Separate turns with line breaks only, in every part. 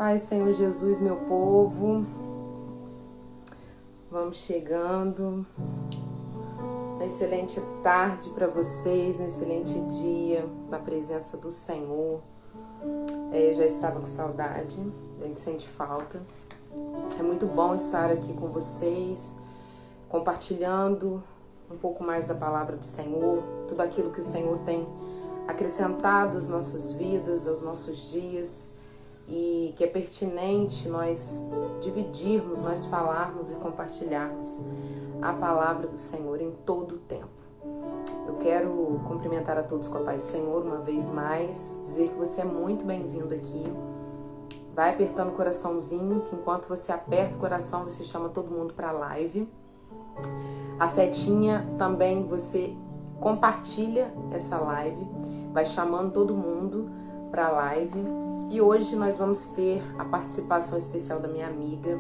Paz, Senhor Jesus, meu povo. Vamos chegando. Uma excelente tarde para vocês, um excelente dia na presença do Senhor. Eu já estava com saudade, a gente sente falta. É muito bom estar aqui com vocês, compartilhando um pouco mais da palavra do Senhor, tudo aquilo que o Senhor tem acrescentado às nossas vidas, aos nossos dias, e que é pertinente nós dividirmos, nós falarmos e compartilharmos a palavra do Senhor em todo o tempo. Eu quero cumprimentar a todos com a paz do Senhor uma vez mais, dizer que você é muito bem-vindo aqui. Vai apertando o coraçãozinho, que enquanto você aperta o coração, você chama todo mundo para a live. A setinha também, você compartilha essa live, vai chamando todo mundo para a live. E hoje nós vamos ter a participação especial da minha amiga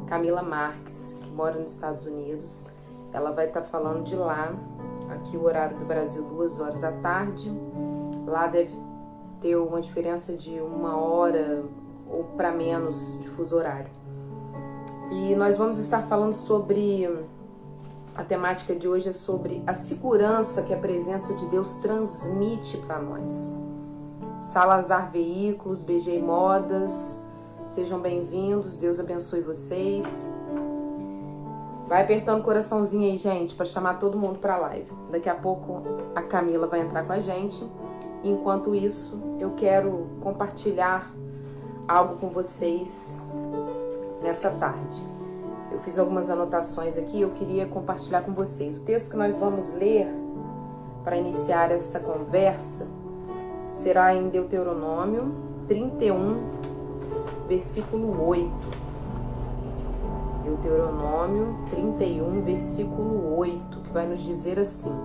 Camila Marques, que mora nos Estados Unidos. Ela vai estar falando de lá, aqui o horário do Brasil 2 horas da tarde. Lá deve ter uma diferença de 1 hora ou para menos de fuso horário. E nós vamos estar falando sobre, a temática de hoje é sobre a segurança que a presença de Deus transmite para nós. Salazar Veículos, BG Modas, sejam bem-vindos, Deus abençoe vocês. Vai apertando o coraçãozinho aí, gente, para chamar todo mundo para a live. Daqui a pouco a Camila vai entrar com a gente. Enquanto isso, eu quero compartilhar algo com vocês nessa tarde. Eu fiz algumas anotações aqui, eu queria compartilhar com vocês. O texto que nós vamos ler para iniciar essa conversa será em Deuteronômio 31, versículo 8. Deuteronômio 31, versículo 8, que vai nos dizer assim: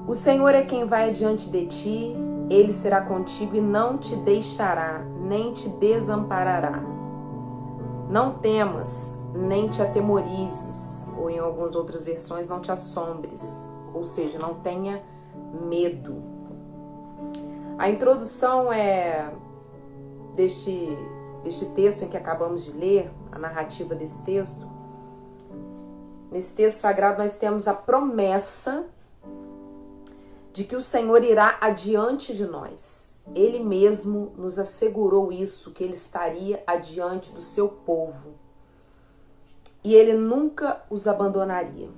O Senhor é quem vai adiante de ti, Ele será contigo e não te deixará, nem te desamparará. Não temas, nem te atemorizes, ou em algumas outras versões, não te assombres, ou seja, não tenha medo. A introdução deste texto em que acabamos de ler, a narrativa desse texto. Nesse texto sagrado nós temos a promessa de que o Senhor irá adiante de nós. Ele mesmo nos assegurou isso, que Ele estaria adiante do seu povo. E Ele nunca os abandonaria.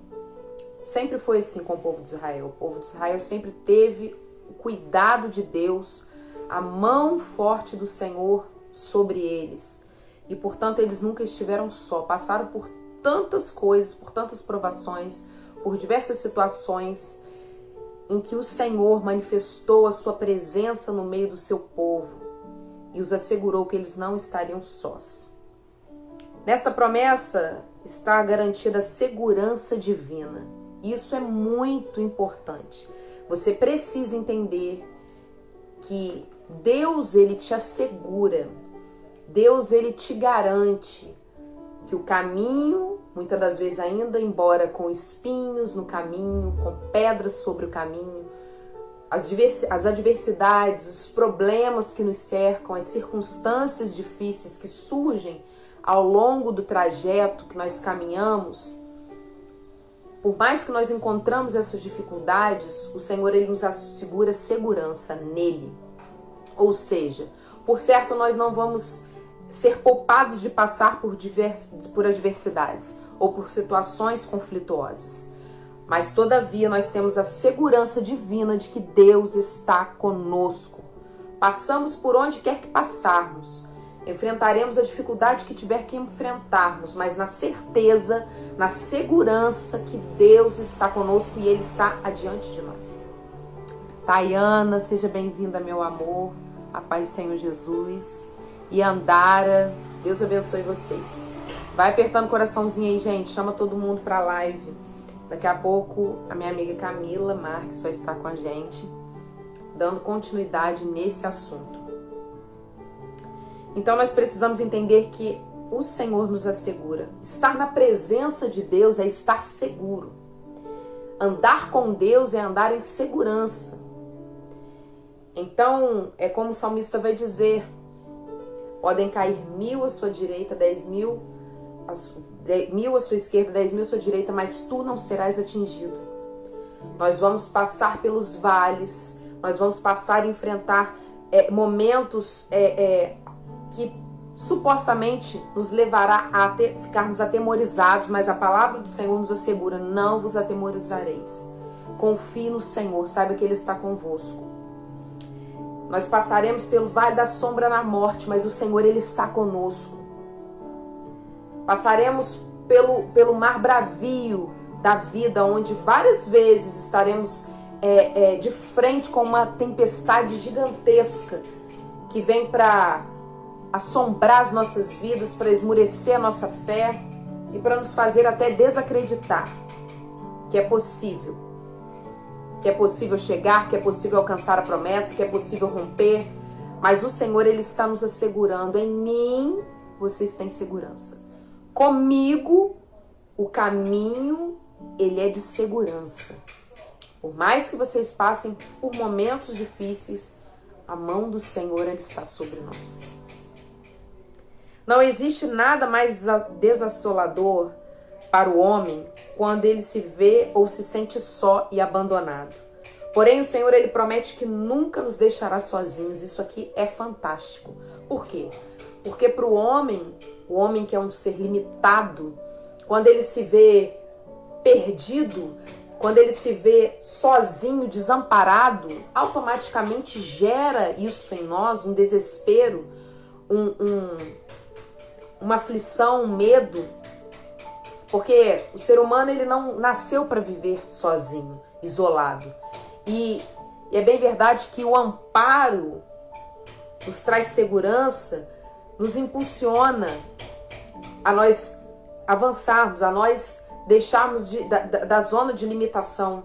Sempre foi assim com o povo de Israel. O povo de Israel sempre teve o cuidado de Deus, a mão forte do Senhor sobre eles. E, portanto, eles nunca estiveram só. Passaram por tantas coisas, por tantas provações, por diversas situações em que o Senhor manifestou a sua presença no meio do seu povo e os assegurou que eles não estariam sós. Nesta promessa está garantida a segurança divina. Isso é muito importante. Você precisa entender que Deus, Ele te assegura, Deus, Ele te garante que o caminho, muitas das vezes ainda, embora com espinhos no caminho, com pedras sobre o caminho, as adversidades, os problemas que nos cercam, as circunstâncias difíceis que surgem ao longo do trajeto que nós caminhamos, por mais que nós encontramos essas dificuldades, o Senhor, Ele nos assegura segurança nele. Ou seja, por certo nós não vamos ser poupados de passar por adversidades ou por situações conflituosas. Mas todavia nós temos a segurança divina de que Deus está conosco. Passamos por onde quer que passarmos. Enfrentaremos a dificuldade que tiver que enfrentarmos, mas na certeza, na segurança que Deus está conosco e Ele está adiante de nós. Tayana, seja bem-vinda, meu amor. A paz do Senhor Jesus. E Andara, Deus abençoe vocês. Vai apertando o coraçãozinho aí, gente. Chama todo mundo para a live. Daqui a pouco, a minha amiga Camila Marques vai estar com a gente, dando continuidade nesse assunto. Então nós precisamos entender que o Senhor nos assegura. Estar na presença de Deus é estar seguro. Andar com Deus é andar em segurança. Então, é como o salmista vai dizer: Podem cair 1000 à sua direita, 10.000 à sua esquerda, 10.000 à sua direita, mas tu não serás atingido. Nós vamos passar pelos vales, nós vamos passar e enfrentar momentos que supostamente nos levará a ficarmos atemorizados, mas a palavra do Senhor nos assegura: não vos atemorizareis. Confie no Senhor, saiba que Ele está convosco. Nós passaremos pelo vale da sombra da morte, mas o Senhor, Ele está conosco. Passaremos pelo mar bravio da vida, onde várias vezes estaremos de frente com uma tempestade gigantesca que vem para assombrar as nossas vidas, para esmurecer a nossa fé e para nos fazer até desacreditar que é possível. Que é possível chegar, que é possível alcançar a promessa, que é possível romper. Mas o Senhor, Ele está nos assegurando: em mim vocês têm segurança. Comigo, o caminho, ele é de segurança. Por mais que vocês passem por momentos difíceis, a mão do Senhor, Ele está sobre nós. Não existe nada mais desassolador para o homem quando ele se vê ou se sente só e abandonado. Porém, o Senhor, Ele promete que nunca nos deixará sozinhos. Isso aqui é fantástico. Por quê? Porque para o homem que é um ser limitado, quando ele se vê perdido, quando ele se vê sozinho, desamparado, automaticamente gera isso em nós, um desespero, uma aflição, um medo. Porque o ser humano, ele não nasceu para viver sozinho, isolado. E é bem verdade que o amparo nos traz segurança, nos impulsiona a nós avançarmos, a nós deixarmos da zona de limitação.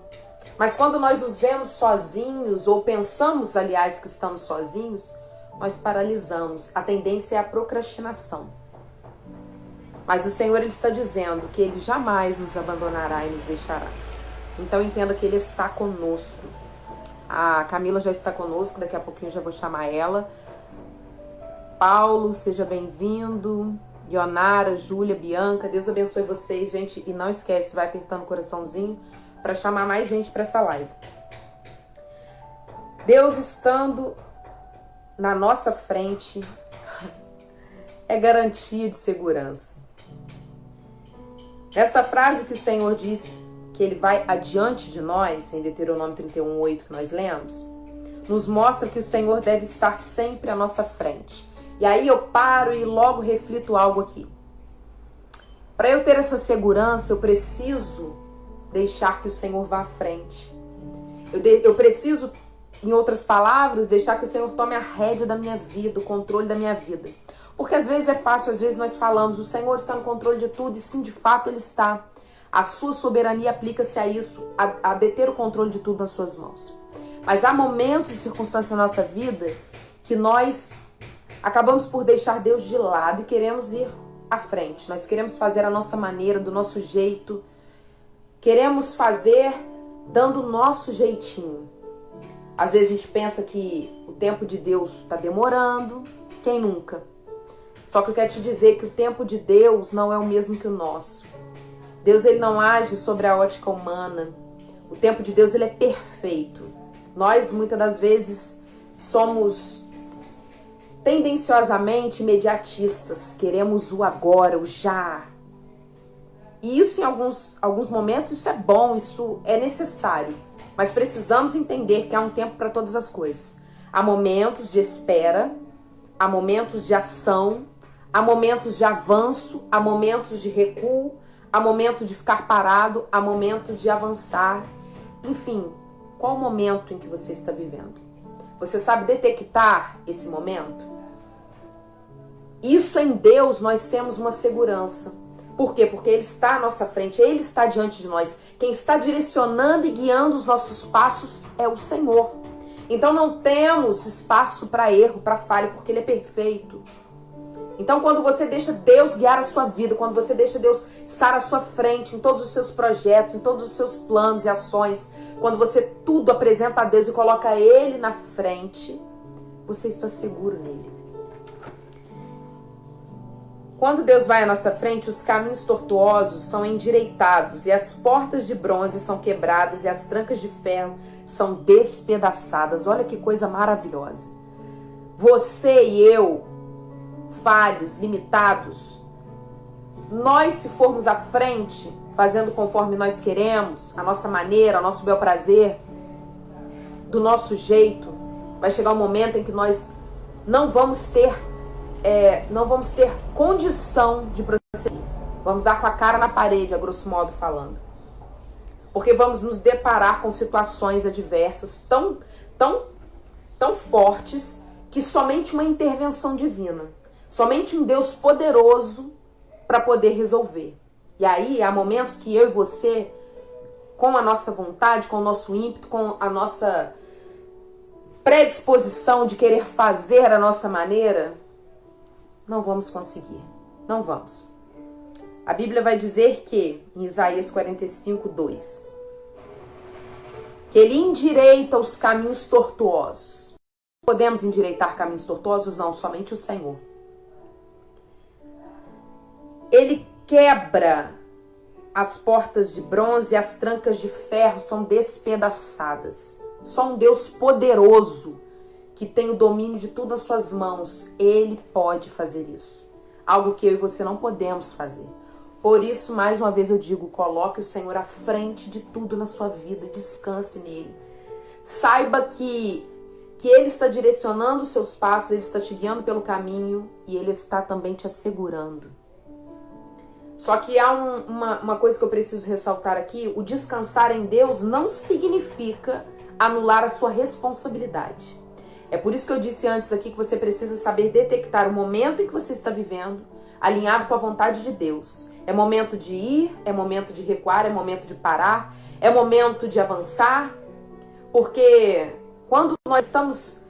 Mas quando nós nos vemos sozinhos, ou pensamos, aliás, que estamos sozinhos, nós paralisamos. A tendência é a procrastinação. Mas o Senhor, Ele está dizendo que Ele jamais nos abandonará e nos deixará. Então entenda que Ele está conosco. A Camila já está conosco, daqui a pouquinho eu já vou chamar ela. Paulo, seja bem-vindo. Ionara, Júlia, Bianca, Deus abençoe vocês, gente. E não esquece, vai apertando o coraçãozinho para chamar mais gente para essa live. Deus estando na nossa frente é garantia de segurança. Essa frase que o Senhor diz que Ele vai adiante de nós, em Deuteronômio 31:8 que nós lemos, nos mostra que o Senhor deve estar sempre à nossa frente. E aí eu paro e logo reflito algo aqui. Para eu ter essa segurança, eu preciso deixar que o Senhor vá à frente. Eu preciso, em outras palavras, deixar que o Senhor tome a rédea da minha vida, o controle da minha vida. Porque às vezes é fácil, às vezes nós falamos, o Senhor está no controle de tudo, e sim, de fato Ele está. A sua soberania aplica-se a isso, a deter o controle de tudo nas suas mãos. Mas há momentos e circunstâncias na nossa vida que nós acabamos por deixar Deus de lado e queremos ir à frente. Nós queremos fazer a nossa maneira, do nosso jeito. Queremos fazer dando o nosso jeitinho. Às vezes a gente pensa que o tempo de Deus está demorando. Quem nunca? Só que eu quero te dizer que o tempo de Deus não é o mesmo que o nosso. Deus, Ele não age sobre a ótica humana. O tempo de Deus, ele é perfeito. Nós, muitas das vezes, somos tendenciosamente imediatistas. Queremos o agora, o já. E isso, em alguns momentos, isso é bom, isso é necessário. Mas precisamos entender que há um tempo para todas as coisas. Há momentos de espera, há momentos de ação, há momentos de avanço, há momentos de recuo, há momentos de ficar parado, há momentos de avançar. Enfim, qual o momento em que você está vivendo? Você sabe detectar esse momento? Isso em Deus nós temos uma segurança. Por quê? Porque Ele está à nossa frente, Ele está diante de nós. Quem está direcionando e guiando os nossos passos é o Senhor. Então não temos espaço para erro, para falha, porque Ele é perfeito. Então quando você deixa Deus guiar a sua vida, quando você deixa Deus estar à sua frente em todos os seus projetos, em todos os seus planos e ações, quando você tudo apresenta a Deus e coloca Ele na frente, você está seguro nele. Quando Deus vai à nossa frente, os caminhos tortuosos são endireitados e as portas de bronze são quebradas e as trancas de ferro são despedaçadas. Olha que coisa maravilhosa. Você e eu, falhos, limitados, nós, se formos à frente, fazendo conforme nós queremos, a nossa maneira, o nosso bel prazer, do nosso jeito, vai chegar um momento em que nós não vamos ter condição de prosseguir. Vamos dar com a cara na parede, a grosso modo falando. Porque vamos nos deparar com situações adversas tão fortes que somente uma intervenção divina, somente um Deus poderoso para poder resolver. E aí há momentos que eu e você, com a nossa vontade, com o nosso ímpeto, com a nossa predisposição de querer fazer a nossa maneira, não vamos conseguir. Não vamos. A Bíblia vai dizer que, em Isaías 45, 2, que ele endireita os caminhos tortuosos. Podemos endireitar caminhos tortuosos? Não, somente o Senhor. Ele quebra as portas de bronze e as trancas de ferro são despedaçadas. Só um Deus poderoso, que tem o domínio de tudo nas suas mãos, ele pode fazer isso. Algo que eu e você não podemos fazer. Por isso, mais uma vez eu digo, coloque o Senhor à frente de tudo na sua vida, descanse nele. Saiba que ele está direcionando os seus passos, ele está te guiando pelo caminho e ele está também te assegurando. Só que há uma coisa que eu preciso ressaltar aqui, o descansar em Deus não significa anular a sua responsabilidade. É por isso que eu disse antes aqui que você precisa saber detectar o momento em que você está vivendo, alinhado com a vontade de Deus. É momento de ir, é momento de recuar, é momento de parar, é momento de avançar, porque quando nós estamos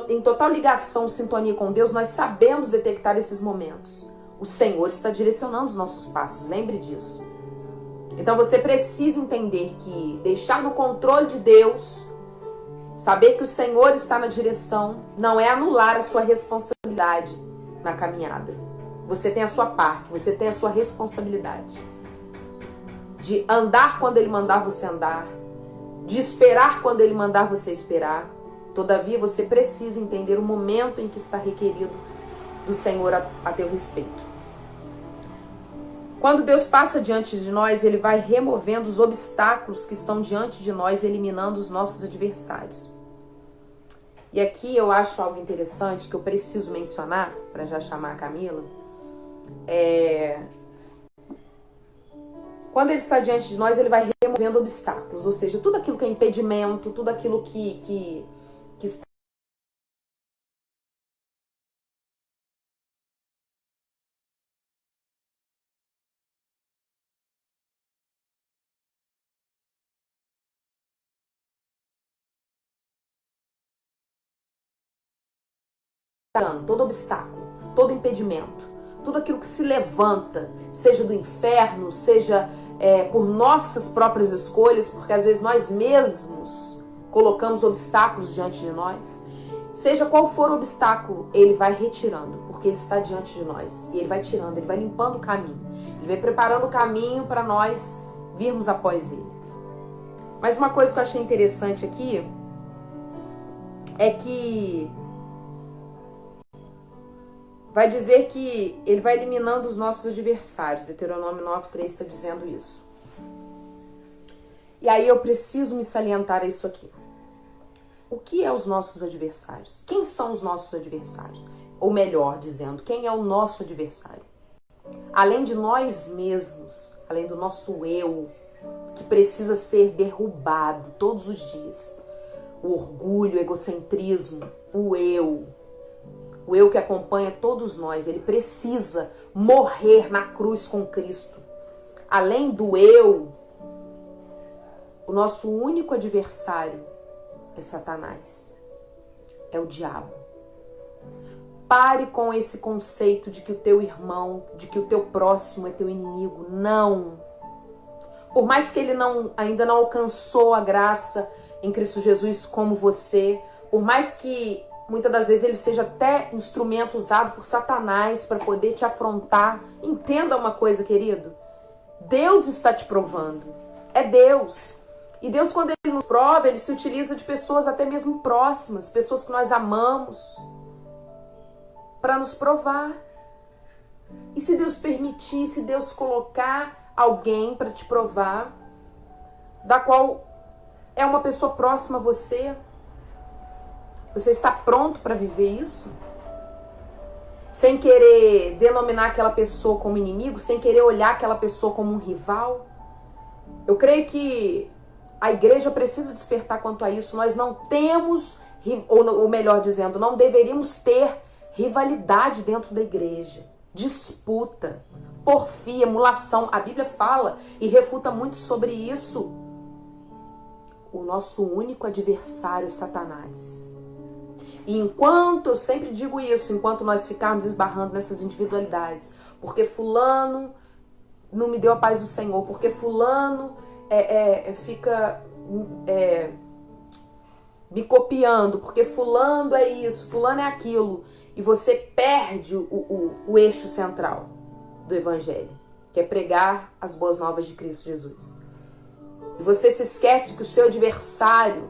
em total ligação, sintonia com Deus, nós sabemos detectar esses momentos. O Senhor está direcionando os nossos passos, lembre disso. Então você precisa entender que deixar no controle de Deus, saber que o Senhor está na direção, não é anular a sua responsabilidade na caminhada. Você tem a sua parte, você tem a sua responsabilidade. De andar quando Ele mandar você andar, de esperar quando Ele mandar você esperar. Todavia, você precisa entender o momento em que está requerido do Senhor a teu respeito. Quando Deus passa diante de nós, Ele vai removendo os obstáculos que estão diante de nós, eliminando os nossos adversários. E aqui eu acho algo interessante que eu preciso mencionar, para já chamar a Camila. Quando Ele está diante de nós, Ele vai removendo obstáculos, ou seja, tudo aquilo que é impedimento, tudo aquilo que está todo obstáculo, todo impedimento, tudo aquilo que se levanta, seja do inferno, seja por nossas próprias escolhas, porque às vezes nós mesmos colocamos obstáculos diante de nós. Seja qual for o obstáculo, Ele vai retirando, porque Ele está diante de nós. E Ele vai tirando, Ele vai limpando o caminho. Ele vai preparando o caminho para nós virmos após Ele. Mas uma coisa que eu achei interessante aqui é que vai dizer que Ele vai eliminando os nossos adversários. Deuteronômio 9:3 está dizendo isso. E aí eu preciso me salientar isso aqui. O que é os nossos adversários? Quem são os nossos adversários? Ou melhor dizendo, quem é o nosso adversário? Além de nós mesmos, além do nosso eu, que precisa ser derrubado todos os dias. O orgulho, o egocentrismo, o eu que acompanha todos nós, ele precisa morrer na cruz com Cristo. Além do eu, o nosso único adversário é Satanás, é o diabo. Pare com esse conceito de que o teu irmão, de que o teu próximo é teu inimigo. Não. Por mais que ele ainda não alcançou a graça em Cristo Jesus como você, por mais que muitas das vezes ele seja até instrumento usado por Satanás para poder te afrontar. Entenda uma coisa, querido. Deus está te provando. É Deus. E Deus, quando ele nos prova, ele se utiliza de pessoas até mesmo próximas, pessoas que nós amamos, para nos provar. E se Deus permitir, se Deus colocar alguém para te provar, da qual é uma pessoa próxima a você, você está pronto para viver isso? Sem querer denominar aquela pessoa como inimigo, sem querer olhar aquela pessoa como um rival? Eu creio que a igreja precisa despertar quanto a isso. Nós não temos, ou melhor dizendo, não deveríamos ter rivalidade dentro da igreja. Disputa, porfia, emulação. A Bíblia fala e refuta muito sobre isso. O nosso único adversário é Satanás. E enquanto, eu sempre digo isso, enquanto nós ficarmos esbarrando nessas individualidades, porque fulano não me deu a paz do Senhor, porque fulano fica me copiando, porque fulano é isso, fulano é aquilo, e você perde o eixo central do Evangelho, que é pregar as boas novas de Cristo Jesus. E você se esquece que o seu adversário,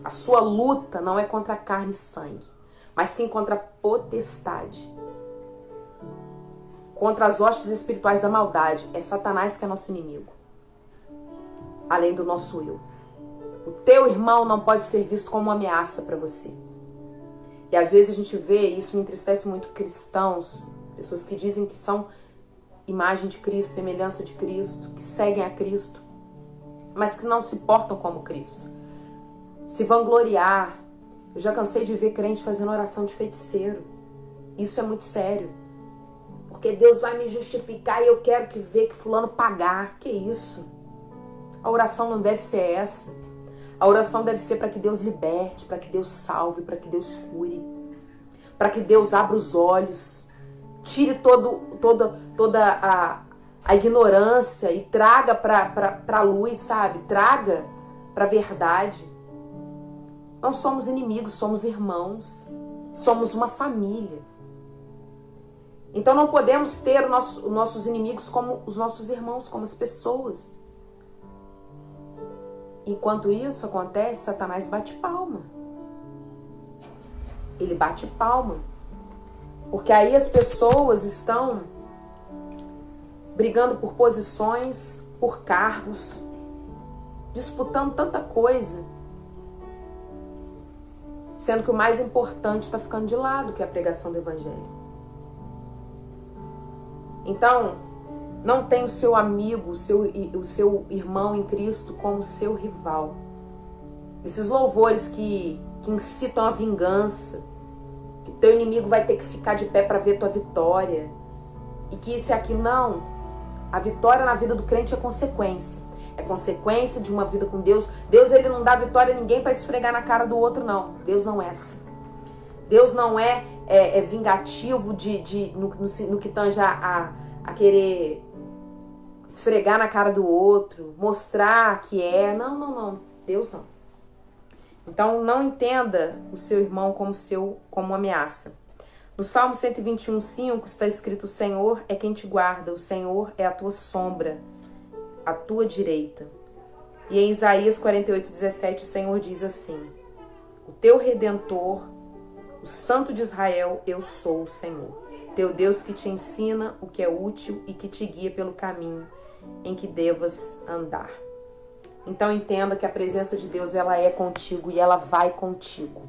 a sua luta não é contra carne e sangue, mas sim contra a potestade, contra as hostes espirituais da maldade. É Satanás que é nosso inimigo, além do nosso eu. O teu irmão não pode ser visto como uma ameaça para você. E às vezes a gente vê, e isso me entristece muito, cristãos, pessoas que dizem que são imagem de Cristo, semelhança de Cristo, que seguem a Cristo, mas que não se portam como Cristo. Se vangloriar. Eu já cansei de ver crente fazendo oração de feiticeiro. Isso é muito sério. Porque Deus vai me justificar e eu quero ver que fulano pagar. Que isso? A oração não deve ser essa. A oração deve ser para que Deus liberte, para que Deus salve, para que Deus cure, para que Deus abra os olhos, tire toda a ignorância e traga para a luz, sabe? Traga para a verdade. Não somos inimigos, somos irmãos. Somos uma família. Então não podemos ter os nossos inimigos como os nossos irmãos, como as pessoas. Enquanto isso acontece, Satanás bate palma. Ele bate palma. Porque aí as pessoas estão brigando por posições, por cargos, disputando tanta coisa, sendo que o mais importante está ficando de lado, que é a pregação do Evangelho. Então, não tem o seu amigo, o seu irmão em Cristo como seu rival. Esses louvores que incitam a vingança, que teu inimigo vai ter que ficar de pé para ver tua vitória, e que isso e aquilo, não. A vitória na vida do crente é consequência. É consequência de uma vida com Deus. Deus, ele não dá vitória a ninguém para esfregar na cara do outro, não. Deus não é assim. Deus não é vingativo no que tange a querer esfregar na cara do outro, mostrar que é. Não. Deus não. Então, não entenda o seu irmão como uma ameaça. No Salmo 121:5 está escrito: o Senhor é quem te guarda, o Senhor é a tua sombra, a tua direita. E em Isaías 48:17 o Senhor diz assim: o teu Redentor, o Santo de Israel, eu sou o Senhor, teu Deus, que te ensina o que é útil e que te guia pelo caminho em que devas andar. Então entenda que a presença de Deus, ela é contigo e ela vai contigo.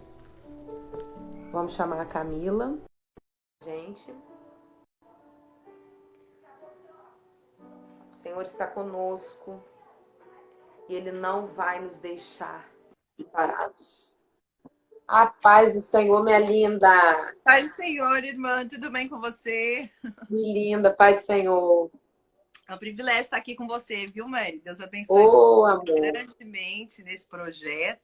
Vamos chamar a Camila. Gente, o Senhor está conosco e Ele não vai nos deixar parados. A paz do Senhor, minha linda.
Paz do Senhor, irmã. Tudo bem com você?
Que linda, paz do Senhor.
É um privilégio estar aqui com você, viu, Mary? Deus abençoe grandemente nesse projeto,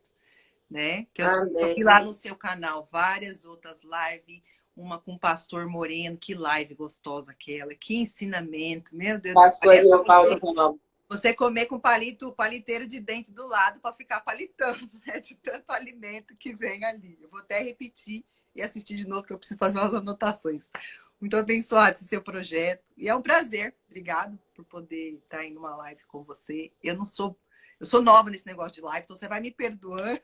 né? Que eu vi lá no seu canal várias outras lives, uma com o pastor Moreno, que live gostosa aquela, que ensinamento, meu Deus do céu.
Pastor Paulo.
Você comer com palito, paliteiro de dente do lado para ficar palitando, né? De tanto alimento que vem ali. Eu vou até repetir e assistir de novo, que eu preciso fazer umas anotações. Muito abençoado esse seu projeto. E é um prazer. Obrigado por poder estar em uma live com você. Eu sou nova nesse negócio de live, então você vai me perdoando.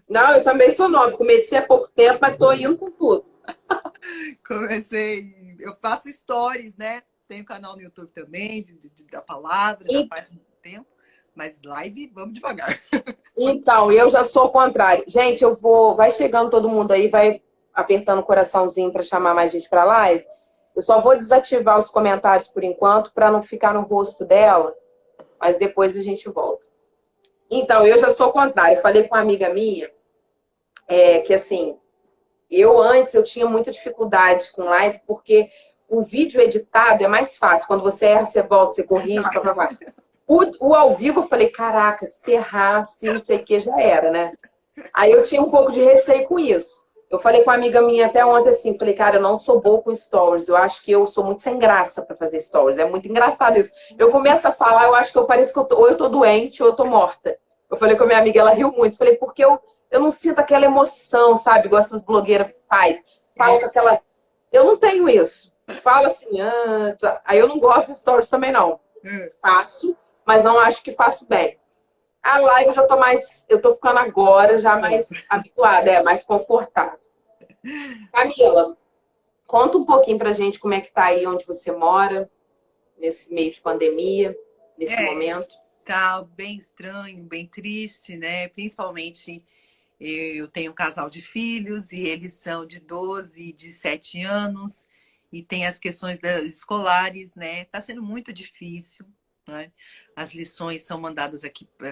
Não, eu também sou nova. Comecei há pouco tempo, mas tô indo com tudo.
Eu faço stories, né? Tenho canal no YouTube também, da palavra, já faz muito tempo. Mas live, vamos devagar.
Então, eu já sou o contrário. Gente, vai chegando todo mundo aí, vai apertando o coraçãozinho para chamar mais gente para live. Eu só vou desativar os comentários por enquanto para não ficar no rosto dela, mas depois a gente volta. Então, eu já sou o contrário. Eu falei com uma amiga minha que assim, eu tinha muita dificuldade com live porque o vídeo editado é mais fácil. Quando você erra, você volta, você corrige, blá. O ao vivo, eu falei, caraca, se errar, assim, não sei o que, já era, né? Aí eu tinha um pouco de receio com isso. Eu falei com uma amiga minha até ontem assim, falei, cara, eu não sou boa com stories. Eu acho que eu sou muito sem graça para fazer stories. É muito engraçado isso. Eu começo a falar, eu acho que eu pareço que ou eu tô doente ou eu tô morta. Eu falei com a minha amiga, ela riu muito. Falei, porque eu não sinto aquela emoção, sabe? Igual essas blogueiras faz. Fala com aquela... Eu não tenho isso. Fala assim, aí eu não gosto de stories também, não. Faço, mas não acho que faço bem. A live eu tô ficando agora já mais habituada, mais confortável. Camila, conta um pouquinho pra gente como é que tá aí onde você mora, nesse meio de pandemia, nesse momento.
Tá bem estranho, bem triste, né? Principalmente eu tenho um casal de filhos e eles são de 12 e de 7 anos e tem as questões escolares, né? Tá sendo muito difícil, né? As lições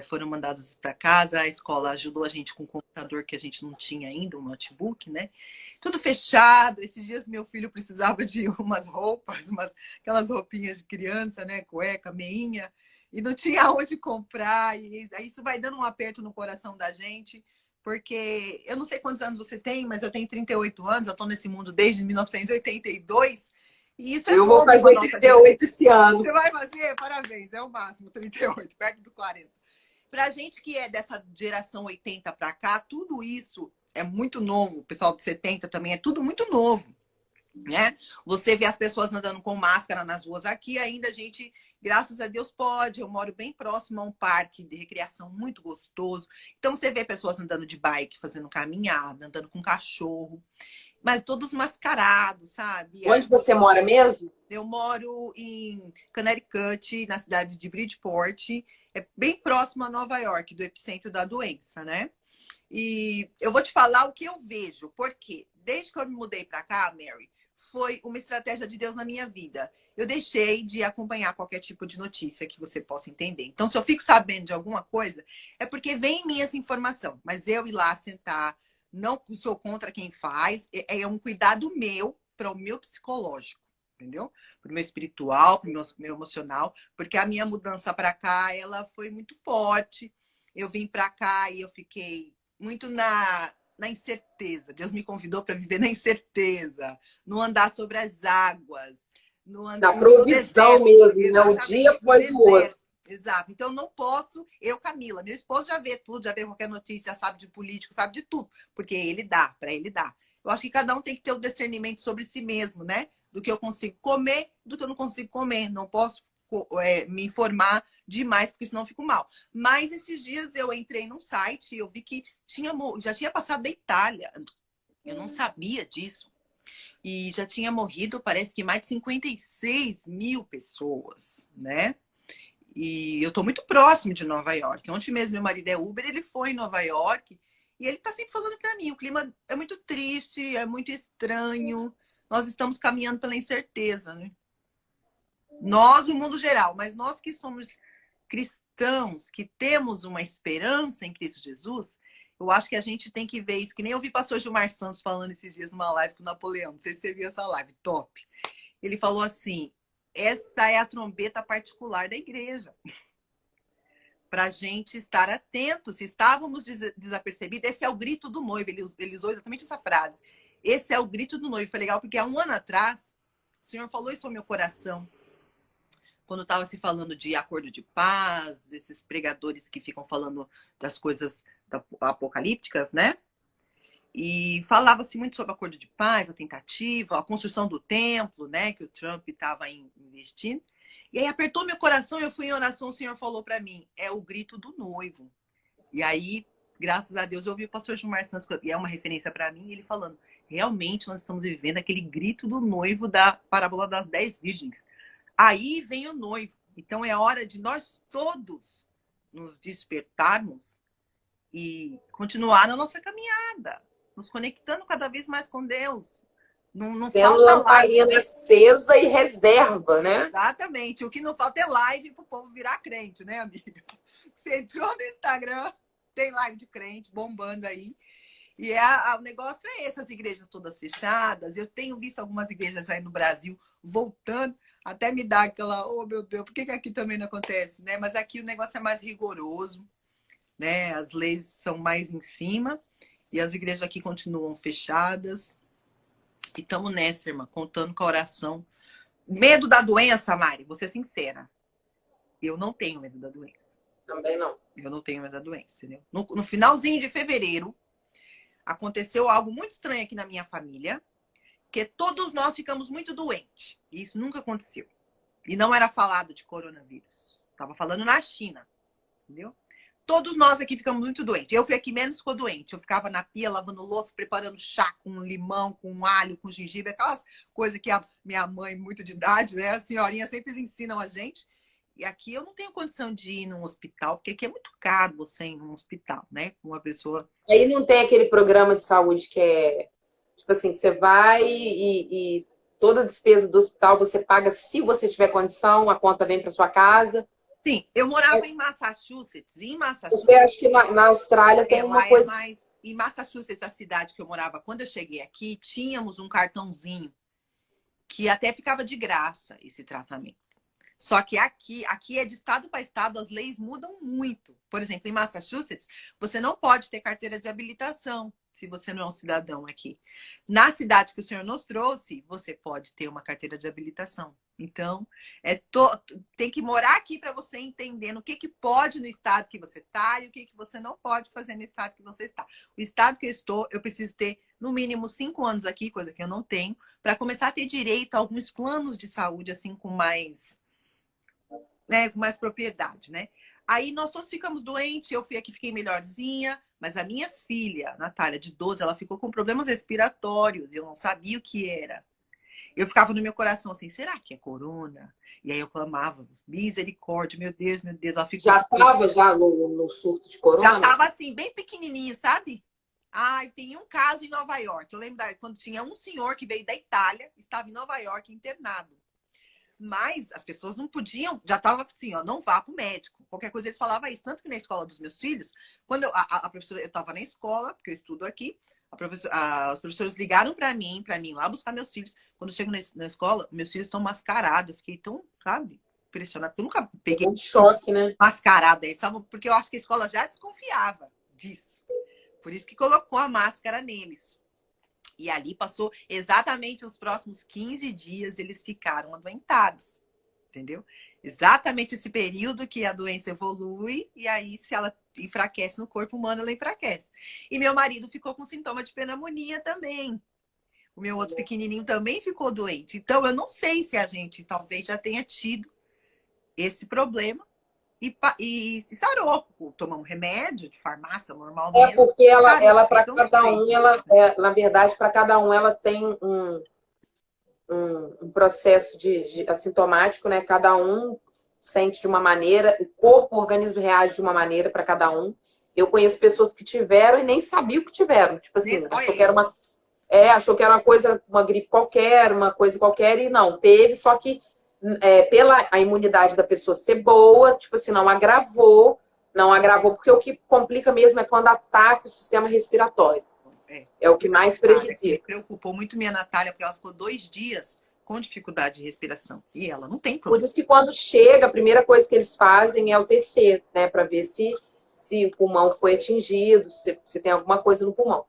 foram mandadas para casa, a escola ajudou a gente com um computador que a gente não tinha ainda, um notebook, né? Tudo fechado. Esses dias meu filho precisava de umas roupas, aquelas roupinhas de criança, né? Cueca, meinha, e não tinha onde comprar. E aí isso vai dando um aperto no coração da gente, porque eu não sei quantos anos você tem, mas eu tenho 38 anos, eu estou nesse mundo desde 1982. E isso é
eu vou fazer 38 esse ano.
Você vai fazer? Parabéns, é o máximo, 38, perto do 40. Pra gente que é dessa geração 80 para cá, tudo isso é muito novo. O pessoal de 70 também é tudo muito novo, né? Você vê as pessoas andando com máscara nas ruas aqui, ainda a gente, graças a Deus, pode. Eu moro bem próximo a um parque de recreação muito gostoso. Então você vê pessoas andando de bike, fazendo caminhada, andando com cachorro, mas todos mascarados, sabe?
Onde você mora mesmo?
Eu moro em Connecticut, na cidade de Bridgeport, é bem próximo a Nova York, do epicentro da doença, né? E eu vou te falar o que eu vejo, porque desde que eu me mudei para cá, Mary, foi uma estratégia de Deus na minha vida. Eu deixei de acompanhar qualquer tipo de notícia que você possa entender. Então, se eu fico sabendo de alguma coisa, é porque vem em mim essa informação. Mas eu ir lá sentar, não sou contra quem faz, é um cuidado meu para o meu psicológico, entendeu? Para o meu espiritual, para o meu emocional, porque a minha mudança para cá, ela foi muito forte. Eu vim para cá e eu fiquei muito na incerteza. Deus me convidou para viver na incerteza, no andar sobre as águas,
na provisão mesmo, né? O dia após o outro.
Exato. Então, não posso, Camila, meu esposo já vê tudo, já vê qualquer notícia, sabe de político, sabe de tudo, porque ele dá, para ele dá. Eu acho que cada um tem que ter o discernimento sobre si mesmo, né? Do que eu consigo comer, do que eu não consigo comer. Não posso me informar demais, porque senão eu fico mal. Mas esses dias eu entrei num site e eu vi que já tinha passado da Itália. Eu não sabia disso. E já tinha morrido, parece que mais de 56 mil pessoas, né? E eu tô muito próximo de Nova York. Ontem mesmo meu marido é Uber, ele foi em Nova York e ele tá sempre falando para mim, o clima é muito triste, é muito estranho. Nós estamos caminhando pela incerteza, né? Nós, o mundo geral, mas nós que somos cristãos, que temos uma esperança em Cristo Jesus, eu acho que a gente tem que ver isso, que nem eu vi o pastor Gilmar Santos falando esses dias numa live com o Napoleão, não sei se você viu essa live, top. Ele falou assim, essa é a trombeta particular da igreja. Para a gente estar atento, se estávamos desapercebidos, esse é o grito do noivo, ele usou exatamente essa frase. Esse é o grito do noivo, foi legal, porque há um ano atrás, o Senhor falou isso ao meu coração. quando estava se falando de acordo de paz, esses pregadores que ficam falando das coisas apocalípticas, né? E falava-se muito sobre acordo de paz, a tentativa, a construção do templo, né? Que o Trump estava investindo. E aí apertou meu coração, eu fui em oração, o Senhor falou para mim, é o grito do noivo. E aí, graças a Deus, eu ouvi o pastor Gilmar Santos, que é uma referência para mim, ele falando, realmente nós estamos vivendo aquele grito do noivo da parábola das 10 virgens. Aí vem o noivo. Então é hora de nós todos nos despertarmos e continuar na nossa caminhada, nos conectando cada vez mais com Deus. Não
tendo lamparina acesa e reserva, né?
Exatamente. O que não falta é live para o povo virar crente, né, amiga? Você entrou no Instagram, tem live de crente bombando aí. E o negócio é esse, as igrejas todas fechadas. Eu tenho visto algumas igrejas aí no Brasil voltando, até me dá aquela, oh meu Deus, por que aqui também não acontece, né? Mas aqui o negócio é mais rigoroso, né? As leis são mais em cima e as igrejas aqui continuam fechadas. E estamos nessa, irmã, contando com a oração. Medo da doença, Mari, vou ser sincera. Eu não tenho medo da doença.
Também não.
Eu não tenho medo da doença, entendeu? No finalzinho de fevereiro, aconteceu algo muito estranho aqui na minha família, que todos nós ficamos muito doentes. E isso nunca aconteceu. E não era falado de coronavírus. Estava falando na China, entendeu? Todos nós aqui ficamos muito doentes. Eu fui aqui menos ficou doente. Eu ficava na pia, lavando louça, preparando chá com limão, com alho, com gengibre, aquelas coisas que a minha mãe, muito de idade, né? A senhorinha sempre ensinam a gente. E aqui eu não tenho condição de ir num hospital, porque aqui é muito caro você ir num hospital, né? Com uma pessoa...
Aí não tem aquele programa de saúde que é, tipo assim, que você vai e toda a despesa do hospital você paga se você tiver condição, a conta vem para sua casa.
Sim, eu morava em Massachusetts. E em Massachusetts...
Porque acho que na Austrália tem uma coisa...
mais... Em Massachusetts, a cidade que eu morava, quando eu cheguei aqui, tínhamos um cartãozinho que até ficava de graça esse tratamento. Só que aqui é de estado para estado, as leis mudam muito. Por exemplo, em Massachusetts, você não pode ter carteira de habilitação se você não é um cidadão aqui. Na cidade que o senhor nos trouxe, você pode ter uma carteira de habilitação. Então, tem que morar aqui para você entender no que pode no estado que você está e o que você não pode fazer no estado que você está. O estado que eu estou, eu preciso ter no mínimo 5 anos aqui, coisa que eu não tenho, para começar a ter direito a alguns planos de saúde, assim, com mais propriedade, né? Aí nós todos ficamos doentes, eu fui aqui, fiquei melhorzinha, mas a minha filha, Natália, de 12, ela ficou com problemas respiratórios, e eu não sabia o que era. Eu ficava no meu coração assim, será que é corona? E aí eu clamava, misericórdia, meu Deus, ela ficou...
Já estava no surto de corona?
Já estava assim, bem pequenininho, sabe? Ai, tem um caso em Nova York. Eu lembro quando tinha um senhor que veio da Itália, estava em Nova York internado. Mas as pessoas não podiam, já estava assim, ó, não vá para o médico. Qualquer coisa eles falavam isso. Tanto que na escola dos meus filhos, quando a professora, eu estava na escola, porque eu estudo aqui, os professores ligaram para mim lá buscar meus filhos. Quando eu chego na escola, meus filhos estão mascarados. Eu fiquei tão, sabe, impressionada. Porque eu nunca peguei
um choque, né?
Mascarada aí, sabe? Porque eu acho que a escola já desconfiava disso. Por isso que colocou a máscara neles. E ali passou exatamente os próximos 15 dias, eles ficaram adoentados, entendeu? Exatamente esse período que a doença evolui e aí se ela enfraquece no corpo humano, ela enfraquece. E meu marido ficou com sintoma de pneumonia também. O meu outro pequenininho também ficou doente. Então, eu não sei se a gente talvez já tenha tido esse problema e se sarou. Tomamos remédio de farmácia normalmente.
Porque ela para cada um, na verdade, para cada um, ela tem um processo de assintomático, né? Cada um sente de uma maneira, o corpo, o organismo reage de uma maneira para cada um. Eu conheço pessoas que tiveram e nem sabiam que tiveram. Tipo assim, achou que era uma coisa, uma gripe qualquer, uma coisa qualquer, e não, teve, só que pela a imunidade da pessoa ser boa, tipo assim, não agravou, porque o que complica mesmo é quando ataca o sistema respiratório. É o que mais prejudica.
Me preocupou muito minha Natália, porque ela ficou 2 dias com dificuldade de respiração. E ela não tem problema.
Por isso que quando chega, a primeira coisa que eles fazem é o TC, né? Para ver se o pulmão foi atingido, se tem alguma coisa no pulmão.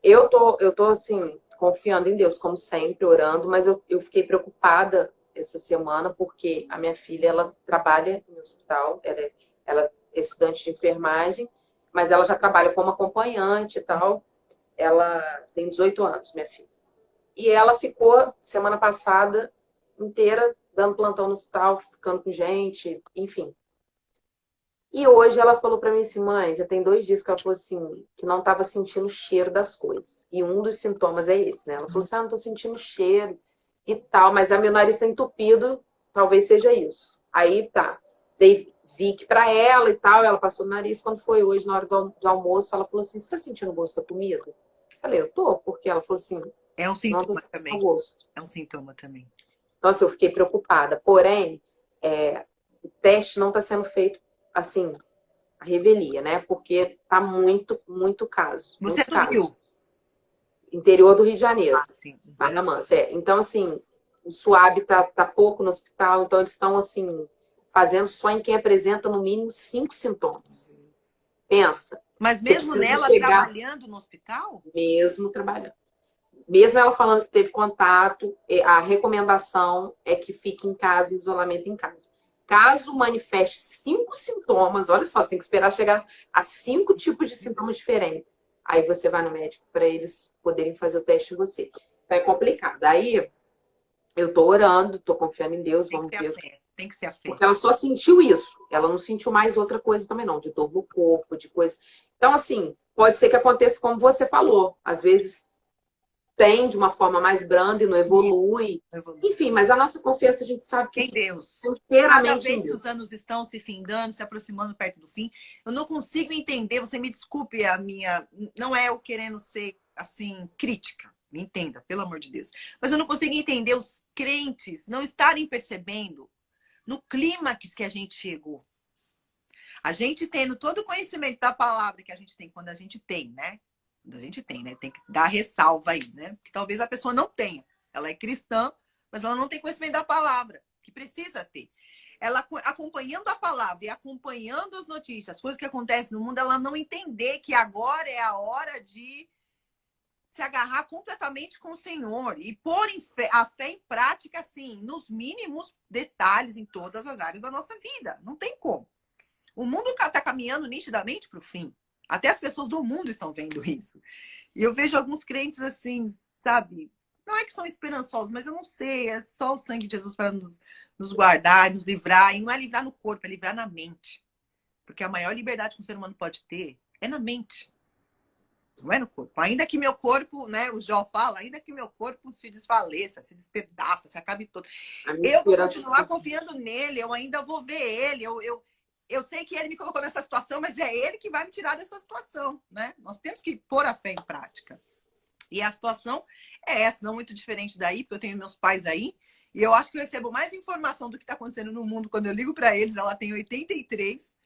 Eu tô assim, confiando em Deus, como sempre, orando, mas eu fiquei preocupada essa semana, porque a minha filha, ela trabalha no hospital, ela é estudante de enfermagem, mas ela já trabalha como acompanhante e tal. Ela tem 18 anos, minha filha. E ela ficou, semana passada, inteira, dando plantão no hospital, ficando com gente, enfim. E hoje ela falou pra mim assim, mãe, já tem 2 dias que ela falou assim, que não estava sentindo o cheiro das coisas. E um dos sintomas é esse, né? Ela falou assim, não tô sentindo cheiro e tal, mas meu nariz tá entupido, talvez seja isso. Aí tá, dei Vic pra ela e tal, ela passou no nariz. Quando foi hoje, na hora do almoço, ela falou assim, você tá sentindo o gosto da comida? Eu falei, eu tô, porque ela falou assim,
É um
não tô
sintoma
sentindo o
também.
gosto.
É um sintoma também.
Nossa, eu fiquei preocupada. Porém, o teste não está sendo feito assim, a revelia, né? Porque tá muito caso,
Você é
muitos
do
casos.
Rio?
Interior do Rio de Janeiro,
Ah, sim.
Barra Mansa. Então, assim, o SUAB tá pouco no hospital, então eles estão, assim, fazendo só em quem apresenta no mínimo 5 sintomas. Pensa,
Mas
você
mesmo
precisa
nela
chegar
trabalhando no hospital?
mesmo trabalhando. Mesmo ela falando que teve contato, a recomendação é que fique em casa, isolamento em casa. Caso manifeste 5 sintomas, olha só, você tem que esperar chegar a 5 tipos de sintomas diferentes. Aí você vai no médico para eles poderem fazer o teste em você. Então é complicado. Aí eu tô orando, tô confiando em Deus,
Tem que
vamos
ser a
ver.
fé. Tem que ser a fé.
Porque ela só sentiu isso. Ela não sentiu mais outra coisa também, não, de dor no corpo, de coisa. Então, assim, pode ser que aconteça como você falou. Às vezes tem de uma forma mais branda e não evolui. Enfim, mas a nossa confiança a gente sabe que
Em Deus. Cada
inteiramente em
vez que
Deus.
os anos estão se findando, se aproximando perto do fim, eu não consigo entender. Você me desculpe a minha. Não é eu querendo ser, assim, crítica. Me entenda, pelo amor de Deus. Mas eu não consigo entender os crentes não estarem percebendo no clímax que a gente chegou. A gente tendo todo o conhecimento da palavra que a gente tem quando a gente tem, né? Quando a gente tem, né? Tem que dar ressalva aí, né? Porque talvez a pessoa não tenha. Ela é cristã, mas ela não tem conhecimento da palavra, que precisa ter. Ela acompanhando a palavra e acompanhando as notícias, as coisas que acontecem no mundo, ela não entender que agora é a hora de se agarrar completamente com o Senhor e pôr a fé em prática, assim, nos mínimos detalhes em todas as áreas da nossa vida. Não tem como. O mundo está caminhando nitidamente para o fim. Até as pessoas do mundo estão vendo isso. E eu vejo alguns crentes assim, sabe? Não é que são esperançosos, mas eu não sei. É só o sangue de Jesus para nos guardar, nos livrar. E não é livrar no corpo, é livrar na mente. Porque a maior liberdade que um ser humano pode ter é na mente. Não é no corpo. Ainda que meu corpo, né? O Jó fala, ainda que meu corpo se desfaleça, se despedaça, se acabe todo.
A minha
Eu vou
inspiração.
continuar confiando nele, eu ainda vou ver ele. Eu sei que ele me colocou nessa situação, mas é ele que vai me tirar dessa situação, né? Nós temos que pôr a fé em prática. E a situação é essa, não muito diferente daí, porque eu tenho meus pais aí, e eu acho que eu recebo mais informação do que está acontecendo no mundo quando eu ligo para eles. Ela tem 83,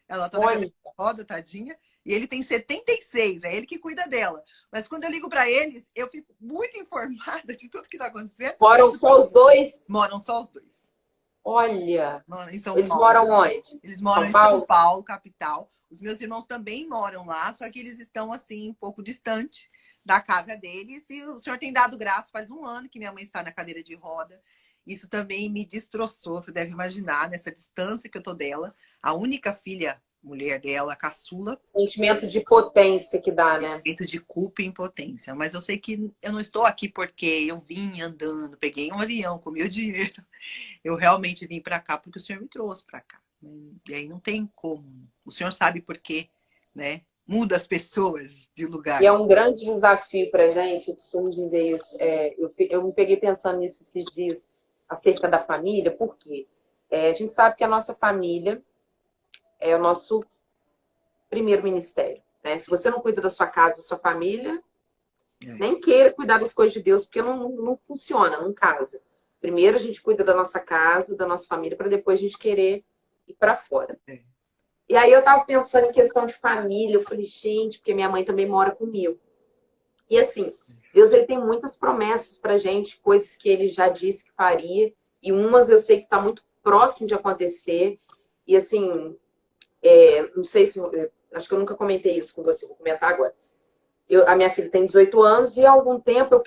ela tá na cadeira de roda, tadinha, e ele tem 76, é ele que cuida dela. Mas quando eu ligo para eles, eu fico muito informada de tudo que está acontecendo.
Moram só os dois?
Moram só os dois.
Olha,
Em São
eles
Paulo.
moram onde?
Eles moram
São
em
Paulo?
São Paulo, capital. Os meus irmãos também moram lá, só que eles estão assim, um pouco distante da casa deles. E o senhor tem dado graça, faz 1 ano que minha mãe está na cadeira de roda. Isso também me destroçou, você deve imaginar, nessa distância que eu tô dela. A única filha, mulher dela, a caçula.
Sentimento de potência que dá, né?
Sentimento de culpa e impotência. Mas eu sei que eu não estou aqui porque eu vim andando, peguei um avião com meu dinheiro. Eu realmente vim para cá porque o Senhor me trouxe para cá. E aí não tem como. O Senhor sabe por quê, né? Muda as pessoas de lugar.
E é um grande desafio para a gente, eu costumo dizer isso. Eu me peguei pensando nisso esses dias, acerca da família, por quê? A gente sabe que a nossa família é o nosso primeiro ministério, né? Se você não cuida da sua casa, da sua família, nem queira cuidar das coisas de Deus, porque não funciona, não casa. Primeiro a gente cuida da nossa casa, da nossa família, para depois a gente querer ir para fora. E aí eu tava pensando em questão de família, eu falei, gente, porque minha mãe também mora comigo. E assim, Deus ele tem muitas promessas pra gente, coisas que ele já disse que faria, e umas eu sei que está muito próximo de acontecer. E assim, não sei se acho que eu nunca comentei isso com você, vou comentar agora. A minha filha tem 18 anos e há algum tempo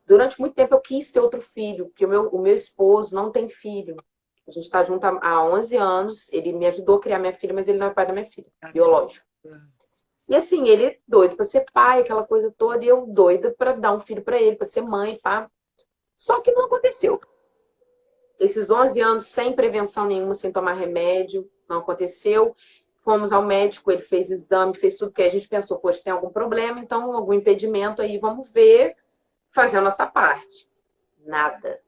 durante muito tempo eu quis ter outro filho, porque o meu esposo não tem filho. A gente está junto há 11 anos, ele me ajudou a criar minha filha, mas ele não é pai da minha filha, biológico. E assim, ele é doido para ser pai, aquela coisa toda, e eu doida para dar um filho para ele, para ser mãe, pá. Só que não aconteceu. Esses 11 anos sem prevenção nenhuma, sem tomar remédio, não aconteceu. Fomos ao médico, ele fez exame, fez tudo, porque a gente pensou, poxa, tem algum problema, então algum impedimento aí, vamos ver, fazer a nossa parte. Nada.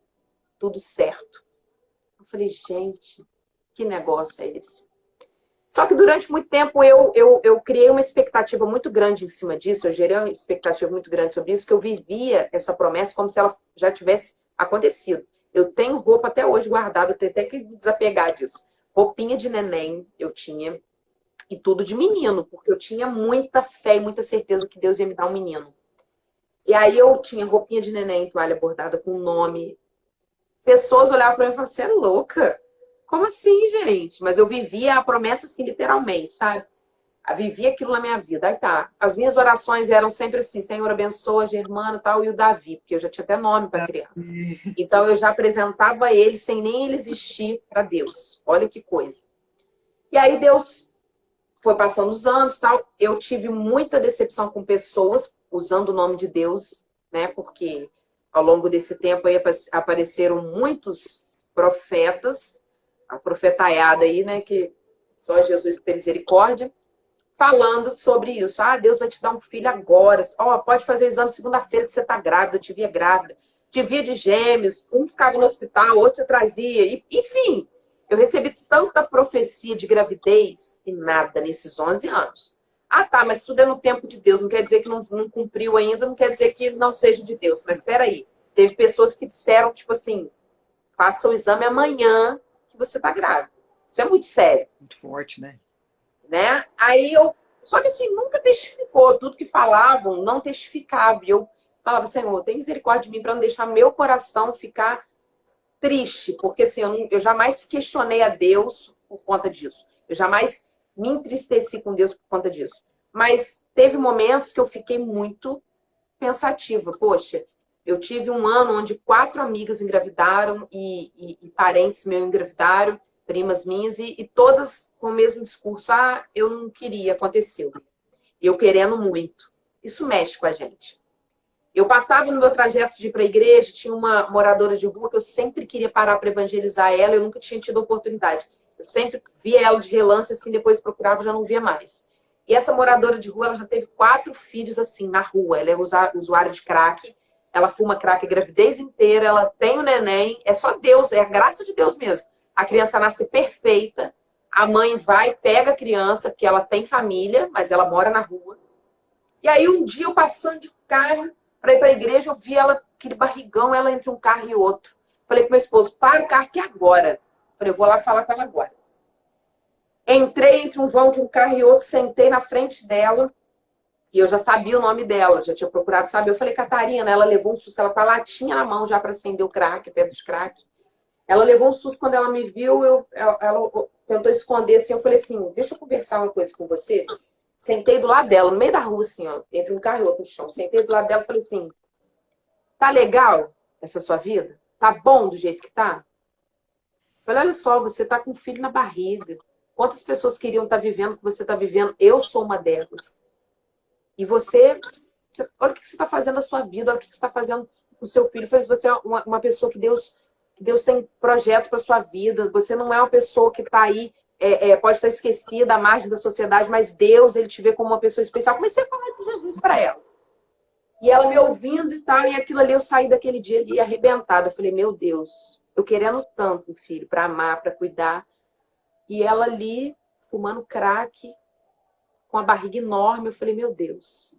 Tudo certo. Eu falei, gente, que negócio é esse? Só que durante muito tempo eu criei uma expectativa muito grande em cima disso, eu gerei uma expectativa muito grande sobre isso, que eu vivia essa promessa como se ela já tivesse acontecido. Eu tenho roupa até hoje guardada, eu tenho até que desapegar disso. Roupinha de neném eu tinha, e tudo de menino, porque eu tinha muita fé e muita certeza que Deus ia me dar um menino. E aí eu tinha roupinha de neném, toalha bordada com nome. Pessoas olhavam para mim e falavam, você é louca? Como assim, gente? Mas eu vivia a promessa assim, literalmente, sabe? Eu vivia aquilo na minha vida. Aí tá. As minhas orações eram sempre assim, Senhor abençoa a Germana tal, e o Davi, porque eu já tinha até nome para criança. Então eu já apresentava ele sem nem ele existir para Deus. Olha que coisa. E aí Deus foi passando os anos tal. Eu tive muita decepção com pessoas usando o nome de Deus, né? Porque ao longo desse tempo aí apareceram muitos profetas, a profetaiada aí, né? Que só Jesus tem misericórdia, falando sobre isso. Ah, Deus vai te dar um filho agora. Ó, pode fazer o exame segunda-feira que você tá grávida, eu te via grávida. Te via de gêmeos, um ficava no hospital, outro você trazia. Enfim, eu recebi tanta profecia de gravidez e nada nesses 11 anos. Ah, tá, mas tudo é no tempo de Deus. Não quer dizer que não cumpriu ainda, não quer dizer que não seja de Deus. Mas espera aí. Teve pessoas que disseram, tipo assim, faça o exame amanhã que você tá grávida. Isso é muito sério.
Muito forte, né?
Aí eu. Só que assim, nunca testificou. Tudo que falavam não testificava. E eu falava, Senhor, tem misericórdia de mim para não deixar meu coração ficar triste. Porque assim, eu jamais questionei a Deus por conta disso. Eu jamais me entristeci com Deus por conta disso. Mas teve momentos que eu fiquei muito pensativa. Poxa, eu tive um ano onde 4 amigas engravidaram e parentes meus engravidaram, primas minhas, e todas com o mesmo discurso. Ah, eu não queria, aconteceu. Eu querendo muito. Isso mexe com a gente. Eu passava no meu trajeto de ir para a igreja, tinha uma moradora de rua que eu sempre queria parar para evangelizar ela, eu nunca tinha tido oportunidade. Eu sempre via ela de relance, assim, depois procurava, já não via mais. E essa moradora de rua, ela já teve 4 filhos, assim, na rua. Ela é usuária de crack, ela fuma crack a gravidez inteira, ela tem o neném, é só Deus, é a graça de Deus mesmo. A criança nasce perfeita, a mãe vai, pega a criança, porque ela tem família, mas ela mora na rua. E aí um dia eu passando de carro para ir para a igreja, eu vi ela, aquele barrigão, ela entre um carro e outro. Falei pro meu esposo, para o carro aqui agora. Falei, eu vou lá falar com ela agora. Entrei entre um vão de um carro e outro, sentei na frente dela, e eu já sabia o nome dela, já tinha procurado saber. Eu falei, Catarina, ela levou um susto, ela com a latinha na mão já para acender o crack, pedra de crack. Ela levou um susto quando ela me viu, ela tentou esconder assim, eu falei assim, deixa eu conversar uma coisa com você. Sentei do lado dela, no meio da rua, assim, ó, entre um carro e outro no chão. Sentei do lado dela e falei assim, tá legal essa sua vida? Tá bom do jeito que tá? Falei, olha só, você tá com um filho na barriga. Quantas pessoas queriam estar vivendo o que você está vivendo? Eu sou uma delas. E olha o que você está fazendo na sua vida, olha o que você está fazendo com o seu filho. Você é uma pessoa que Deus tem projeto para sua vida. Você não é uma pessoa que está aí, pode estar esquecida à margem da sociedade, mas Deus, ele te vê como uma pessoa especial. Comecei a falar de Jesus para ela. E ela me ouvindo e tal, e aquilo ali eu saí daquele dia ali arrebentada. Eu falei, meu Deus, eu querendo tanto um filho para amar, para cuidar. E ela ali, fumando crack, com a barriga enorme. Eu falei, meu Deus.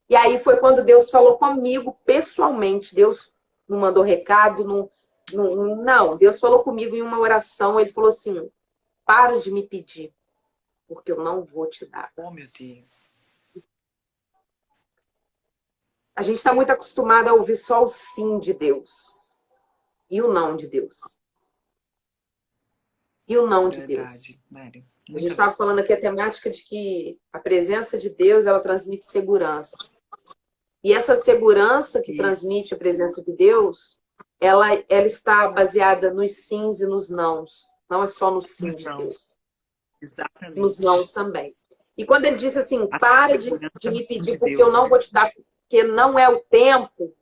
E aí foi quando Deus falou comigo pessoalmente. Deus não mandou recado, não. Deus falou comigo em uma oração. Ele falou assim, para de me pedir, porque eu não vou te dar.
Oh, meu Deus.
A gente está muito acostumado a ouvir só o sim de Deus e o não de Deus. E o não de Deus.
Mari.
A gente estava falando aqui a temática de que a presença de Deus, ela transmite segurança. E essa segurança que transmite a presença de Deus, ela está baseada nos sims e nos nãos. Não é só no sim de Deus.
Exatamente.
Nos nãos também. E quando ele disse assim, para de me pedir porque eu não vou te dar, porque não é o tempo,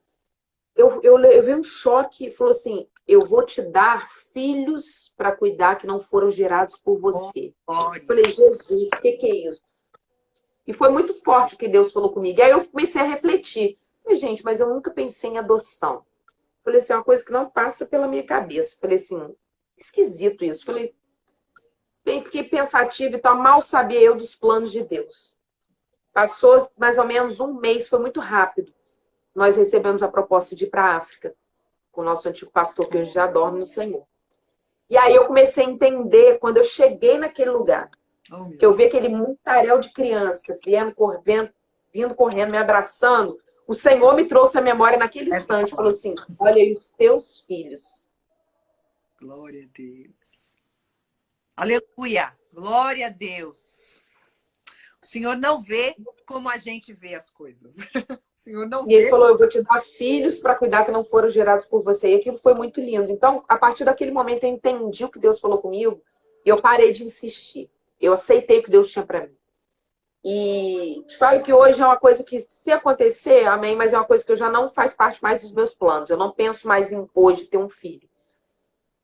eu levei um choque e falou assim, eu vou te dar filhos para cuidar que não foram gerados por você. Eu falei, Jesus, o que é isso? E foi muito forte o que Deus falou comigo. E aí eu comecei a refletir. Falei, gente, mas eu nunca pensei em adoção. Falei assim, é uma coisa que não passa pela minha cabeça. Falei assim, esquisito isso. Falei, bem, fiquei pensativa e tal. Mal sabia eu dos planos de Deus. Passou mais ou menos um mês, foi muito rápido. Nós recebemos a proposta de ir para a África, com o nosso antigo pastor, que hoje já dorme no Senhor. E aí eu comecei a entender, quando eu cheguei naquele lugar, que eu vi aquele mundaréu de criança vindo correndo, me abraçando. O Senhor me trouxe a memória naquele instante. Falou assim, olha aí os teus filhos.
Glória a Deus. Aleluia. Glória a Deus. O Senhor não vê como a gente vê as coisas. O Senhor não vê.
E ele falou, eu vou te dar filhos para cuidar que não foram gerados por você. E aquilo foi muito lindo. Então, a partir daquele momento, eu entendi o que Deus falou comigo e eu parei de insistir. Eu aceitei o que Deus tinha para mim. E te falo que hoje é uma coisa que, se acontecer, amém, mas é uma coisa que eu já não faz parte mais dos meus planos. Eu não penso mais em hoje ter um filho.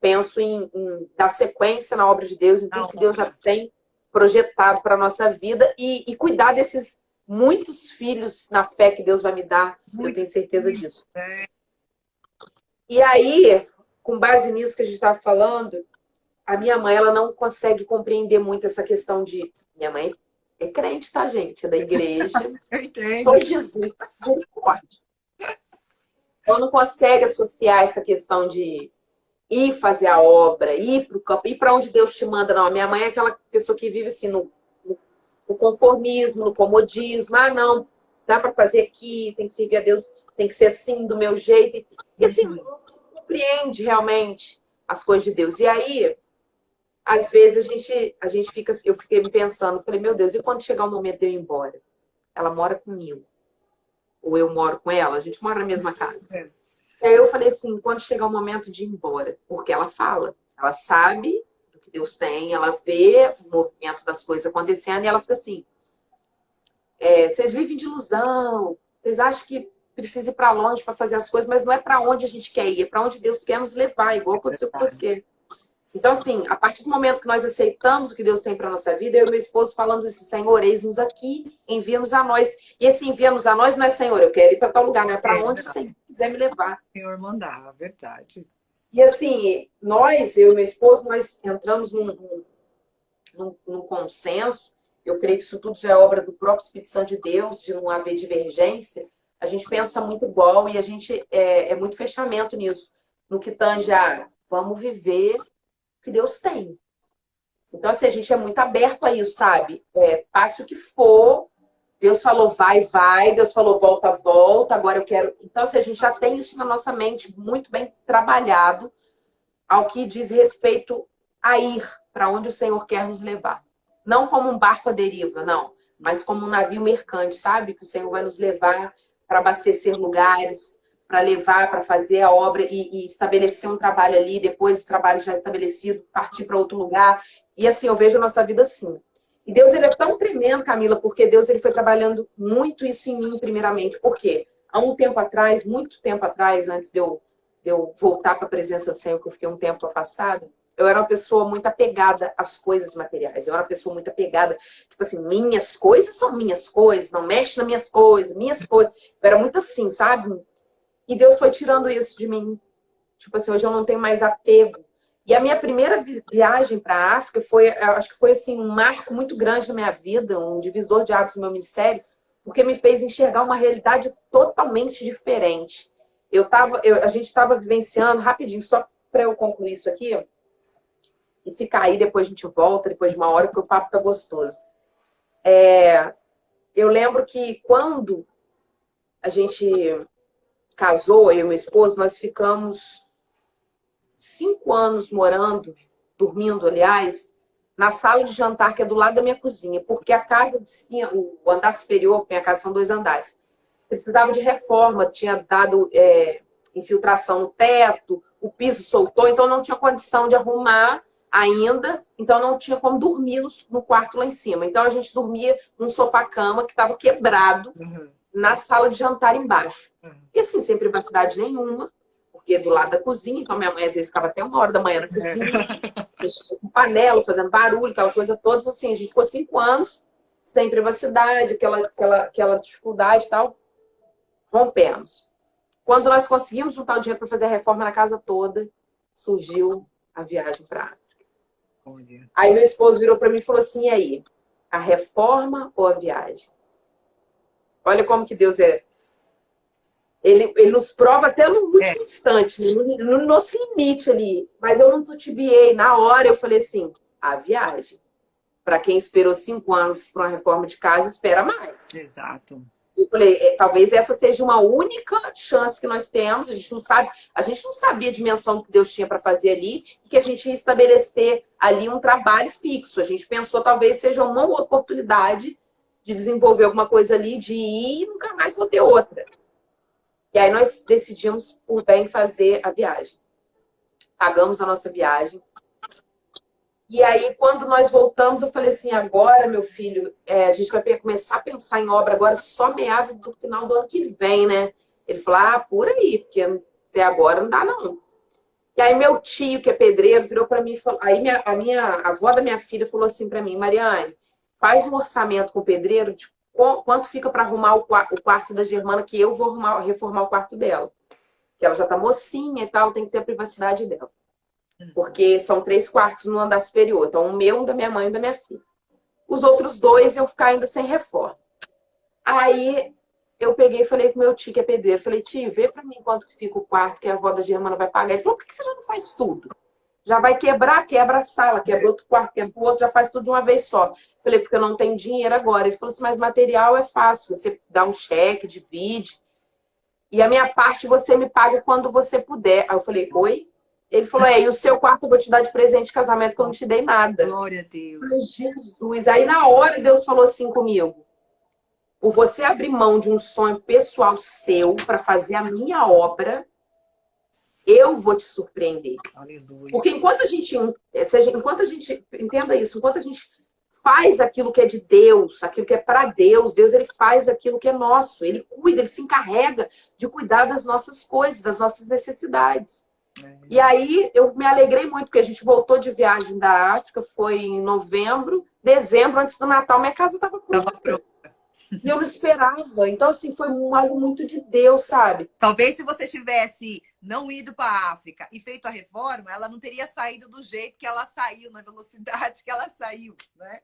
Penso em dar sequência na obra de Deus, em tudo que Deus já tem projetado para a nossa vida e cuidar desses muitos filhos na fé que Deus vai me dar. Eu tenho certeza disso. E aí, com base nisso que a gente estava falando, a minha mãe, ela não consegue compreender muito essa questão de... Minha mãe é crente, tá, gente? É da igreja. Sou Jesus, misericórdia. Ela não consegue associar essa questão de ir fazer a obra, ir para o campo, ir para onde Deus te manda. Não, a minha mãe é aquela pessoa que vive assim no conformismo, no comodismo. Ah, não, dá para fazer aqui, tem que servir a Deus, tem que ser assim, do meu jeito. E assim, não compreende realmente as coisas de Deus. E aí... Às vezes a gente fica, eu fiquei pensando, falei, meu Deus, e quando chegar o momento de eu ir embora? Ela mora comigo. Ou eu moro com ela, a gente mora na mesma casa. E aí eu falei assim, quando chegar o momento de ir embora, porque ela fala, ela sabe do que Deus tem, ela vê o movimento das coisas acontecendo e ela fica assim, vocês vivem de ilusão, vocês acham que precisa ir para longe para fazer as coisas, mas não é para onde a gente quer ir, é para onde Deus quer nos levar, igual aconteceu com você. Então, assim, a partir do momento que nós aceitamos o que Deus tem para a nossa vida, eu e meu esposo falamos assim, Senhor, eis-nos aqui, envia-nos a nós. E esse envia-nos a nós não é, Senhor, eu quero ir para tal lugar, não é para onde o Senhor quiser me levar.
Senhor mandar, verdade.
E assim, eu e meu esposo, nós entramos num consenso, eu creio que isso tudo já é obra do próprio Espírito Santo de Deus, de não haver divergência. A gente pensa muito igual e a gente é muito fechamento nisso, no que tange a vamos viver que Deus tem. Então, assim, a gente é muito aberto a isso, sabe? Passe o que for, Deus falou vai, vai, Deus falou volta, volta, agora eu quero... Então, assim, a gente já tem isso na nossa mente muito bem trabalhado ao que diz respeito a ir para onde o Senhor quer nos levar. Não como um barco à deriva, não, mas como um navio mercante, sabe? Que o Senhor vai nos levar para abastecer lugares, para levar, para fazer a obra e estabelecer um trabalho ali, depois do trabalho já estabelecido, partir para outro lugar. E assim, eu vejo a nossa vida assim. E Deus, ele é tão tremendo, Camila, porque Deus ele foi trabalhando muito isso em mim, primeiramente. Por quê? Há um tempo atrás, muito tempo atrás, antes de eu voltar para a presença do Senhor, que eu fiquei um tempo afastada, eu era uma pessoa muito apegada às coisas materiais. Eu era uma pessoa muito apegada, tipo assim, minhas coisas são minhas coisas, não mexe nas minhas coisas, minhas coisas. Eu era muito assim, sabe? E Deus foi tirando isso de mim. Tipo assim, hoje eu não tenho mais apego. E a minha primeira viagem para a África acho que foi assim, um marco muito grande na minha vida, um divisor de águas no meu ministério, porque me fez enxergar uma realidade totalmente diferente. A gente estava vivenciando, rapidinho, só para eu concluir isso aqui, e se cair, depois a gente volta, depois de uma hora, porque o papo tá gostoso. Eu lembro que quando a gente casou, eu e meu esposo, nós ficamos 5 anos morando, dormindo, aliás, na sala de jantar que é do lado da minha cozinha, porque a casa de cima, o andar superior, minha casa são 2 andares. precisava de reforma, tinha dado infiltração no teto, o piso soltou, então não tinha condição de arrumar ainda, então não tinha como dormir no quarto lá em cima. Então a gente dormia num sofá-cama que estava quebrado na sala de jantar embaixo. E assim, sem privacidade nenhuma, porque do lado da cozinha, então minha mãe às vezes ficava até 1 hora da manhã na cozinha, com panela, fazendo barulho, aquela coisa toda, assim, a gente ficou 5 anos sem privacidade, aquela dificuldade e tal, rompemos. Quando nós conseguimos juntar o dinheiro para fazer a reforma na casa toda, surgiu a viagem para a África. Aí meu esposo virou para mim e falou assim, e aí, a reforma ou a viagem? Olha como que Deus é. Ele nos prova até no último instante, no nosso limite ali. Mas eu não titubeei. Na hora eu falei assim, a viagem. Para quem esperou 5 anos para uma reforma de casa, espera mais.
Exato.
Eu falei, talvez essa seja uma única chance que nós temos. A gente não sabia a dimensão que Deus tinha para fazer ali e que a gente ia estabelecer ali um trabalho fixo. A gente pensou talvez seja uma oportunidade de desenvolver alguma coisa ali, de ir e nunca mais vou ter outra. E aí nós decidimos por bem fazer a viagem. Pagamos a nossa viagem. E aí, quando nós voltamos, eu falei assim, agora, meu filho, a gente vai começar a pensar em obra agora só meados do final do ano que vem, né? Ele falou, por aí, porque até agora não dá, não. E aí, meu tio, que é pedreiro, virou para mim e falou... Aí, a avó da minha filha falou assim para mim, Mariane, faz um orçamento com o pedreiro de quanto fica para arrumar o quarto da Germana, que eu vou reformar o quarto dela. Que ela já tá mocinha e tal, tem que ter a privacidade dela. Porque são 3 quartos no andar superior. Então, o meu, um da minha mãe e um da minha filha. Os outros 2 eu ficar ainda sem reforma. Aí, eu peguei e falei com meu tio, que é pedreiro. Falei, tio, vê pra mim quanto que fica o quarto que a avó da Germana vai pagar. Ele falou, por que você já não faz tudo? Já vai quebrar, quebra a sala, quebra outro quarto, quebra o outro, já faz tudo de uma vez só. Falei, porque eu não tenho dinheiro agora. Ele falou assim, mas material é fácil. Você dá um cheque, divide. E a minha parte você me paga quando você puder. Aí eu falei, oi? Ele falou, e o seu quarto eu vou te dar de presente de casamento que eu não te dei nada.
Glória a Deus.
Eu falei, Jesus. Aí na hora Deus falou assim comigo, por você abrir mão de um sonho pessoal seu para fazer a minha obra, eu vou te surpreender.
Aleluia.
Porque enquanto a gente, entenda isso, enquanto a gente faz aquilo que é de Deus, aquilo que é para Deus, Deus ele faz aquilo que é nosso. Ele cuida, ele se encarrega de cuidar das nossas coisas, das nossas necessidades. E aí eu me alegrei muito, porque a gente voltou de viagem da África, foi em novembro, dezembro, antes do Natal, minha casa estava pronta. E eu não esperava. Então, assim, foi algo muito de Deus, sabe?
Talvez se você tivesse não ido para a África e feito a reforma, ela não teria saído do jeito que ela saiu, na velocidade que ela saiu, né?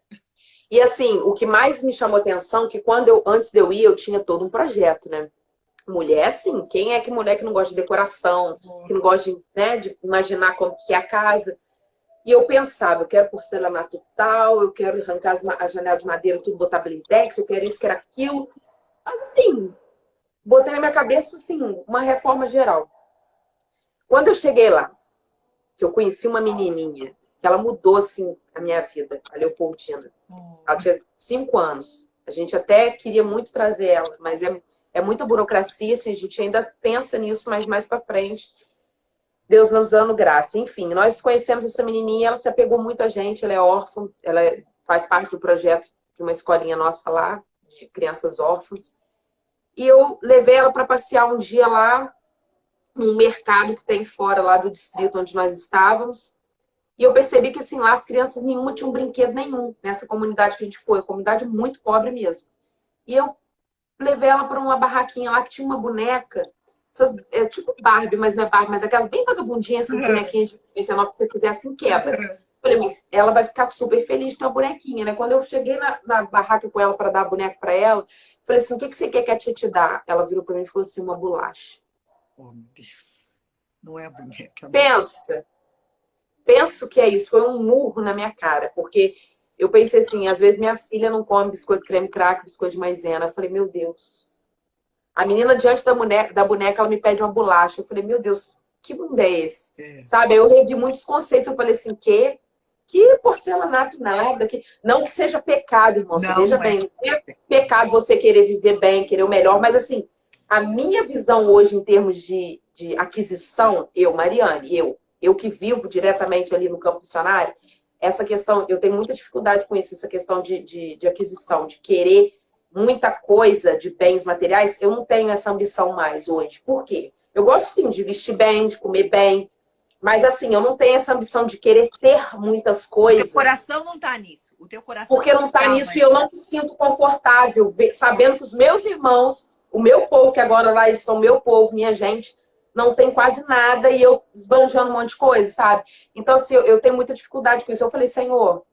E assim, o que mais me chamou atenção é que antes de eu ir, eu tinha todo um projeto, né? Mulher, sim. Quem é que mulher que não gosta de decoração, que não gosta de, né, de imaginar como que é a casa? E eu pensava, eu quero porcelanato tal, eu quero arrancar as janelas de madeira, tudo, botar blindex, eu quero isso, quero aquilo. Mas assim, botei na minha cabeça, assim, uma reforma geral. Quando eu cheguei lá, que eu conheci uma menininha, que ela mudou, assim, a minha vida, a Leopoldina. Ela tinha 5 anos. A gente até queria muito trazer ela, mas é muita burocracia, assim, a gente ainda pensa nisso, mas mais pra frente, Deus nos dando graça. Enfim, nós conhecemos essa menininha, ela se apegou muito a gente, ela é órfã, ela faz parte do projeto de uma escolinha nossa lá, de crianças órfãs. E eu levei ela para passear um dia lá, num mercado que tem fora lá do distrito onde nós estávamos. E eu percebi que, assim, lá as crianças nenhuma tinham brinquedo nenhum, nessa comunidade que a gente foi, uma comunidade muito pobre mesmo. E eu levei ela para uma barraquinha lá que tinha uma boneca, tipo Barbie, mas não é Barbie, mas aquelas bem vagabundinhas, essas bonequinhas de 99 que você quiser, assim, quebra. Falei, mas ela vai ficar super feliz de ter uma bonequinha, né? Quando eu cheguei na barraca com ela para dar a boneca para ela, falei assim, o que você quer que a tia te dá? Ela virou para mim e falou assim, uma bolacha.
Oh, meu Deus. Não é a boneca.
Penso que é isso, foi um murro na minha cara, porque eu pensei assim, às vezes minha filha não come biscoito creme crack, biscoito de maisena. Eu falei, meu Deus. A menina diante da boneca, ela me pede uma bolacha. Eu falei, meu Deus, que mundo é esse? Sabe, aí eu revi muitos conceitos, eu falei assim, que porcelanato nada, não que seja pecado, irmão, você veja bem, não é pecado você querer viver bem, querer o melhor, mas assim, a minha visão hoje em termos de aquisição, Mariane, eu que vivo diretamente ali no campo missionário, essa questão, eu tenho muita dificuldade com isso, essa questão de aquisição, de querer muita coisa de bens materiais, eu não tenho essa ambição mais hoje. Por quê? Eu gosto sim de vestir bem, de comer bem, mas assim, eu não tenho essa ambição de querer ter muitas coisas.
O teu coração não tá nisso. O teu coração
porque não tá nisso e eu não me sinto confortável sabendo que os meus irmãos, o meu povo, que agora lá eles são meu povo, minha gente, não tem quase nada e eu esbanjando um monte de coisa, sabe? Então, assim, eu tenho muita dificuldade com isso. Eu falei, Senhor,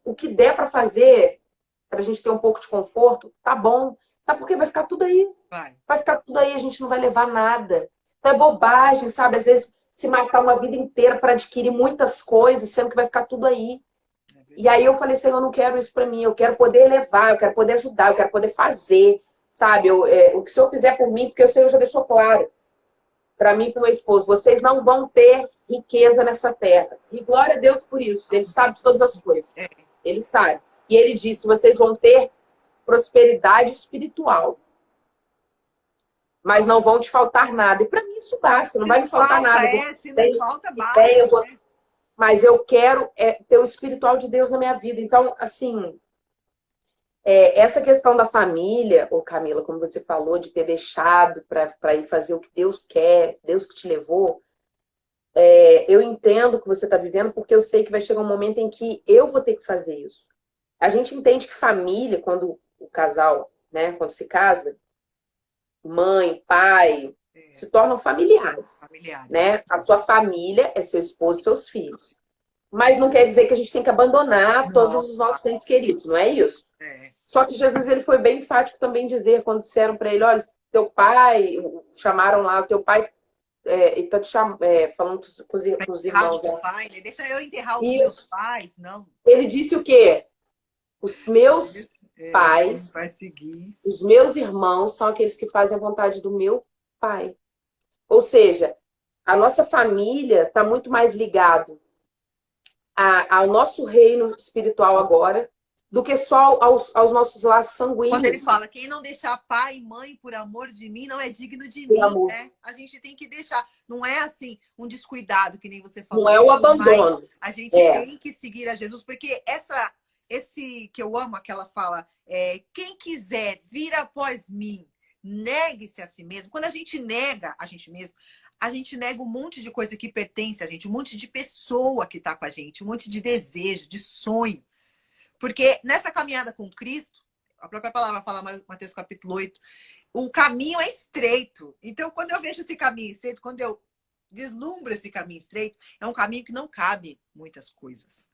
o que der para fazer, pra gente ter um pouco de conforto, tá bom. Sabe por quê? Vai ficar tudo aí. Vai ficar tudo aí, a gente não vai levar nada. Então é bobagem, sabe? Às vezes se matar uma vida inteira para adquirir muitas coisas, sendo que vai ficar tudo aí. E aí eu falei, Senhor, eu não quero isso para mim, eu quero poder levar, eu quero poder ajudar, eu quero poder fazer, sabe? O que o Senhor fizer por mim, porque o Senhor já deixou claro para mim e para o meu esposo, vocês não vão ter riqueza nessa terra. E glória a Deus por isso, Ele sabe de todas as coisas. Ele sabe. E Ele disse, vocês vão ter prosperidade espiritual. Mas não vão te faltar nada. E para mim isso basta, não vai me faltar nada.
Se não falta, basta.
Mas eu quero ter o espiritual de Deus na minha vida. Então, assim, essa questão da família, ô Camila, como você falou, de ter deixado para ir fazer o que Deus quer, Deus que te levou, eu entendo o que você está vivendo, porque eu sei que vai chegar um momento em que eu vou ter que fazer isso. A gente entende que família, quando o casal, né, quando se casa, mãe, pai, se tornam familiares. Né? A sua família é seu esposo e seus filhos. Mas não quer dizer que a gente tem que abandonar todos os nossos entes queridos, não é isso? Só que Jesus ele foi bem enfático também dizer, quando disseram para ele, olha, teu pai, chamaram lá, o teu pai ele tá te falando com os irmãos.
Pai, né? Deixa eu enterrar os meus pais, não.
Ele disse o quê? Os meus pais, os meus irmãos são aqueles que fazem a vontade do meu pai. Ou seja, a nossa família está muito mais ligado ao nosso reino espiritual agora do que só aos nossos laços sanguíneos.
Quando ele fala, quem não deixar pai e mãe por amor de mim, não é digno de mim, né? A gente tem que deixar. Não é assim, um descuidado, que nem você falou.
Não é o abandono.
A gente tem que seguir a Jesus, porque esse que eu amo, aquela fala, quem quiser vir após mim, negue-se a si mesmo. Quando a gente nega a gente mesmo, a gente nega um monte de coisa que pertence a gente, um monte de pessoa que está com a gente, um monte de desejo, de sonho. Porque nessa caminhada com Cristo, a própria palavra fala, Mateus capítulo 8, o caminho é estreito. Então, quando eu vejo esse caminho estreito, quando eu deslumbro esse caminho estreito, é um caminho que não cabe muitas coisas.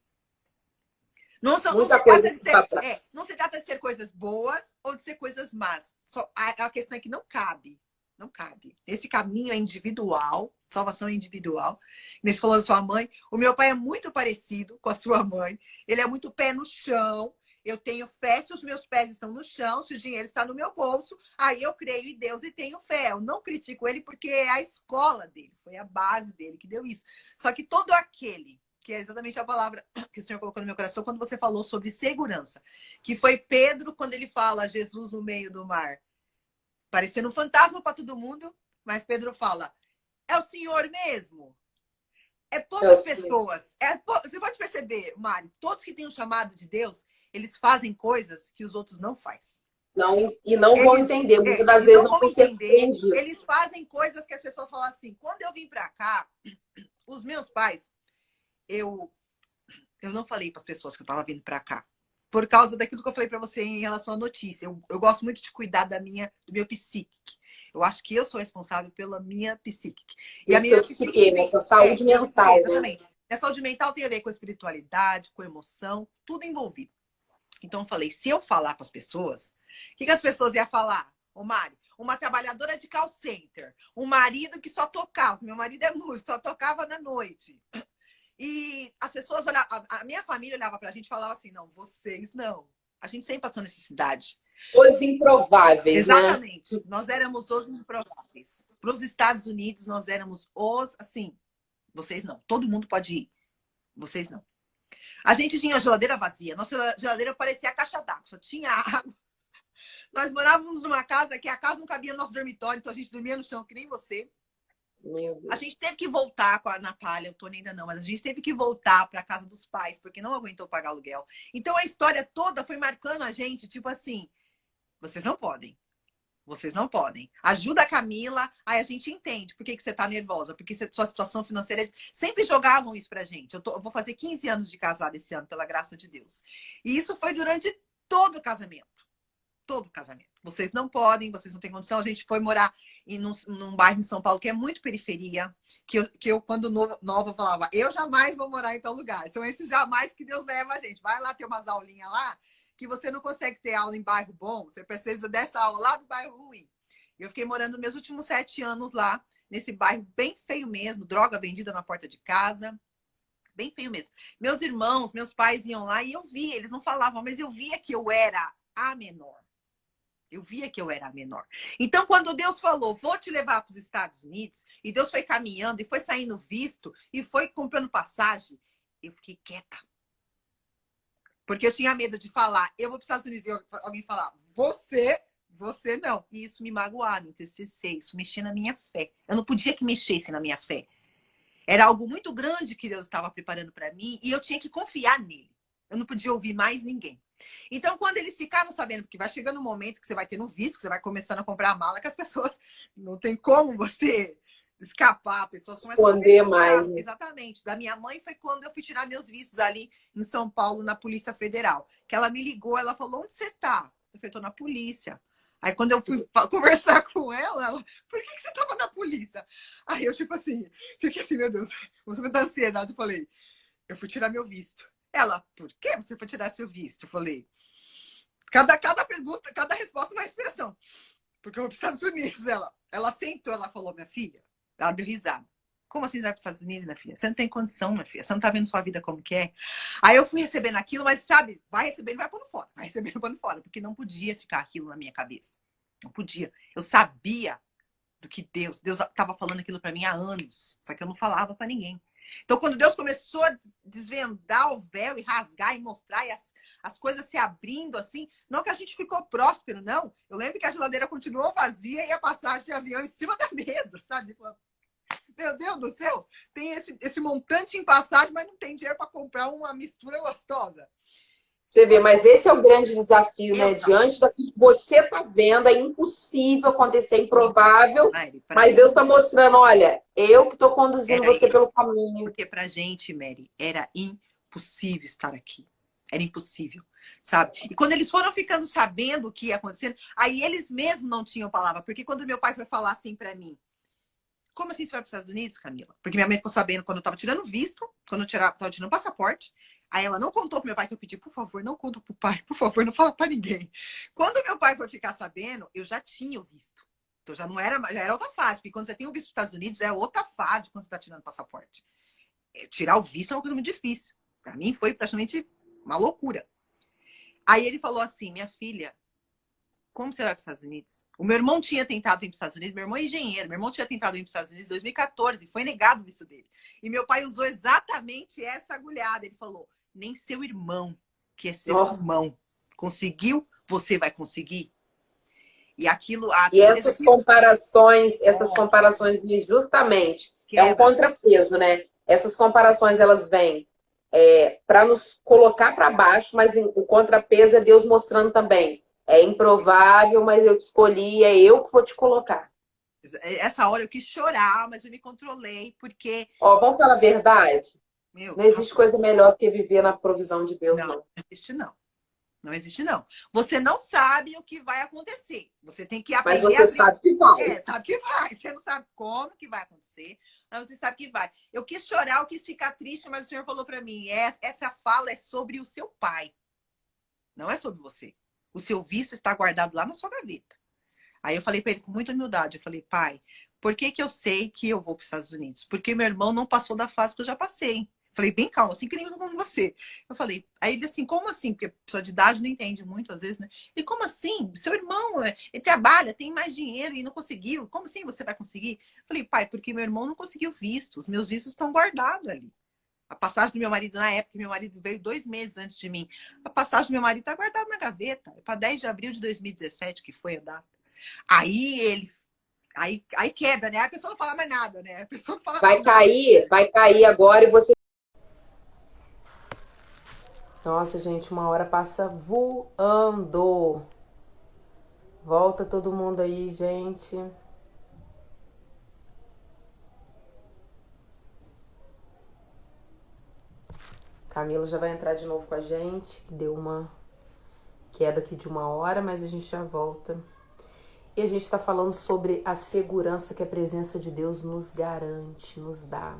Não se trata de ser coisas boas ou de ser coisas más. A questão é que não cabe. Não cabe. Esse caminho é individual, salvação é individual. Você falou da sua mãe. O meu pai é muito parecido com a sua mãe. Ele é muito pé no chão. Eu tenho fé se os meus pés estão no chão, se o dinheiro está no meu bolso. Aí eu creio em Deus e tenho fé. Eu não critico ele porque é a escola dele, foi a base dele que deu isso. Só que todo aquele, que é exatamente a palavra que o Senhor colocou no meu coração quando você falou sobre segurança, que foi Pedro quando ele fala Jesus no meio do mar. Parecendo um fantasma para todo mundo, mas Pedro fala, é o Senhor mesmo? É poucas pessoas. Você pode perceber, Mari, todos que têm o chamado de Deus, eles fazem coisas que os outros não fazem.
Não vão entender. Muitas das vezes não vão entender.
Eles fazem coisas que as pessoas falam assim. Quando eu vim para cá, os meus pais, eu não falei para as pessoas que eu estava vindo para cá. Por causa daquilo que eu falei para você em relação à notícia. Eu gosto muito de cuidar do meu psíquico. Eu acho que eu sou responsável pela minha psíquica.
E a minha psique, nessa saúde mental.
Exatamente. A saúde mental tem a ver com espiritualidade, com emoção, tudo envolvido. Então eu falei, se eu falar para as pessoas, o que as pessoas iam falar? Ô Mari, uma trabalhadora de call center, um marido que só tocava, meu marido é músico, só tocava na noite. E as pessoas olhavam, a minha família olhava pra gente e falava assim, não, vocês não. A gente sempre passou necessidade.
Os improváveis,
exatamente.
Né?
Nós éramos os improváveis. Para os Estados Unidos, nós éramos assim, vocês não. Todo mundo pode ir. Vocês não. A gente tinha a geladeira vazia. Nossa geladeira parecia a caixa d'água. Só tinha água. Nós morávamos numa casa que a casa não cabia no nosso dormitório, então a gente dormia no chão, que nem você. A gente teve que voltar com a Natália, o Tony ainda não, mas a gente teve que voltar para a casa dos pais, porque não aguentou pagar aluguel. Então a história toda foi marcando a gente, tipo assim, vocês não podem. Vocês não podem. Ajuda a Camila, aí a gente entende por que você tá nervosa, porque sua situação financeira... Sempre jogavam isso pra gente. Eu vou fazer 15 anos de casada esse ano, pela graça de Deus. E isso foi durante todo o casamento. Todo o casamento. Vocês não podem, vocês não têm condição. A gente foi morar num bairro em São Paulo que é muito periferia, que eu quando nova, falava, eu jamais vou morar em tal lugar. São esses jamais que Deus leva a gente. Vai lá ter umas aulinhas lá, que você não consegue ter aula em bairro bom, você precisa dessa aula lá do bairro ruim. Eu fiquei morando meus últimos 7 anos lá, nesse bairro bem feio mesmo, droga vendida na porta de casa, bem feio mesmo. Meus irmãos, meus pais iam lá e eu via, eles não falavam, mas eu via que eu era a menor. Eu via que eu era a menor. Então, quando Deus falou, vou te levar para os Estados Unidos, e Deus foi caminhando, e foi saindo visto, e foi comprando passagem, eu fiquei quieta. Porque eu tinha medo de falar, eu vou para os Estados Unidos, e alguém falar, você não. E isso me magoava, me entristecer, isso mexia na minha fé. Eu não podia que mexesse na minha fé. Era algo muito grande que Deus estava preparando para mim, e eu tinha que confiar nele. Eu não podia ouvir mais ninguém. Então, quando eles ficaram sabendo, porque vai chegando um momento que você vai ter no visto, que você vai começando a comprar a mala, que as pessoas não tem como você escapar, pessoas começam a
esconder mais. Né?
Exatamente. Da minha mãe foi quando eu fui tirar meus vistos ali em São Paulo, na Polícia Federal. Que ela me ligou, ela falou, onde você tá? Eu falei, tô na polícia. Aí quando eu fui conversar com ela, por que você tava na polícia? Aí eu, tipo assim, fiquei assim, meu Deus, você me dá ansiedade. Eu falei, eu fui tirar meu visto. Ela, por que você foi tirar seu visto? Eu falei, cada pergunta, cada resposta uma inspiração. Porque eu vou para os Estados Unidos. Ela sentou, ela falou, minha filha, ela deu risada. Como assim você vai para os Estados Unidos, minha filha? Você não tem condição, minha filha. Você não tá vendo sua vida como que é. Aí eu fui recebendo aquilo, mas sabe, vai recebendo, vai pondo fora. Vai recebendo, pondo fora. Porque não podia ficar aquilo na minha cabeça. Não podia. Eu sabia do que Deus estava falando aquilo para mim há anos. Só que eu não falava para ninguém. Então, quando Deus começou a desvendar o véu e rasgar e mostrar e as coisas se abrindo assim, não que a gente ficou próspero, não. Eu lembro que a geladeira continuou vazia e a passagem de avião em cima da mesa, sabe? Meu Deus do céu, tem esse montante em passagem, mas não tem dinheiro para comprar uma mistura gostosa.
Você vê, mas esse é o grande desafio, né? Diante daquilo que você está vendo, é impossível acontecer, é improvável, mas Deus está mostrando, olha, eu que estou conduzindo você pelo caminho.
Porque pra gente, Mary, era impossível estar aqui. Era impossível, sabe? E quando eles foram ficando sabendo o que ia acontecendo, aí eles mesmos não tinham palavra. Porque quando meu pai foi falar assim pra mim, como assim você vai para os Estados Unidos, Camila? Porque minha mãe ficou sabendo quando eu tava tirando visto, quando eu tava tirando passaporte. Aí ela não contou pro meu pai, que eu pedi, por favor, não conta pro pai, por favor, não fala pra ninguém. Quando meu pai foi ficar sabendo, eu já tinha o visto. Então já não era, já era outra fase. Porque quando você tem o visto dos Estados Unidos, é outra fase quando você tá tirando passaporte. Tirar o visto é uma coisa muito difícil. Pra mim foi praticamente uma loucura. Aí ele falou assim, minha filha, como você vai para os Estados Unidos? O meu irmão tinha tentado ir para os Estados Unidos, meu irmão é engenheiro, meu irmão tinha tentado ir para os Estados Unidos em 2014, foi negado o visto dele. E meu pai usou exatamente essa agulhada. Ele falou, nem seu irmão, que é seu irmão, conseguiu, você vai conseguir? E aquilo...
E essas comparações justamente, é um contrapeso, né? Essas comparações, elas vêm para nos colocar para baixo, mas o contrapeso é Deus mostrando também. É improvável, mas eu te escolhi, é eu que vou te colocar.
Essa hora eu quis chorar, mas eu me controlei, porque...
Ó, vamos falar a verdade? Não existe coisa melhor que viver na provisão de Deus, não.
Não existe, não. Não existe, não. Você não sabe o que vai acontecer. Você tem que aprender.
Mas você sabe que vai.
Sabe que vai. Você não sabe como que vai acontecer, mas você sabe que vai. Eu quis chorar, eu quis ficar triste, mas o Senhor falou para mim, essa fala é sobre o seu pai. Não é sobre você. O seu visto está guardado lá na sua gaveta. Aí eu falei para ele com muita humildade, eu falei, pai, por que eu sei que eu vou para os Estados Unidos? Porque meu irmão não passou da fase que eu já passei. Falei, bem calmo, assim que nem eu tô com você. Eu falei, aí ele assim, como assim? Porque a pessoa de idade não entende muito, às vezes, né? E como assim? Seu irmão, ele trabalha, tem mais dinheiro e não conseguiu. Como assim você vai conseguir? Eu falei, pai, porque meu irmão não conseguiu visto. Os meus vistos estão guardados ali. A passagem do meu marido, na época, meu marido veio 2 meses antes de mim. A passagem do meu marido tá guardada na gaveta. É para 10 de abril de 2017, que foi a data. Aí ele. Aí quebra, né? A pessoa não fala mais nada, né? A pessoa não fala mais nada.
Vai cair agora e você. Nossa, gente, uma hora passa voando. Volta todo mundo aí, gente. Camila já vai entrar de novo com a gente, que deu uma queda aqui de 1 hora, mas a gente já volta. E a gente está falando sobre a segurança que a presença de Deus nos garante, nos dá.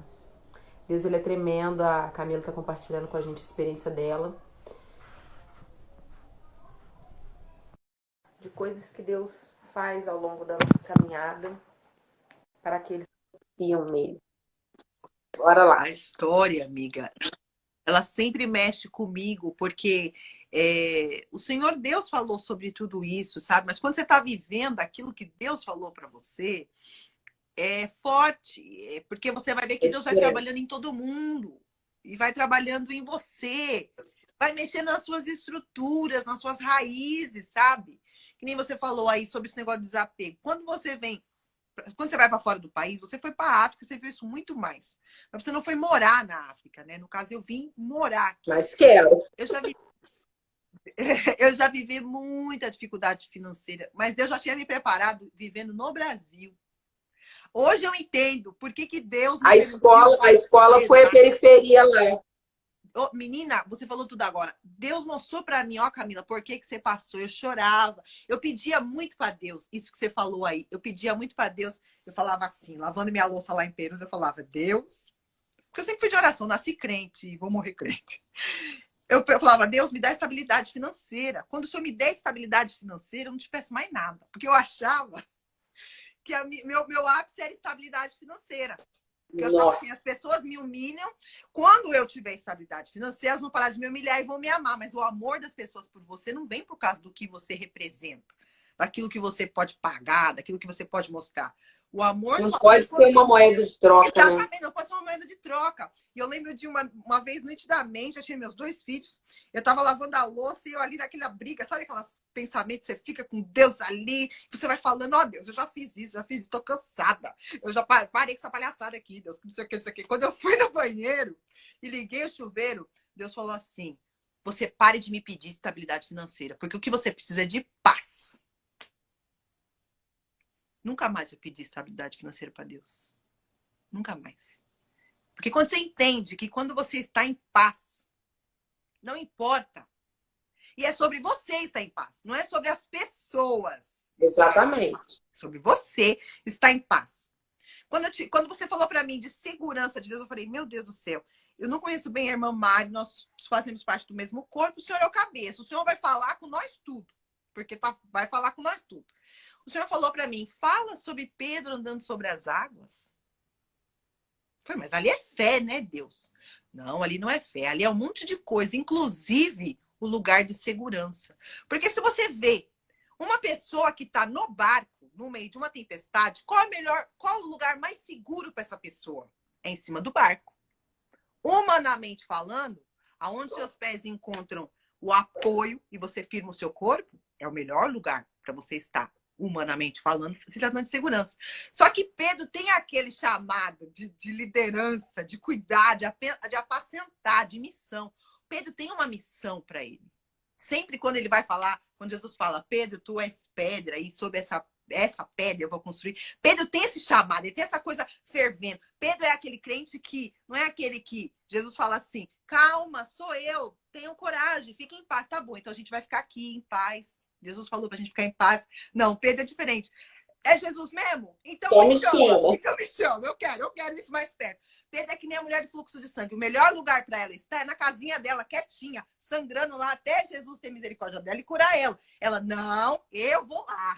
Deus, ele é tremendo. A Camila está compartilhando com a gente a experiência dela. De coisas que Deus faz ao longo da nossa caminhada para aqueles que confiam nele. Bora lá.
A história, amiga, ela sempre mexe comigo, porque o Senhor Deus falou sobre tudo isso, sabe? Mas quando você está vivendo aquilo que Deus falou para você, é forte, porque você vai ver que Deus vai trabalhando em todo mundo e vai trabalhando em você, vai mexendo nas suas estruturas, nas suas raízes, sabe? Que nem você falou aí sobre esse negócio de desapego. Quando você vai para fora do país, você foi para a África, você viu isso muito mais. Mas você não foi morar na África, né? No caso, eu vim morar aqui.
Mas quero.
Eu já vivi muita dificuldade financeira, mas Deus já tinha me preparado vivendo no Brasil. Hoje eu entendo por que Deus...
A escola foi a periferia lá.
Oh, menina, você falou tudo agora. Deus mostrou para mim, ó, Camila, por que você passou. Eu chorava. Eu pedia muito para Deus, isso que você falou aí. Eu pedia muito para Deus. Eu falava assim, lavando minha louça lá em Perus, eu falava, Deus... Porque eu sempre fui de oração, nasci crente e vou morrer crente. Eu falava, Deus, me dá estabilidade financeira. Quando o Senhor me der estabilidade financeira, eu não te peço mais nada. Porque eu achava que meu ápice era estabilidade financeira. Porque eu achava assim, as pessoas me humilham. Quando eu tiver estabilidade financeira, elas vão parar de me humilhar e vão me amar. Mas o amor das pessoas por você não vem por causa do que você representa, daquilo que você pode pagar, daquilo que você pode mostrar. O amor
não pode ser uma moeda de troca.
Exatamente, né? Não pode ser uma moeda de troca. E eu lembro de uma vez, nitidamente, eu tinha meus 2 filhos, eu tava lavando a louça e eu ali naquela briga, sabe aquelas pensamentos, você fica com Deus ali, você vai falando, ó, Deus, eu já fiz isso, tô cansada. Eu já parei com essa palhaçada aqui, Deus, não sei o que, não sei o que. Quando eu fui no banheiro e liguei o chuveiro, Deus falou assim, você pare de me pedir estabilidade financeira, porque o que você precisa é de paz. Nunca mais eu pedi estabilidade financeira para Deus. Nunca mais. Porque quando você entende que quando você está em paz, não importa. E é sobre você estar em paz, não é sobre as pessoas.
Exatamente.
É sobre você estar em paz. Quando você falou para mim de segurança de Deus, eu falei, meu Deus do céu, eu não conheço bem a irmã Mari, nós fazemos parte do mesmo corpo, o Senhor é o cabeça, o Senhor vai falar com nós tudo. Porque vai falar com nós tudo. O Senhor falou para mim, fala sobre Pedro andando sobre as águas. Falei, mas ali é fé, né, Deus? Não, ali não é fé, ali é um monte de coisa, inclusive o lugar de segurança. Porque se você vê uma pessoa que está no barco, no meio de uma tempestade, qual o lugar mais seguro para essa pessoa? É em cima do barco. Humanamente falando, aonde seus pés encontram o apoio e você firma o seu corpo, é o melhor lugar para você estar, humanamente falando, se tratando de segurança. Só que Pedro tem aquele chamado de liderança, de cuidar, de apacentar, de missão. Pedro tem uma missão para ele. Sempre quando ele vai falar, quando Jesus fala, Pedro, tu és pedra, e sobre essa pedra eu vou construir. Pedro tem esse chamado, ele tem essa coisa fervendo. Pedro é aquele crente que, não é aquele que Jesus fala assim, calma, sou eu, tenham coragem, fiquem em paz. Tá bom, então a gente vai ficar aqui em paz. Jesus falou pra gente ficar em paz. Não, Pedro é diferente. É Jesus mesmo? Então me chama. Então me chama. Eu quero isso mais perto. Pedro é que nem a mulher de fluxo de sangue. O melhor lugar para ela estar é na casinha dela, quietinha, sangrando lá, até Jesus ter misericórdia dela e curar ela. Ela, não, eu vou lá.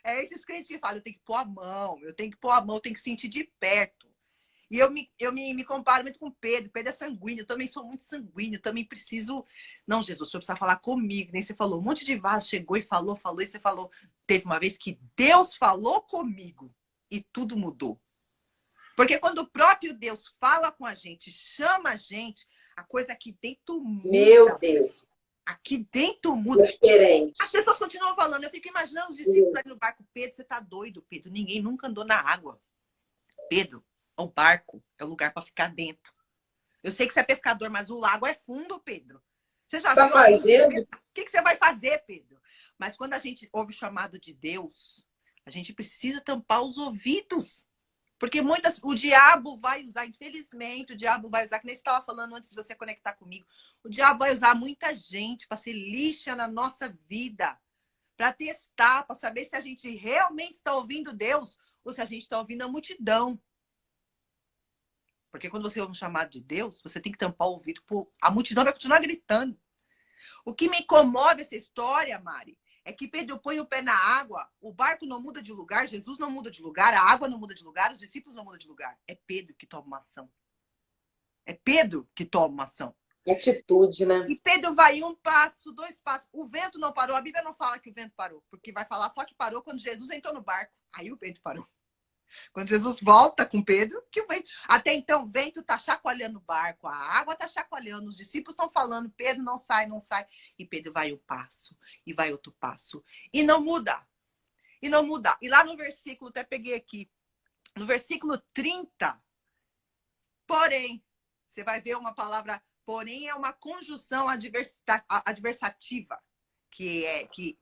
É esses crentes que falam, eu tenho que pôr a mão, eu tenho que sentir de perto. E eu me comparo muito com Pedro. Pedro é sanguíneo, eu também sou muito sanguíneo, eu também preciso... Não, Jesus, o senhor precisa falar comigo. Nem você falou, um monte de vaso chegou e falou, e você falou... Teve uma vez que Deus falou comigo e tudo mudou. Porque quando o próprio Deus fala com a gente, chama a gente, a coisa aqui dentro muda.
Meu Deus.
Aqui dentro muda.
Diferente.
As pessoas continuam falando. Eu fico imaginando os discípulos ali no barco. Pedro, você tá doido, Pedro. Ninguém nunca andou na água. Pedro, o barco é o lugar para ficar dentro. Eu sei que você é pescador, mas o lago é fundo, Pedro. Você já viu?
Fazendo?
O que você vai fazer, Pedro? Mas quando a gente ouve o chamado de Deus, a gente precisa tampar os ouvidos. Porque o diabo vai usar, infelizmente, o diabo vai usar, que nem você estava falando antes de você conectar comigo, o diabo vai usar muita gente para ser lixa na nossa vida, para testar, para saber se a gente realmente está ouvindo Deus ou se a gente está ouvindo a multidão. Porque quando você ouve um chamado de Deus, você tem que tampar o ouvido, a multidão vai continuar gritando. O que me comove essa história, Mari, é que Pedro põe o pé na água, o barco não muda de lugar, Jesus não muda de lugar, a água não muda de lugar, os discípulos não mudam de lugar. É Pedro que toma uma ação. É Pedro que toma uma ação.
Atitude, né?
E Pedro vai 1 passo, 2 passos. O vento não parou. A Bíblia não fala que o vento parou, porque vai falar só que parou quando Jesus entrou no barco. Aí o vento parou. Quando Jesus volta com Pedro, que o vento. Até então, o vento tá chacoalhando o barco, a água tá chacoalhando, os discípulos estão falando, Pedro não sai, não sai. E Pedro vai 1 passo, e vai outro passo. E não muda. E não muda. E lá no versículo, até peguei aqui, no versículo 30, porém, você vai ver uma palavra, porém é uma conjunção adversativa. Que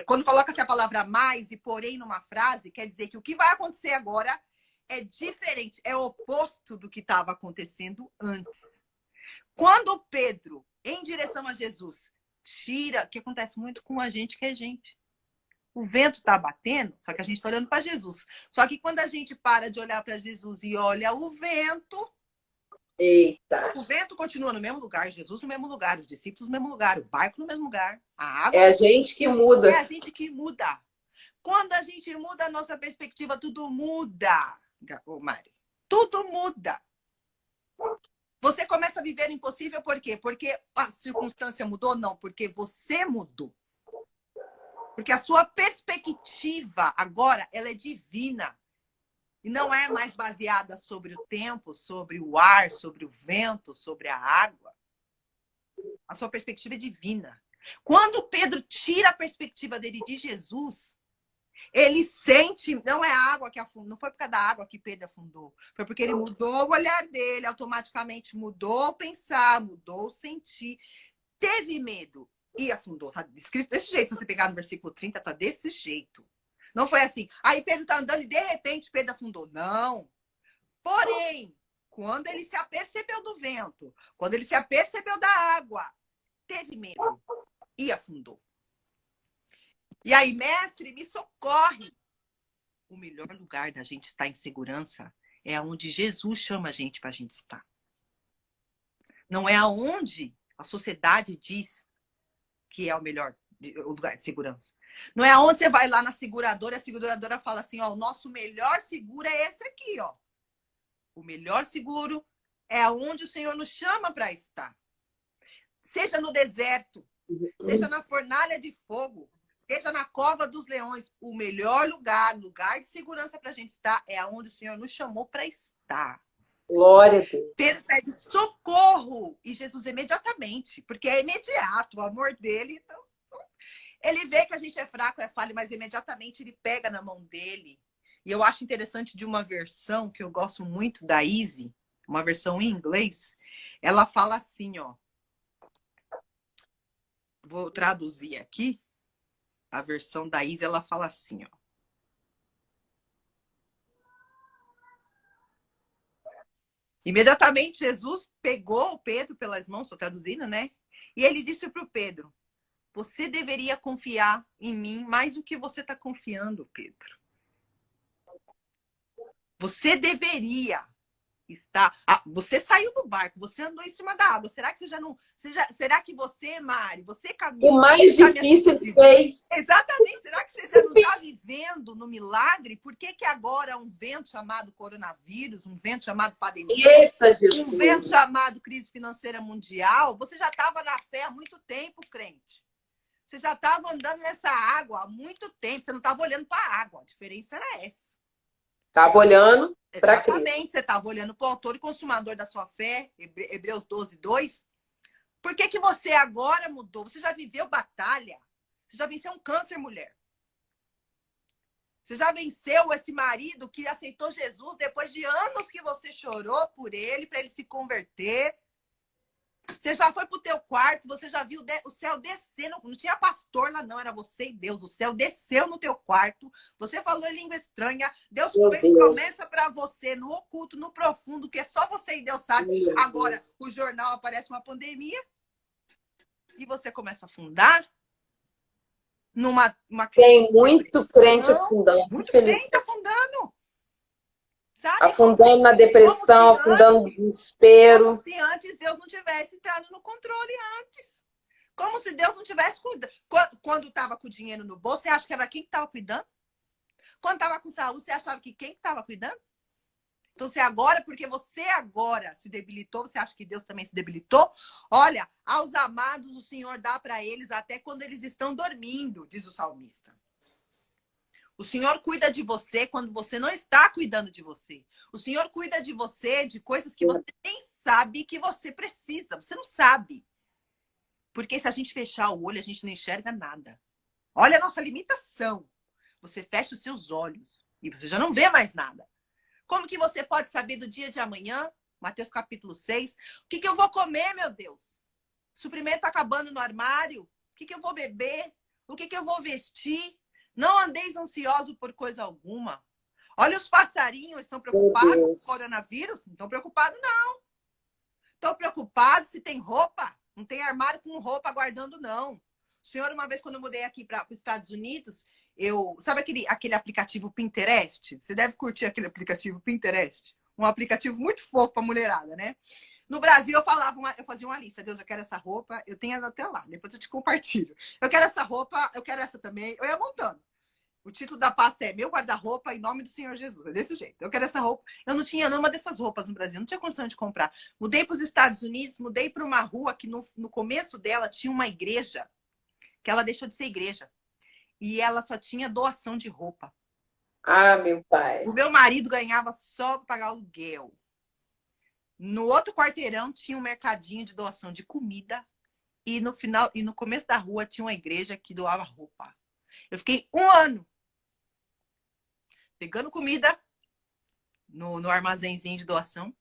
quando coloca-se a palavra mais e porém numa frase, quer dizer que o que vai acontecer agora é diferente, é o oposto do que estava acontecendo antes. Quando Pedro, em direção a Jesus, tira, que acontece muito com a gente que é gente. O vento está batendo, só que a gente está olhando para Jesus. Só que quando a gente para de olhar para Jesus e olha o vento,
eita,
o vento continua no mesmo lugar, Jesus no mesmo lugar, os discípulos no mesmo lugar, o barco no mesmo lugar, a água...
É a gente que muda.
É a gente que muda. Quando a gente muda a nossa perspectiva, tudo muda, Mari. Tudo muda. Você começa a viver o impossível por quê? Porque a circunstância mudou? Não, porque você mudou. Porque a sua perspectiva agora, ela é divina. E não é mais baseada sobre o tempo, sobre o ar, sobre o vento, sobre a água. A sua perspectiva é divina. Quando Pedro tira a perspectiva dele de Jesus, ele sente, não é a água que afundou, não foi por causa da água que Pedro afundou, foi porque ele mudou o olhar dele, automaticamente mudou o pensar, mudou o sentir, teve medo e afundou. Tá descrito desse jeito, se você pegar no versículo 30, tá desse jeito. Não foi assim, aí Pedro tá andando e de repente Pedro afundou. Não. Porém, quando ele se apercebeu do vento, quando ele se apercebeu da água, teve medo e afundou. E aí, mestre, me socorre. O melhor lugar da gente estar em segurança é onde Jesus chama a gente para a gente estar. Não é aonde a sociedade diz que é o melhor lugar de segurança. Não é aonde você vai lá na seguradora e a seguradora fala assim, ó, o nosso melhor seguro é esse aqui, ó. O melhor seguro é aonde o Senhor nos chama para estar. Seja no deserto, seja na fornalha de fogo, seja na cova dos leões, o melhor lugar de segurança para a gente estar é aonde o Senhor nos chamou para estar.
Glória a Deus.
Pedro pede socorro e Jesus imediatamente, porque é imediato o amor dele. Então, ele vê que a gente é fraco, é falho, mas imediatamente ele pega na mão dele. E eu acho interessante de uma versão que eu gosto muito da Easy, uma versão em inglês, ela fala assim, ó. Vou traduzir aqui. A versão da Isa, ela fala assim, ó. Imediatamente, Jesus pegou o Pedro pelas mãos, estou traduzindo, né? E ele disse para o Pedro, você deveria confiar em mim mais do que você está confiando, Pedro. Você deveria estar... você saiu do barco, você andou em cima da água. Será que você já não... será que você, Mari, você caminhou...
O mais difícil fez.
Exatamente. Será que você já não está vivendo no milagre? Por que agora um vento chamado coronavírus, um vento chamado pandemia,
Eita, Jesus.
um vento chamado crise financeira mundial, você já estava na fé há muito tempo, crente. Você já estava andando nessa água há muito tempo. Você não estava olhando para a água. A diferença era essa.
Estava olhando
Exatamente, você estava olhando para o autor e consumador da sua fé, Hebreus 12, 2. Por que você agora mudou? Você já viveu batalha? Você já venceu um câncer, mulher? Você já venceu esse marido que aceitou Jesus depois de anos que você chorou por ele, para ele se converter? Você já foi pro teu quarto, você já viu o céu descendo. Não tinha pastor lá, não, era você e Deus. O céu desceu no teu quarto. Você falou em língua estranha. Deus fez promessa para você no oculto, no profundo, que é só você e Deus sabe. Agora, o jornal aparece uma pandemia e você começa a afundar numa
Tem muito crente afundando.
Muito crente afundando. Sabe?
Afundando na depressão, afundando no desespero.
Como se antes Deus não tivesse entrado no controle antes. Como se Deus não tivesse cuidado. Quando estava com o dinheiro no bolso, você acha que era quem estava cuidando? Quando estava com saúde, você achava que quem estava cuidando? Então, porque você agora se debilitou, você acha que Deus também se debilitou? Olha, aos amados o Senhor dá para eles até quando eles estão dormindo, diz o salmista. O Senhor cuida de você quando você não está cuidando de você. O Senhor cuida de você de coisas que você nem sabe que você precisa. Você não sabe. Porque se a gente fechar o olho, a gente não enxerga nada. Olha a nossa limitação. Você fecha os seus olhos e você já não vê mais nada. Como que você pode saber do dia de amanhã? Mateus capítulo 6. O que eu vou comer, meu Deus? O suprimento está acabando no armário? O que eu vou beber? O que eu vou vestir? Não andeis ansiosos por coisa alguma. Olha os passarinhos, estão preocupados com o coronavírus? Não estão preocupados, não. Estão preocupados se tem roupa. Não tem armário com roupa guardando, não. O senhor, uma vez, quando eu mudei aqui para os Estados Unidos, sabe aquele aplicativo Pinterest? Você deve curtir aquele aplicativo Pinterest. Um aplicativo muito fofo para mulherada, né? No Brasil, eu fazia uma lista. Deus, eu quero essa roupa. Eu tenho ela até lá. Depois eu te compartilho. Eu quero essa roupa, eu quero essa também. Eu ia montando. O título da pasta é Meu Guarda-Roupa em Nome do Senhor Jesus. É desse jeito. Eu quero essa roupa. Eu não tinha nenhuma dessas roupas no Brasil. Não tinha condição de comprar. Mudei para os Estados Unidos. Mudei para uma rua que no começo dela tinha uma igreja. Que ela deixou de ser igreja. E ela só tinha doação de roupa.
Ah, meu pai.
O meu marido ganhava só para pagar aluguel. No outro quarteirão tinha um mercadinho de doação de comida e no começo da rua tinha uma igreja que doava roupa. Eu fiquei 1 ano pegando comida no armazenzinho de doação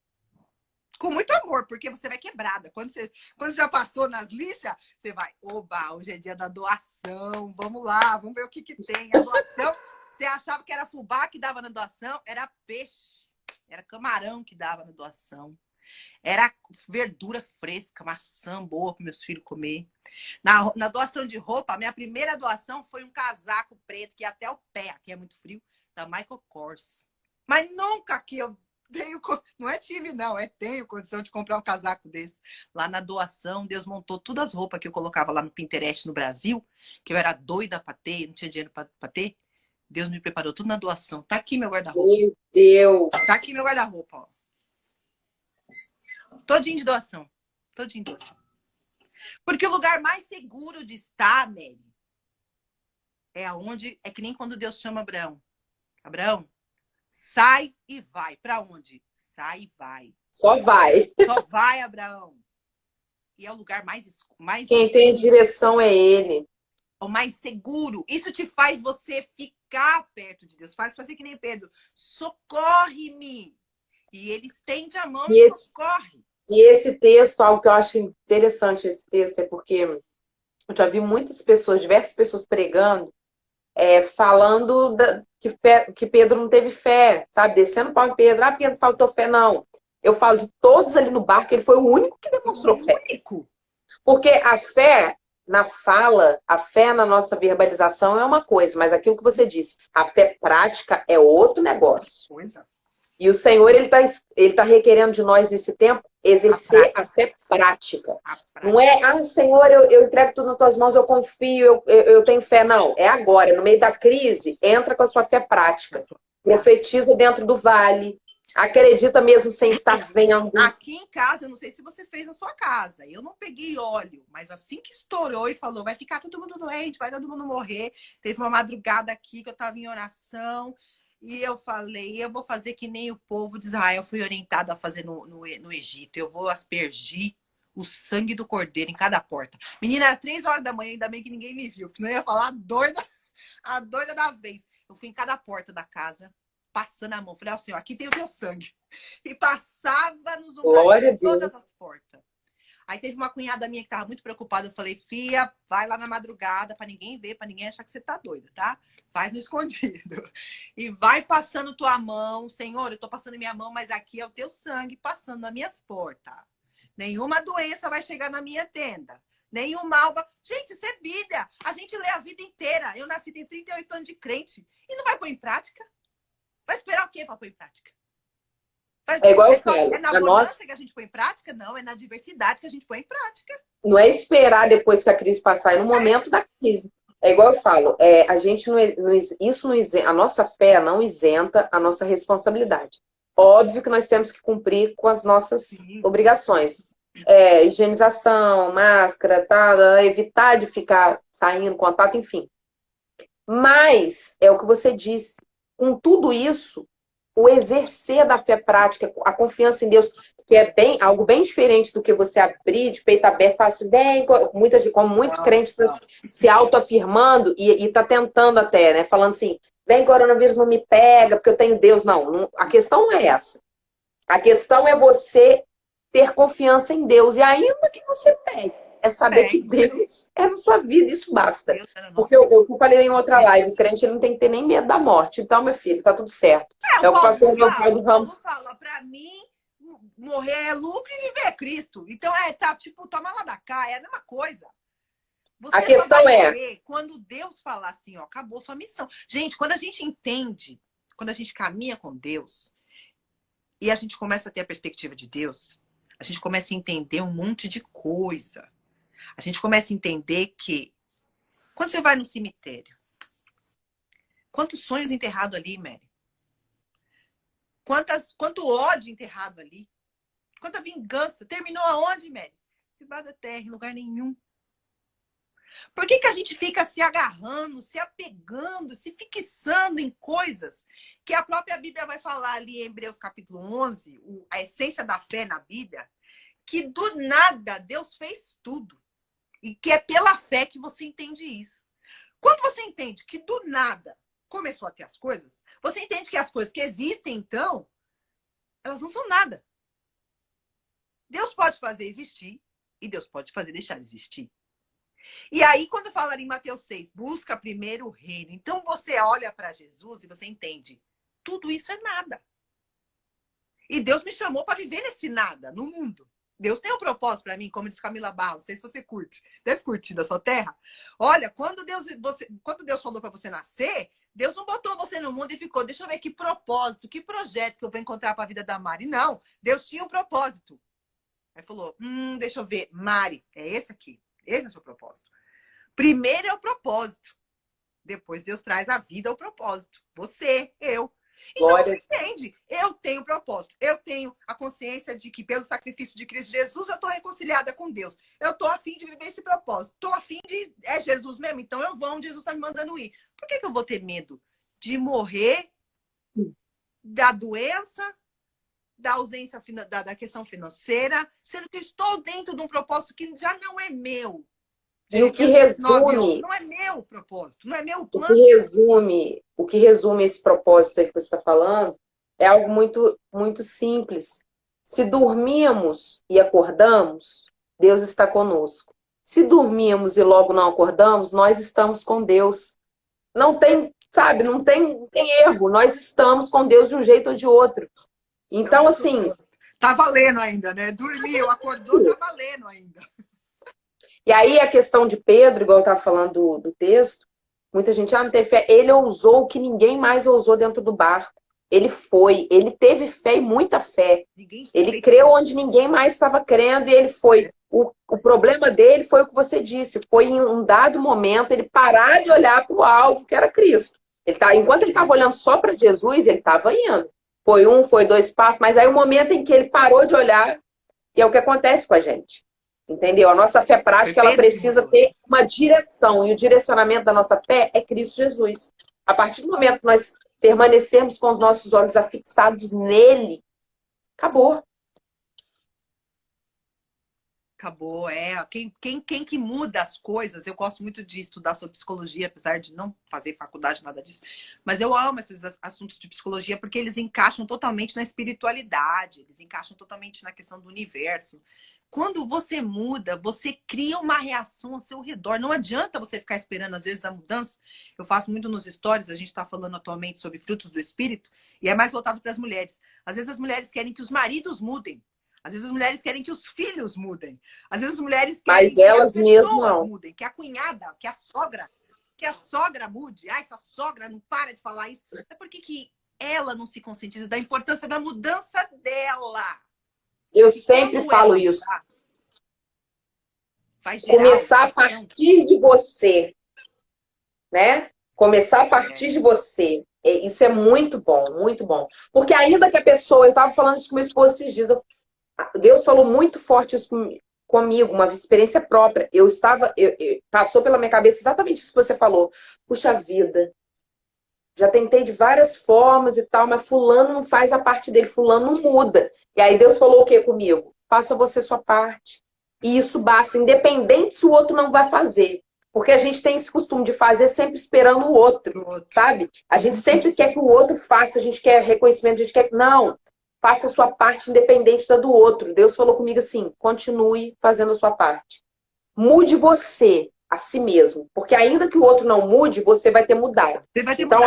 com muito amor, porque você vai quebrada. Quando você já passou nas lixas, você vai, oba, hoje é dia da doação, vamos lá, vamos ver o que tem. A doação, você achava que era fubá que dava na doação, era peixe, era camarão que dava na doação. Era verdura fresca, maçã boa para meus filhos comer. Na doação de roupa, a minha primeira doação foi um casaco preto, que ia até o pé, aqui é muito frio, da Michael Kors. Mas nunca que eu tenho condição de comprar um casaco desse. Lá na doação, Deus montou todas as roupas que eu colocava lá no Pinterest no Brasil, que eu era doida para ter, não tinha dinheiro para ter. Deus me preparou tudo na doação. Tá aqui meu guarda-roupa.
Meu Deus!
Tá aqui meu guarda-roupa, ó. Todinho de doação. Todinho de doação. Porque o lugar mais seguro de estar, Mary, é que nem quando Deus chama Abraão. Abraão, sai e vai. Para onde? Sai e vai.
Só vai.
Só vai, Abraão. E é o lugar mais
Quem tem direção é ele.
O mais seguro. Isso te faz você ficar perto de Deus. Faz fazer que nem Pedro. Socorre-me. E ele estende a mão e socorre.
E esse texto, algo que eu acho interessante esse texto, é porque eu já vi muitas pessoas, diversas pessoas pregando, falando que Pedro não teve fé, sabe? Descendo o pau em Pedro. Ah, Pedro faltou fé. Não. Eu falo de todos ali no barco, ele foi o único que demonstrou fé. Porque a fé na fala, a fé na nossa verbalização é uma coisa, mas aquilo que você disse, a fé prática é outro negócio.
Coisa.
E o Senhor, ele tá requerendo de nós nesse tempo exercer a fé prática. Não é, Senhor, eu entrego tudo nas tuas mãos, eu confio, eu tenho fé. Não, é agora, no meio da crise, entra com a sua fé prática. Profetiza dentro do vale. Acredita mesmo sem estar vendo.
Aqui em casa, eu não sei se você fez a sua casa. Eu não peguei óleo, mas assim que estourou e falou, vai ficar todo mundo doente, vai todo mundo morrer. Teve uma madrugada aqui que eu estava em oração. E eu falei, eu vou fazer que nem o povo de Israel fui orientado a fazer no Egito. Eu vou aspergir o sangue do cordeiro em cada porta. Menina, era 3 horas da manhã, ainda bem que ninguém me viu, porque não ia falar a doida da vez. Eu fui em cada porta da casa, passando a mão. Falei, ó, Senhor, aqui tem o teu sangue. E passava nos lugares de todas as portas. Aí teve uma cunhada minha que tava muito preocupada. Eu falei, Fia, vai lá na madrugada pra ninguém ver, pra ninguém achar que você tá doida, tá? Faz no escondido. E vai passando tua mão. Senhor, eu tô passando minha mão, mas aqui é o teu sangue passando nas minhas portas. Nenhuma doença vai chegar na minha tenda. Nenhum mal vai... Gente, isso é Bíblia. A gente lê a vida inteira. Eu nasci, tem 38 anos de crente. E não vai pôr em prática? Vai esperar o quê pra pôr em prática?
É igual eu falo.
É na bonança que a gente põe em prática? Não, é na adversidade que a gente põe em prática.
Não é esperar depois que a crise passar, é no momento da crise. É igual eu falo, a gente a nossa fé não isenta a nossa responsabilidade. Óbvio que nós temos que cumprir com as nossas obrigações. Higienização, máscara, evitar de ficar saindo, contato, enfim. Mas, é o que você disse, com tudo isso, o exercer da fé prática, a confiança em Deus, que é algo bem diferente do que você abrir de peito aberto e falar assim, como muito crente está se autoafirmando e está tentando até, né? Falando assim, vem, coronavírus não me pega, porque eu tenho Deus. Não, a questão não é essa. A questão é você ter confiança em Deus. E ainda que você pegue, é saber que Deus é na sua vida, isso basta. Porque eu falei em outra live, o crente ele não tem que ter nem medo da morte. Então, meu filho, tá tudo certo.
É o pastor Leopoldo Ramos fala, pra mim, morrer é lucro e viver é Cristo. Então, tipo, toma lá da cá, é a mesma coisa. Você
a questão
quando Deus falar assim, ó, acabou sua missão. Gente, quando a gente entende, quando a gente caminha com Deus, e a gente começa a ter a perspectiva de Deus, a gente começa a entender um monte de coisa. A gente começa a entender que quando você vai no cemitério, quantos sonhos enterrados ali, Mary? Quanto ódio enterrado ali? Quanta vingança? Terminou aonde, Mary? Debaixo da terra, em lugar nenhum. Por que a gente fica se agarrando, se apegando, se fixando em coisas que a própria Bíblia vai falar ali em Hebreus capítulo 11, a essência da fé na Bíblia, que do nada Deus fez tudo. E que é pela fé que você entende isso. Quando você entende que do nada começou a ter as coisas, você entende que as coisas que existem, então, elas não são nada. Deus pode fazer existir e Deus pode fazer deixar de existir. E aí, quando fala em Mateus 6, busca primeiro o reino. Então, você olha para Jesus e você entende, tudo isso é nada. E Deus me chamou para viver nesse nada, no mundo. Deus tem um propósito para mim, como diz Camila Barros. Não sei se você curte. Deve curtir da sua terra. Olha, quando Deus falou para você nascer, Deus não botou você no mundo e ficou, deixa eu ver que propósito, que projeto que eu vou encontrar para a vida da Mari. Não, Deus tinha um propósito. Aí falou, deixa eu ver, Mari, é esse aqui. Esse é o seu propósito. Primeiro é o propósito. Depois Deus traz a vida ao propósito. Você, eu. Então você entende, eu tenho propósito, eu tenho a consciência de que pelo sacrifício de Cristo Jesus eu estou reconciliada com Deus, eu estou a fim de viver esse propósito, estou a fim de, é Jesus mesmo, então eu vou onde Jesus está me mandando ir. Por que eu vou ter medo de morrer, da doença, da ausência da questão financeira, sendo que eu estou dentro de um propósito que já não é meu?
E o que resume...
Não é meu propósito, não é meu plano.
O que resume esse propósito aí que você está falando é algo muito, muito simples. Se dormimos e acordamos, Deus está conosco. Se dormimos e logo não acordamos, nós estamos com Deus. Não tem, sabe, não tem erro. Nós estamos com Deus de um jeito ou de outro. Então, assim...
Tá valendo ainda, né? Dormiu, acordou, tá valendo ainda.
E aí a questão de Pedro, igual eu estava falando do texto, muita gente não teve fé. Ele ousou o que ninguém mais ousou dentro do barco. Ele teve fé e muita fé. Ele creu onde ninguém mais estava crendo e ele foi. O problema dele foi o que você disse, foi em um dado momento ele parar de olhar para o alvo, que era Cristo. Enquanto ele estava olhando só para Jesus, ele estava indo. Foi 2 passos, mas aí o momento em que ele parou de olhar, e é o que acontece com a gente. Entendeu? A nossa fé prática, ela precisa ter uma direção. E o direcionamento da nossa fé é Cristo Jesus. A partir do momento que nós permanecermos com os nossos olhos afixados nele, acabou.
Acabou, é. Quem que muda as coisas? Eu gosto muito de estudar sobre psicologia, apesar de não fazer faculdade, nada disso. Mas eu amo esses assuntos de psicologia porque eles encaixam totalmente na espiritualidade, eles encaixam totalmente na questão do universo. Quando você muda, você cria uma reação ao seu redor. Não adianta você ficar esperando, às vezes, a mudança. Eu faço muito nos stories, a gente está falando atualmente sobre frutos do espírito, e é mais voltado para as mulheres. Às vezes as mulheres querem que os maridos mudem. Às vezes as mulheres querem que os filhos mudem. Às vezes as mulheres querem que as pessoas mudem, que a cunhada, que a sogra mude. Ah, essa sogra não para de falar isso. É porque que ela não se conscientiza da importância da mudança dela.
Eu sempre falo isso. Começar a partir de você, né? Começar a partir de você. Isso é muito bom, muito bom. Porque ainda que a pessoa... Eu estava falando isso com minha esposa esses dias. Deus falou muito forte isso comigo, uma experiência própria. Passou pela minha cabeça exatamente isso que você falou. Puxa vida, já tentei de várias formas e tal, mas fulano não faz a parte dele, fulano não muda. E aí Deus falou o que comigo? Faça você sua parte. E isso basta, independente se o outro não vai fazer. Porque a gente tem esse costume de fazer sempre esperando o outro, sabe? A gente sempre quer que o outro faça, a gente quer reconhecimento, a gente quer que... Não, faça a sua parte independente da do outro. Deus falou comigo assim, continue fazendo a sua parte. Mude você a si mesmo. Porque ainda que o outro não mude, você vai ter mudado. Então,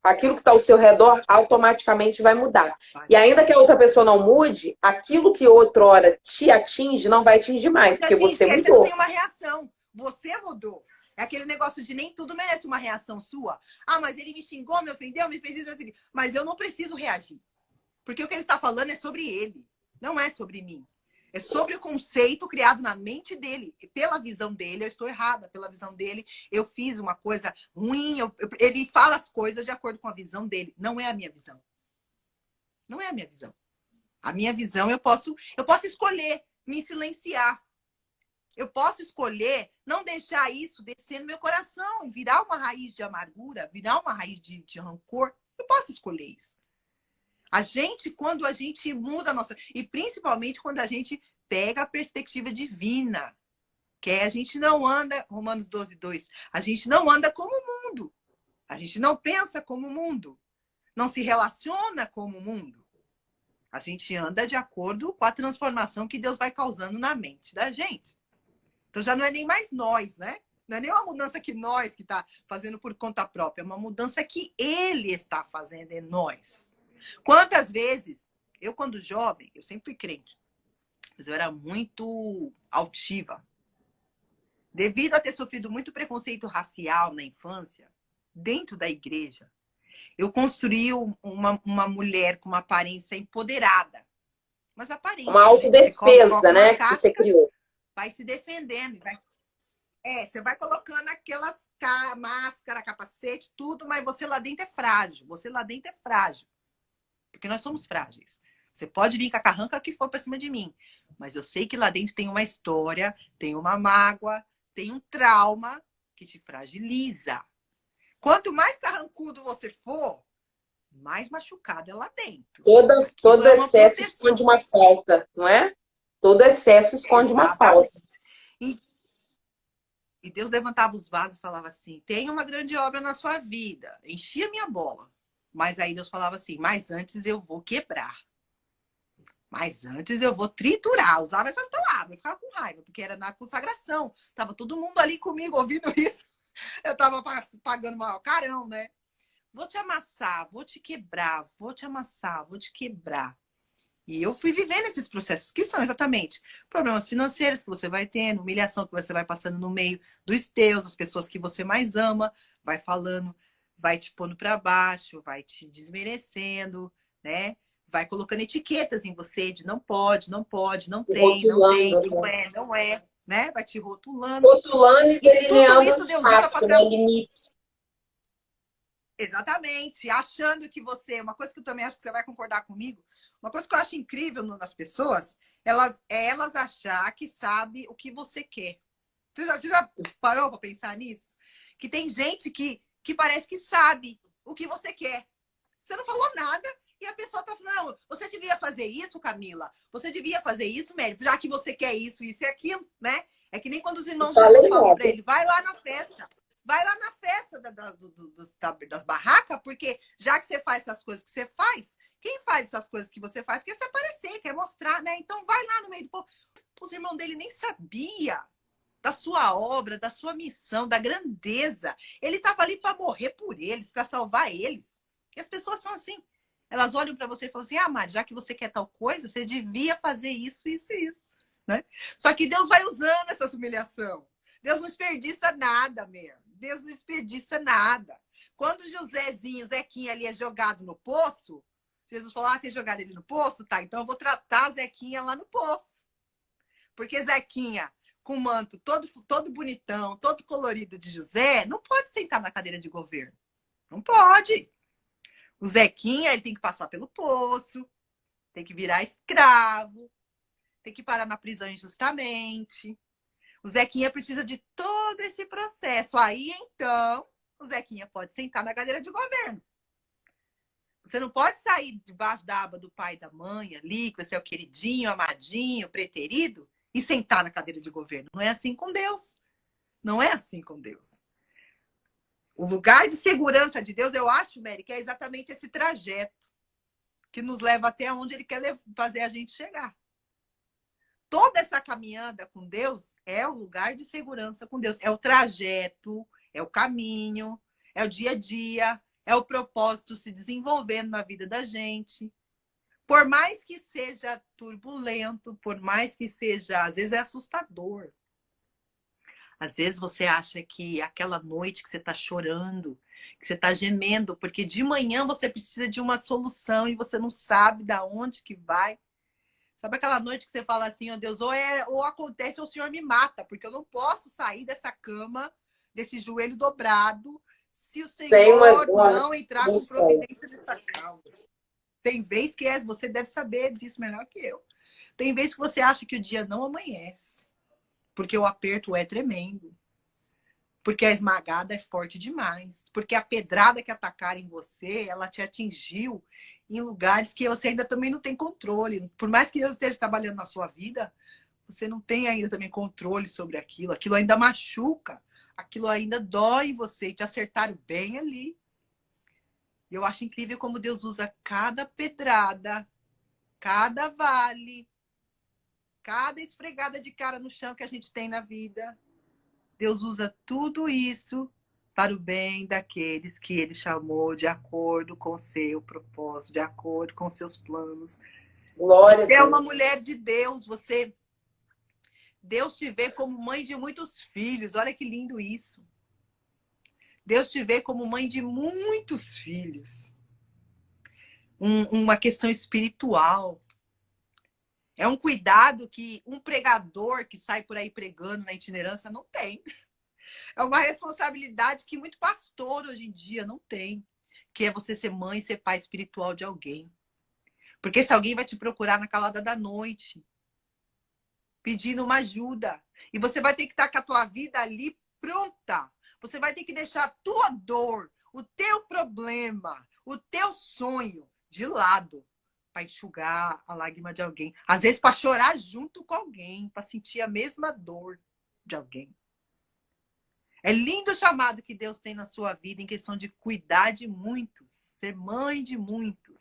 aquilo que está ao seu redor automaticamente vai mudar. E ainda que a outra pessoa não mude, aquilo que outrora te atinge não vai atingir mais, porque você mudou.
Você não tem uma reação. Você mudou. É aquele negócio de nem tudo merece uma reação sua. Ah, mas ele me xingou, me ofendeu, me fez isso, assim. Mas eu não preciso reagir. Porque o que ele está falando é sobre ele, não é sobre mim. É sobre o conceito criado na mente dele. Pela visão dele, eu estou errada. Pela visão dele, eu fiz uma coisa ruim. Ele fala as coisas de acordo com a visão dele. Não é a minha visão. Não é a minha visão. A minha visão, eu posso escolher me silenciar. Eu posso escolher não deixar isso descer no meu coração e virar uma raiz de amargura, virar uma raiz de rancor. Eu posso escolher isso. Quando a gente muda a nossa... E principalmente quando a gente pega a perspectiva divina. Que a gente não anda... Romanos 12:2. A gente não anda como o mundo. A gente não pensa como o mundo. Não se relaciona como o mundo. A gente anda de acordo com a transformação que Deus vai causando na mente da gente. Então já não é nem mais nós, né? Não é nem uma mudança que nós que está fazendo por conta própria. É uma mudança que Ele está fazendo em nós. Quantas vezes, eu quando jovem, eu sempre fui crente, mas eu era muito altiva. Devido a ter sofrido muito preconceito racial na infância, dentro da igreja, eu construí uma mulher com uma aparência empoderada. Mas aparência.
Uma autodefesa, né? Que você criou.
Vai se defendendo. Você vai colocando aquelas máscara, capacete, tudo, mas você lá dentro é frágil. Você lá dentro é frágil. Porque nós somos frágeis. Você pode vir com a carranca que for para cima de mim. Mas eu sei que lá dentro tem uma história, tem uma mágoa, tem um trauma que te fragiliza. Quanto mais carrancudo você for, mais machucado é lá dentro.
Todo excesso esconde uma falta, não é? Todo excesso esconde uma falta.
E Deus levantava os vasos e falava assim, tem uma grande obra na sua vida. Enchia minha bola. Mas aí Deus falava assim, mas antes eu vou quebrar. Mas antes eu vou triturar. Usava essas palavras. Eu ficava com raiva, porque era na consagração. Tava todo mundo ali comigo ouvindo isso. Eu tava pagando mal carão, né? Vou te amassar, vou te quebrar, vou te amassar, vou te quebrar. E eu fui vivendo esses processos, que são exatamente problemas financeiros que você vai tendo, humilhação que você vai passando no meio dos teus, as pessoas que você mais ama, vai falando, vai te pondo para baixo, vai te desmerecendo, né? Vai colocando etiquetas em você de não pode, não pode, não tem, não é, né? Vai te rotulando.
Rotulando e delineando o espaço, né? Limite.
Exatamente. Achando que você... Uma coisa que eu também acho que você vai concordar comigo, uma coisa que eu acho incrível nas pessoas, elas achar que sabe o que você quer. Você já parou para pensar nisso? Que tem gente que parece que sabe o que você quer. Você não falou nada e a pessoa tá falando, não, você devia fazer isso, Camila. Você devia fazer isso, Mary, já que você quer isso, isso e aquilo, né? É que nem quando os irmãos Jesus falam para ele, vai lá na festa. Vai lá na festa das barracas, porque já que você faz essas coisas que você faz, quem faz essas coisas que você faz quer se aparecer, quer mostrar, né? Então vai lá no meio do povo. Os irmãos dele nem sabiam da sua obra, da sua missão, da grandeza. Ele estava ali para morrer por eles, para salvar eles. E as pessoas são assim. Elas olham para você e falam assim, ah, Mari, já que você quer tal coisa, você devia fazer isso, isso e isso. Né? Só que Deus vai usando essa humilhação. Deus não desperdiça nada mesmo. Deus não desperdiça nada. Quando Josézinho, Zequinha ali é jogado no poço, Jesus falou, ah, vocês jogaram ele no poço? Tá, então eu vou tratar a Zequinha lá no poço. Porque Zequinha, com o manto todo bonitão, todo colorido de José, não pode sentar na cadeira de governo. Não pode. O Zequinha, ele tem que passar pelo poço, tem que virar escravo, tem que parar na prisão injustamente. O Zequinha precisa de todo esse processo. Aí, então, o Zequinha pode sentar na cadeira de governo. Você não pode sair debaixo da aba do pai e da mãe ali, que você é o queridinho, amadinho, preterido, e sentar na cadeira de governo. Não é assim com Deus. Não é assim com Deus. O lugar de segurança de Deus, eu acho, Mary, que é exatamente esse trajeto que nos leva até onde Ele quer fazer a gente chegar. Toda essa caminhada com Deus é o lugar de segurança com Deus. É o trajeto, é o caminho, é o dia a dia, é o propósito se desenvolvendo na vida da gente. Por mais que seja turbulento, por mais que seja, às vezes é assustador. Às vezes você acha que aquela noite que você está chorando, que você está gemendo, porque de manhã você precisa de uma solução e você não sabe de onde que vai. Sabe aquela noite que você fala assim, ó Deus, ou acontece ou o Senhor me mata, porque eu não posso sair dessa cama, desse joelho dobrado, se o Senhor não entrar com providência nessa causa. Tem vez que você deve saber disso melhor que eu. Tem vez que você acha que o dia não amanhece, porque o aperto é tremendo, porque a esmagada é forte demais, porque a pedrada que atacaram em você, ela te atingiu em lugares que você ainda também não tem controle. Por mais que Deus esteja trabalhando na sua vida, você não tem ainda também controle sobre aquilo. Aquilo ainda machuca, aquilo ainda dói em você, e te acertaram bem ali. Eu acho incrível como Deus usa cada pedrada, cada vale, cada esfregada de cara no chão que a gente tem na vida. Deus usa tudo isso para o bem daqueles que Ele chamou de acordo com o seu propósito, de acordo com seus planos.
Glória a Deus.
Você é uma mulher de Deus, Deus te vê como mãe de muitos filhos. Olha que lindo isso. Deus te vê como mãe de muitos filhos. Uma questão espiritual. É um cuidado que um pregador que sai por aí pregando na itinerância não tem. É uma responsabilidade que muito pastor hoje em dia não tem, que é você ser mãe e ser pai espiritual de alguém. Porque se alguém vai te procurar na calada da noite, pedindo uma ajuda, e você vai ter que estar com a tua vida ali pronta. Você vai ter que deixar a tua dor, o teu problema, o teu sonho de lado para enxugar a lágrima de alguém. Às vezes para chorar junto com alguém, para sentir a mesma dor de alguém. É lindo o chamado que Deus tem na sua vida em questão de cuidar de muitos, ser mãe de muitos.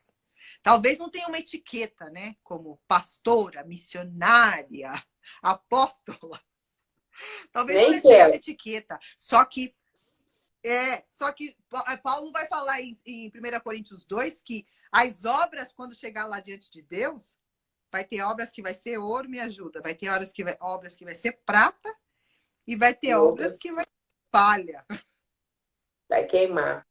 Talvez não tenha uma etiqueta, né? Como pastora, missionária, apóstola. Talvez não receba essa etiqueta. Só que Paulo vai falar em 1 Coríntios 2 que as obras, quando chegar lá diante de Deus, vai ter obras que vai ser ouro, me ajuda. Vai ter obras que vai ser prata e vai ter obras que vai ser palha.
Vai queimar.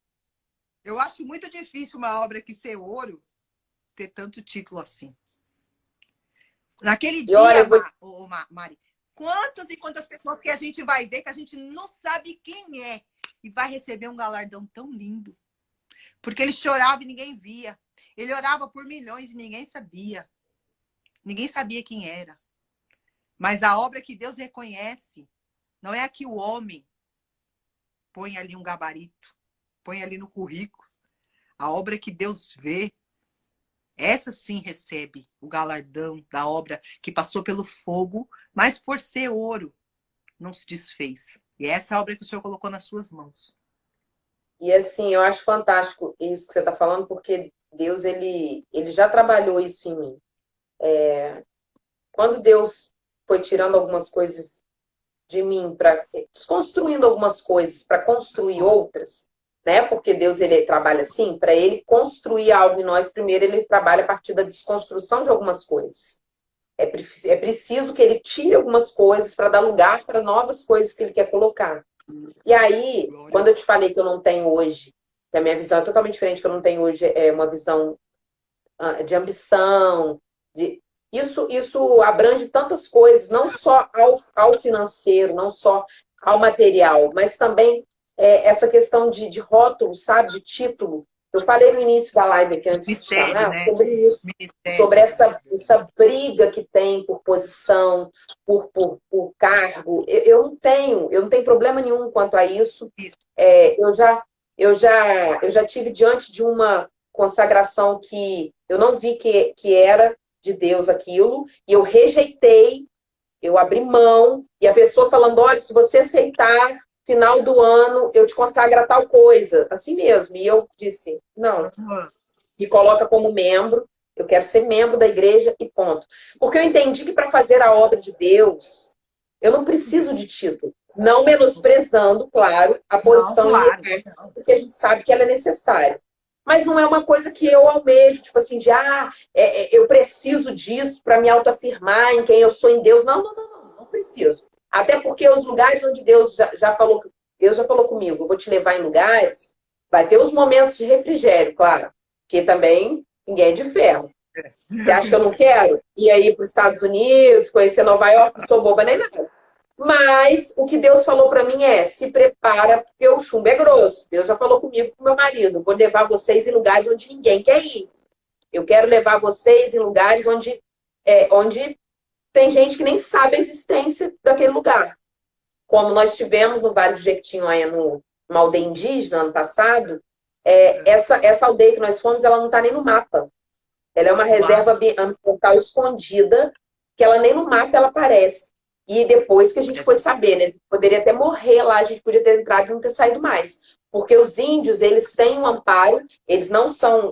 Eu acho muito difícil uma obra que ser ouro ter tanto título assim. Naquele dia, Mari, quantas e quantas pessoas que a gente vai ver que a gente não sabe quem é e vai receber um galardão tão lindo. Porque ele chorava e ninguém via. Ele orava por milhões e ninguém sabia. Ninguém sabia quem era. Mas a obra que Deus reconhece não é a que o homem põe ali um gabarito, põe ali no currículo. A obra que Deus vê, essa sim recebe o galardão da obra que passou pelo fogo, mas por ser ouro, não se desfez. E essa é a obra que o Senhor colocou nas suas mãos.
E assim, eu acho fantástico isso que você está falando, porque Deus, ele já trabalhou isso em mim. Quando Deus foi tirando algumas coisas de mim, desconstruindo algumas coisas para construir outras, né? Porque Deus, ele trabalha assim, para ele construir algo em nós, primeiro ele trabalha a partir da desconstrução de algumas coisas. É preciso que ele tire algumas coisas para dar lugar para novas coisas que ele quer colocar. E aí, quando eu te falei que eu não tenho hoje, que a minha visão é totalmente diferente, que eu não tenho hoje uma visão de ambição, isso abrange tantas coisas, não só ao financeiro, não só ao material, mas também essa questão de rótulo, sabe, de título. Eu falei no início da live aqui antes de chamar, né? Sobre isso, sobre essa briga que tem por posição, por cargo. Eu não tenho problema nenhum quanto a isso. Eu já tive diante de uma consagração que eu não vi que era de Deus aquilo, e eu rejeitei, eu abri mão, e a pessoa falando, olha, se você aceitar, final do ano, eu te consagro a tal coisa, assim mesmo. E eu disse, não, me coloca como membro, eu quero ser membro da igreja e ponto. Porque eu entendi que para fazer a obra de Deus, eu não preciso de título. Não menosprezando, claro, a posição porque a gente sabe que ela é necessária. Mas não é uma coisa que eu almejo, tipo assim, eu preciso disso para me autoafirmar em quem eu sou em Deus. Não preciso. Até porque os lugares onde Deus já falou comigo, eu vou te levar em lugares, vai ter os momentos de refrigério, claro, porque também ninguém é de ferro. Você acha que eu não quero ir aí para os Estados Unidos, conhecer Nova York? Não sou boba nem nada. Mas o que Deus falou para mim se prepara, porque o chumbo é grosso. Deus já falou comigo, com meu marido, vou levar vocês em lugares onde ninguém quer ir. Eu quero levar vocês em lugares onde tem gente que nem sabe a existência daquele lugar. Como nós tivemos no Vale do Jequitinhonha, numa aldeia indígena, ano passado, essa aldeia que nós fomos, ela não está nem no mapa. Ela é uma reserva ambiental escondida, que ela nem no mapa ela aparece. E depois que a gente foi saber, né? Poderia até morrer lá, a gente podia ter entrado e não ter saído mais. Porque os índios, eles têm um amparo, eles não são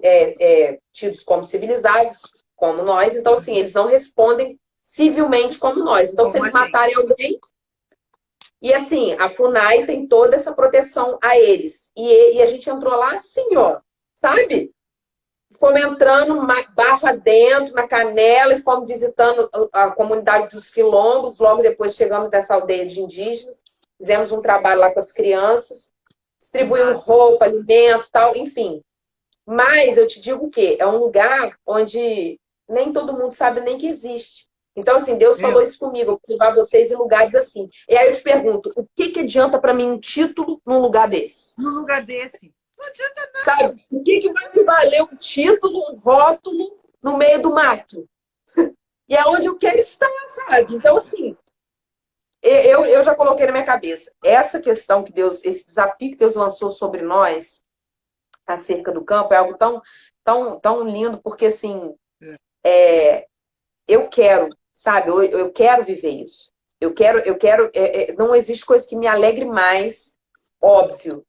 tidos como civilizados, como nós. Então, assim, eles não respondem civilmente como nós. Então, se eles matarem alguém... E, assim, a FUNAI tem toda essa proteção a eles. E a gente entrou lá assim, ó, sabe? Fomos entrando barra dentro, na Canela, e fomos visitando a comunidade dos quilombos. Logo depois chegamos nessa aldeia de indígenas. Fizemos um trabalho lá com as crianças. Distribuímos roupa, alimento, tal, enfim. Mas eu te digo o quê? É um lugar onde nem todo mundo sabe nem que existe. Então, assim, Deus falou isso comigo. Eu vou levar vocês em lugares assim. E aí eu te pergunto, o que adianta para mim um título num lugar desse?
Num lugar desse? Não adianta nada.
Sabe? O que vai me valer um título, um rótulo no meio do mato? E é onde eu quero estar, sabe? Então, assim, eu já coloquei na minha cabeça. Essa questão que Deus, esse desafio que Deus lançou sobre nós, acerca do campo, é algo tão lindo, porque, assim, eu quero, sabe? Eu quero viver isso. Eu quero não existe coisa que me alegre mais, óbvio.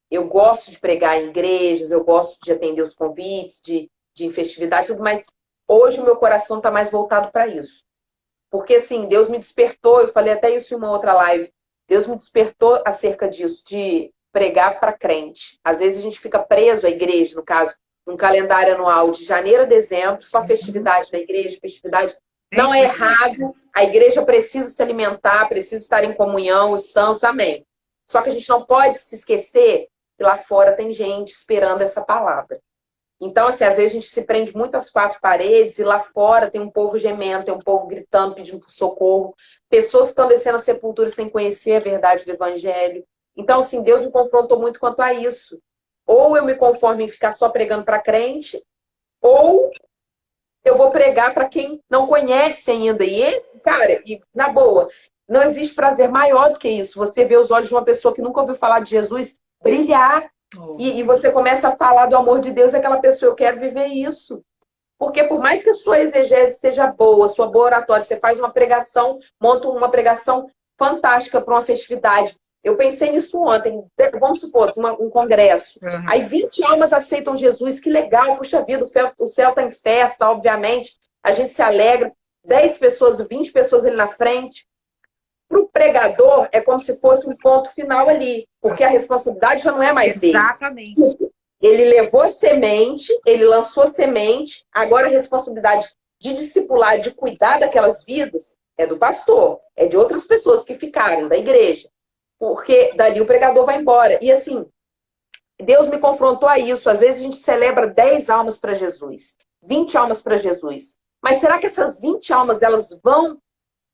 Eu gosto de pregar em igrejas, eu gosto de atender os convites, de festividade, tudo, mas hoje o meu coração está mais voltado para isso. Porque, assim, Deus me despertou, eu falei até isso em uma outra live, Deus me despertou acerca disso, de pregar para crente. Às vezes a gente fica preso à igreja, no caso, num calendário anual de janeiro a dezembro, só festividade da igreja, festividade. Não é errado, a igreja precisa se alimentar, precisa estar em comunhão, os santos, amém. Só que a gente não pode se esquecer que lá fora tem gente esperando essa palavra. Então, assim, às vezes a gente se prende muito às quatro paredes e lá fora tem um povo gemendo, tem um povo gritando, pedindo por socorro, pessoas que estão descendo a sepultura sem conhecer a verdade do evangelho. Então, assim, Deus me confrontou muito quanto a isso. Ou eu me conformo em ficar só pregando para crente, ou eu vou pregar para quem não conhece ainda. E, cara, na boa, não existe prazer maior do que isso. Você vê os olhos de uma pessoa que nunca ouviu falar de Jesus brilhar. E você começa a falar do amor de Deus, e aquela pessoa, eu quero viver isso. Porque por mais que a sua exegese esteja boa, a sua boa oratória, você faz uma pregação, monta uma pregação fantástica para uma festividade. Eu pensei nisso ontem. Vamos supor, um congresso.
Uhum.
Aí 20 almas aceitam Jesus, que legal, puxa vida, o céu está em festa, obviamente. A gente se alegra. 10 pessoas, 20 pessoas ali na frente. Para o pregador, é como se fosse um ponto final ali. Porque a responsabilidade já não é mais dele.
Exatamente.
Ele levou a semente, ele lançou a semente, agora a responsabilidade de discipular, de cuidar daquelas vidas, é do pastor, é de outras pessoas que ficaram, da igreja. Porque dali o pregador vai embora. E assim, Deus me confrontou a isso. Às vezes a gente celebra 10 almas para Jesus, 20 almas para Jesus. Mas será que essas 20 almas, elas vão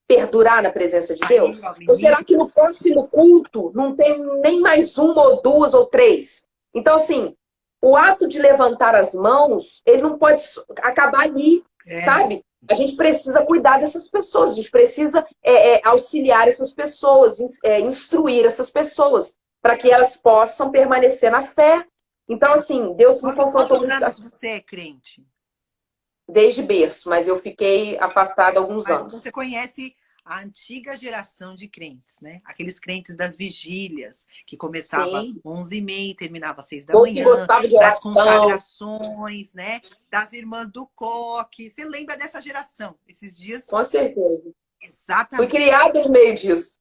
perdurar na presença de Deus? Ou será que no próximo culto não tem nem mais uma ou duas ou três? Então, assim, o ato de levantar as mãos, ele não pode acabar ali, sabe? A gente precisa cuidar dessas pessoas, a gente precisa auxiliar essas pessoas, instruir essas pessoas, para que elas possam permanecer na fé. Então, assim, Deus me confrontou muito.
Quantos anos você é crente?
Desde berço, mas eu fiquei afastada há alguns anos.
Você conhece a antiga geração de crentes, né? Aqueles crentes das vigílias, que começava às 11h30 e terminava às 6 da manhã, das consagrações, né? Das irmãs do coque. Você lembra dessa geração? Esses dias...
Com certeza.
Exatamente.
Fui criada no meio disso.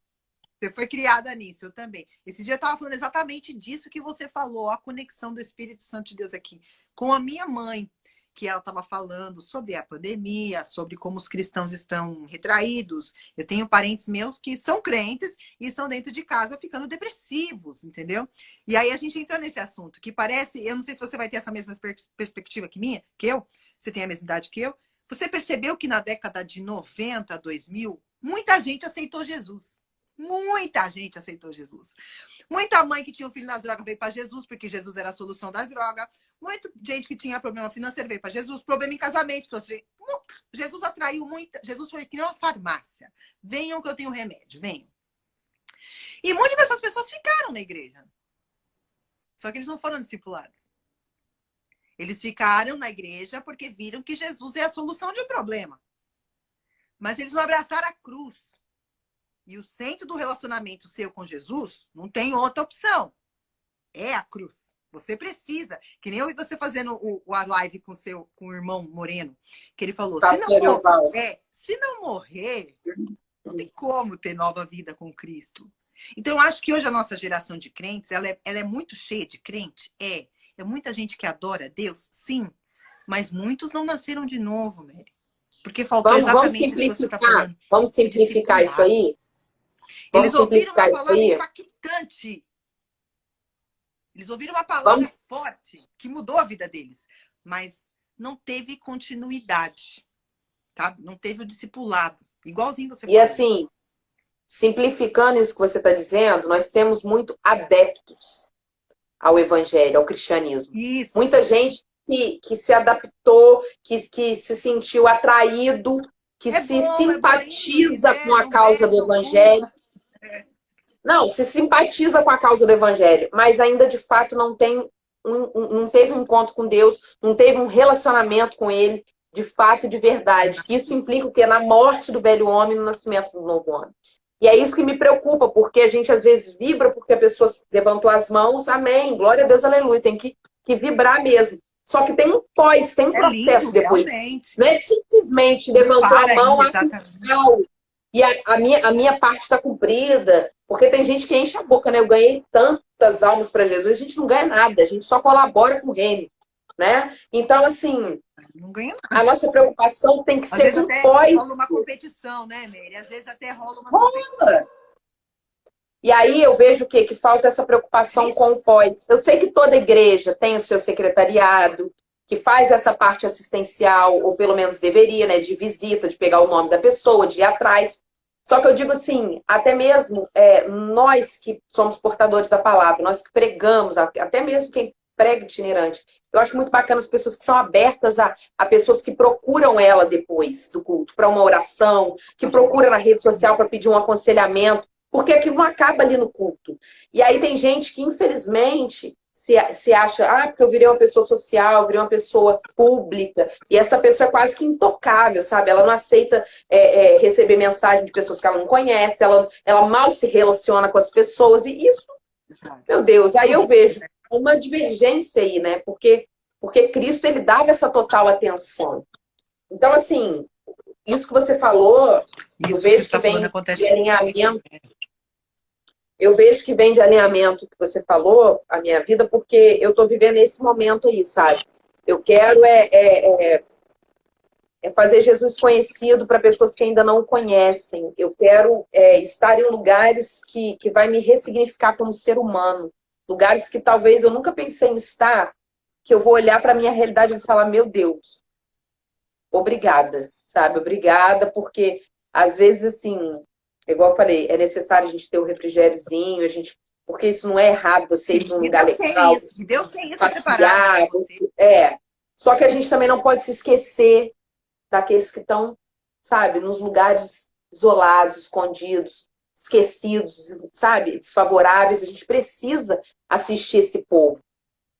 Você foi criada nisso, eu também. Esse dia eu estava falando exatamente disso que você falou, a conexão do Espírito Santo de Deus aqui. Com a minha mãe, que ela estava falando sobre a pandemia, sobre como os cristãos estão retraídos. Eu tenho parentes meus que são crentes e estão dentro de casa ficando depressivos, entendeu? E aí a gente entra nesse assunto, que parece... Eu não sei se você vai ter essa mesma perspectiva que eu. Você tem a mesma idade que eu. Você percebeu que na década de 90, 2000, muita gente aceitou Jesus. Muita gente aceitou Jesus. Muita mãe que tinha um filho nas drogas veio para Jesus, porque Jesus era a solução das drogas. Muita gente que tinha problema financeiro veio para Jesus, problema em casamento. Jesus atraiu muita. Jesus foi que nem uma farmácia. Venham que eu tenho remédio, venham. E muitas dessas pessoas ficaram na igreja. Só que eles não foram discipulados. Eles ficaram na igreja porque viram que Jesus é a solução de um problema. Mas eles não abraçaram a cruz. E o centro do relacionamento seu com Jesus não tem outra opção. É a cruz. Você precisa. Que nem eu vi você fazendo a live com o irmão Moreno, que ele falou, se não morrer, não tem como ter nova vida com Cristo. Então, eu acho que hoje a nossa geração de crentes, ela é muito cheia de crente. É muita gente que adora Deus, sim. Mas muitos não nasceram de novo, Mary. Porque faltou exatamente isso que você está falando.
Vamos simplificar isso aí?
Eles ouviram uma palavra impactante. Eles ouviram uma palavra forte que mudou a vida deles. Mas não teve continuidade. Tá? Não teve o discipulado. Igualzinho você falou.
E assim, simplificando isso que você está dizendo, nós temos muito adeptos ao evangelho, ao cristianismo.
Isso.
Muita gente que se adaptou, que se sentiu atraído, que simpatiza com a causa do evangelho. Não, se simpatiza com a causa do evangelho, mas ainda de fato não teve um encontro com Deus, não teve um relacionamento com ele, de fato, de verdade. Isso implica o quê? Na morte do velho homem e no nascimento do novo homem. E é isso que me preocupa, porque a gente às vezes vibra porque a pessoa levantou as mãos, amém, glória a Deus, aleluia, tem que vibrar mesmo. Só que tem um tem um processo lindo, depois. Realmente. Não é simplesmente levantou a mão, e a minha parte está cumprida. Porque tem gente que enche a boca, né? Eu ganhei tantas almas para Jesus, a gente não ganha nada, a gente só colabora com o reino, né? Então, assim,
não ganha nada.
A nossa preocupação tem que ser com
até
pós.
Rola uma competição, né, Mary? Às vezes até rola uma competição.
E aí eu vejo que falta essa preocupação com o pós. Eu sei que toda igreja tem o seu secretariado, que faz essa parte assistencial, ou pelo menos deveria, né? De visita, de pegar o nome da pessoa, de ir atrás. Só que eu digo assim, até mesmo nós que somos portadores da palavra, nós que pregamos, até mesmo quem prega itinerante, eu acho muito bacana as pessoas que são abertas a pessoas que procuram ela depois do culto, para uma oração, que procura na rede social para pedir um aconselhamento, porque aquilo não acaba ali no culto. E aí tem gente que, infelizmente, se acha, porque eu virei uma pessoa social, eu virei uma pessoa pública, e essa pessoa é quase que intocável, sabe? Ela não aceita receber mensagem de pessoas que ela não conhece, ela mal se relaciona com as pessoas, e isso, meu Deus, aí eu vejo uma divergência aí, né? Porque Cristo, ele dava essa total atenção. Então, assim, isso que você falou, eu vejo que vem de alinhamento. Eu vejo que vem de alinhamento que você falou, a minha vida, porque eu estou vivendo esse momento aí, sabe? Eu quero fazer Jesus conhecido para pessoas que ainda não o conhecem. Eu quero estar em lugares que vai me ressignificar como ser humano. Lugares que talvez eu nunca pensei em estar, que eu vou olhar para a minha realidade e vou falar, meu Deus, obrigada, sabe? Obrigada, porque às vezes, assim, igual eu falei, é necessário a gente ter um refrigériozinho, porque isso não é errado, você ir para um lugar legal,
Deus tem isso
passear, Só que a gente também não pode se esquecer daqueles que estão, sabe, nos lugares isolados, escondidos, esquecidos, sabe, desfavoráveis. A gente precisa assistir esse povo.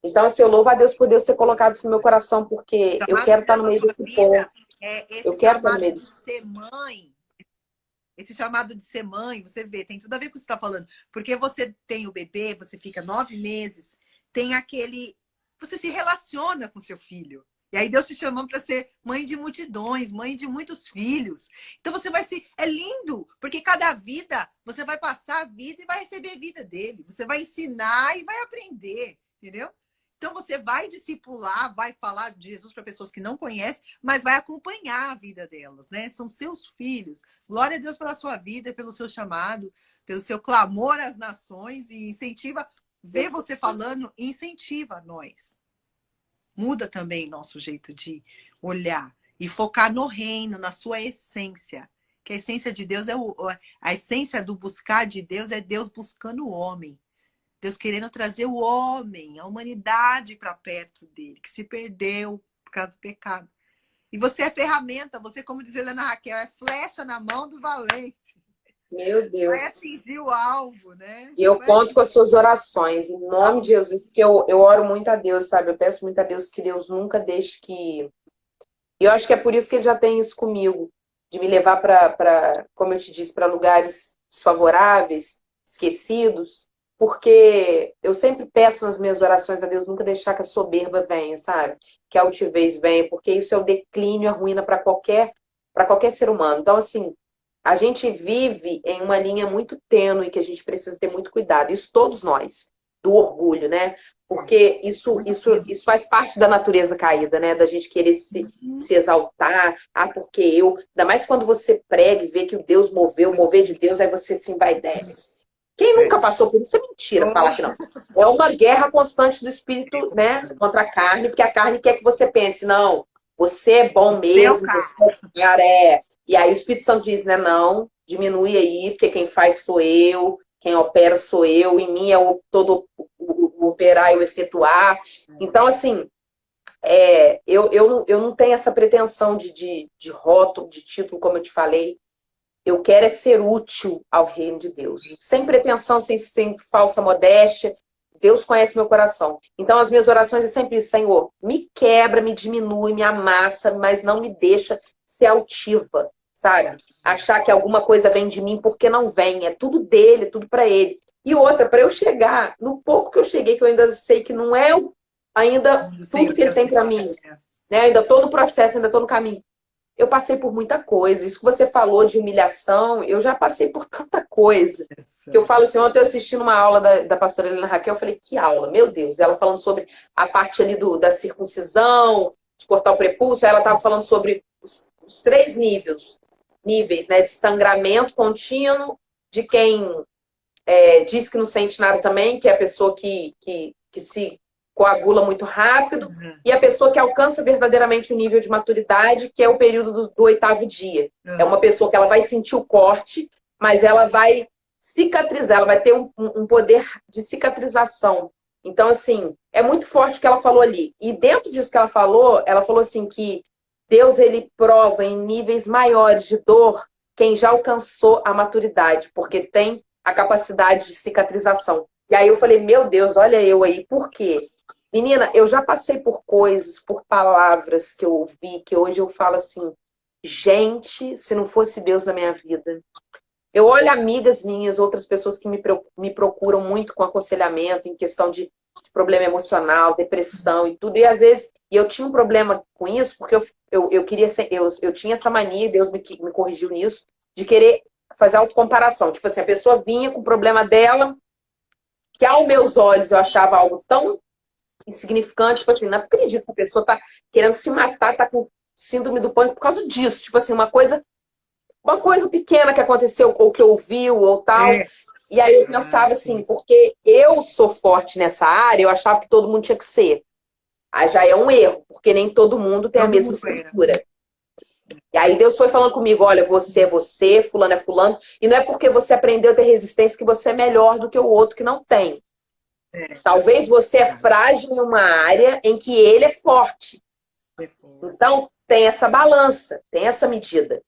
Então, assim, eu louvo a Deus por Deus ter colocado isso no meu coração, porque eu quero estar no meio desse povo. Eu quero estar no meio desse povo.
Ser mãe, esse chamado de ser mãe, você vê, tem tudo a ver com o que você está falando. Porque você tem o bebê, você fica 9 meses, tem aquele... Você se relaciona com seu filho. E aí Deus te chamando para ser mãe de multidões, mãe de muitos filhos. Então você vai ser... É lindo, porque cada vida, você vai passar a vida e vai receber a vida dele. Você vai ensinar e vai aprender, entendeu? Então você vai discipular, vai falar de Jesus para pessoas que não conhecem, mas vai acompanhar a vida delas, né? São seus filhos. Glória a Deus pela sua vida, pelo seu chamado, pelo seu clamor às nações e incentiva, ver você falando, incentiva nós. Muda também nosso jeito de olhar e focar no reino, na sua essência. Que a essência de Deus a essência do buscar de Deus é Deus buscando o homem. Deus querendo trazer o homem, a humanidade para perto dele, que se perdeu por causa do pecado. E você é ferramenta, você, como diz Helena Raquel, é flecha na mão do valente.
Meu Deus.
Vai atingir o alvo, né?
E eu conto com as suas orações, em nome de Jesus, porque eu oro muito a Deus, sabe? Eu peço muito a Deus que Deus nunca deixe que... E eu acho que é por isso que ele já tem isso comigo, de me levar para, como eu te disse, para lugares desfavoráveis, esquecidos, porque eu sempre peço nas minhas orações a Deus nunca deixar que a soberba venha, sabe? Que a altivez venha, porque isso é o declínio, a ruína para qualquer ser humano. Então, assim, a gente vive em uma linha muito tênue que a gente precisa ter muito cuidado. Isso todos nós, do orgulho, né? Porque isso faz parte da natureza caída, né? Da gente querer se exaltar. Porque eu... Ainda mais quando você prega e vê que o Deus mover de Deus, aí você se envaidece. Quem nunca passou por isso é mentira falar que não. É uma guerra constante do espírito, né? Contra a carne, porque a carne quer que você pense, não, você é bom mesmo, você é cara, E aí o Espírito Santo diz, né? Não, diminui aí, porque quem faz sou eu, quem opera sou eu, em mim é todo o operar e o efetuar. Então, assim, eu não tenho essa pretensão de rótulo, de título, como eu te falei. Eu quero é ser útil ao reino de Deus. Sem pretensão, sem falsa modéstia. Deus conhece meu coração. Então, as minhas orações é sempre isso. Senhor, me quebra, me diminui, me amassa, mas não me deixa ser altiva, sabe? Achar que alguma coisa vem de mim porque não vem. É tudo dele, tudo para ele. E outra, para eu chegar, no pouco que eu cheguei, que eu ainda sei que não é ainda tudo que ele tem para mim. Né? Eu ainda estou no processo, ainda estou no caminho. Eu passei por muita coisa. Isso que você falou de humilhação, eu já passei por tanta coisa. Que eu falo assim, ontem eu assisti uma aula da pastora Helena Raquel, eu falei, que aula, meu Deus. Ela falando sobre a parte ali da circuncisão, de cortar o prepúcio, ela estava falando sobre os 3 níveis, né? De sangramento contínuo, de quem diz que não sente nada também, que é a pessoa que se coagula muito rápido, e a pessoa que alcança verdadeiramente o nível de maturidade, que é o período do 8º dia. É uma pessoa que ela vai sentir o corte, mas ela vai cicatrizar, ela vai ter um poder de cicatrização. Então, assim, é muito forte o que ela falou ali. E dentro disso que ela falou assim que Deus, ele prova em níveis maiores de dor quem já alcançou a maturidade, porque tem a capacidade de cicatrização. E aí eu falei, meu Deus, olha eu aí, por quê? Menina, eu já passei por coisas, por palavras que eu ouvi, que hoje eu falo assim, gente, se não fosse Deus na minha vida. Eu olho amigas minhas, outras pessoas que me procuram muito com aconselhamento em questão de problema emocional, depressão e tudo. E às vezes, eu tinha um problema com isso, porque eu queria ser, eu tinha essa mania, Deus me corrigiu nisso, de querer fazer autocomparação. Tipo assim, a pessoa vinha com o problema dela, que aos meus olhos eu achava algo tão insignificante, tipo assim, não acredito que a pessoa tá querendo se matar, tá com síndrome do pânico por causa disso. Tipo assim, uma coisa pequena que aconteceu, ou que ouviu, ou tal. E aí eu pensava assim, porque eu sou forte nessa área, eu achava que todo mundo tinha que ser. Aí já é um erro, porque nem todo mundo tem a mesma estrutura. E aí Deus foi falando comigo, olha, você é você, fulano é fulano, e não é porque você aprendeu a ter resistência que você é melhor do que o outro que não tem. Talvez você é frágil em uma área em que ele é forte. Então, tem essa balança, tem essa medida.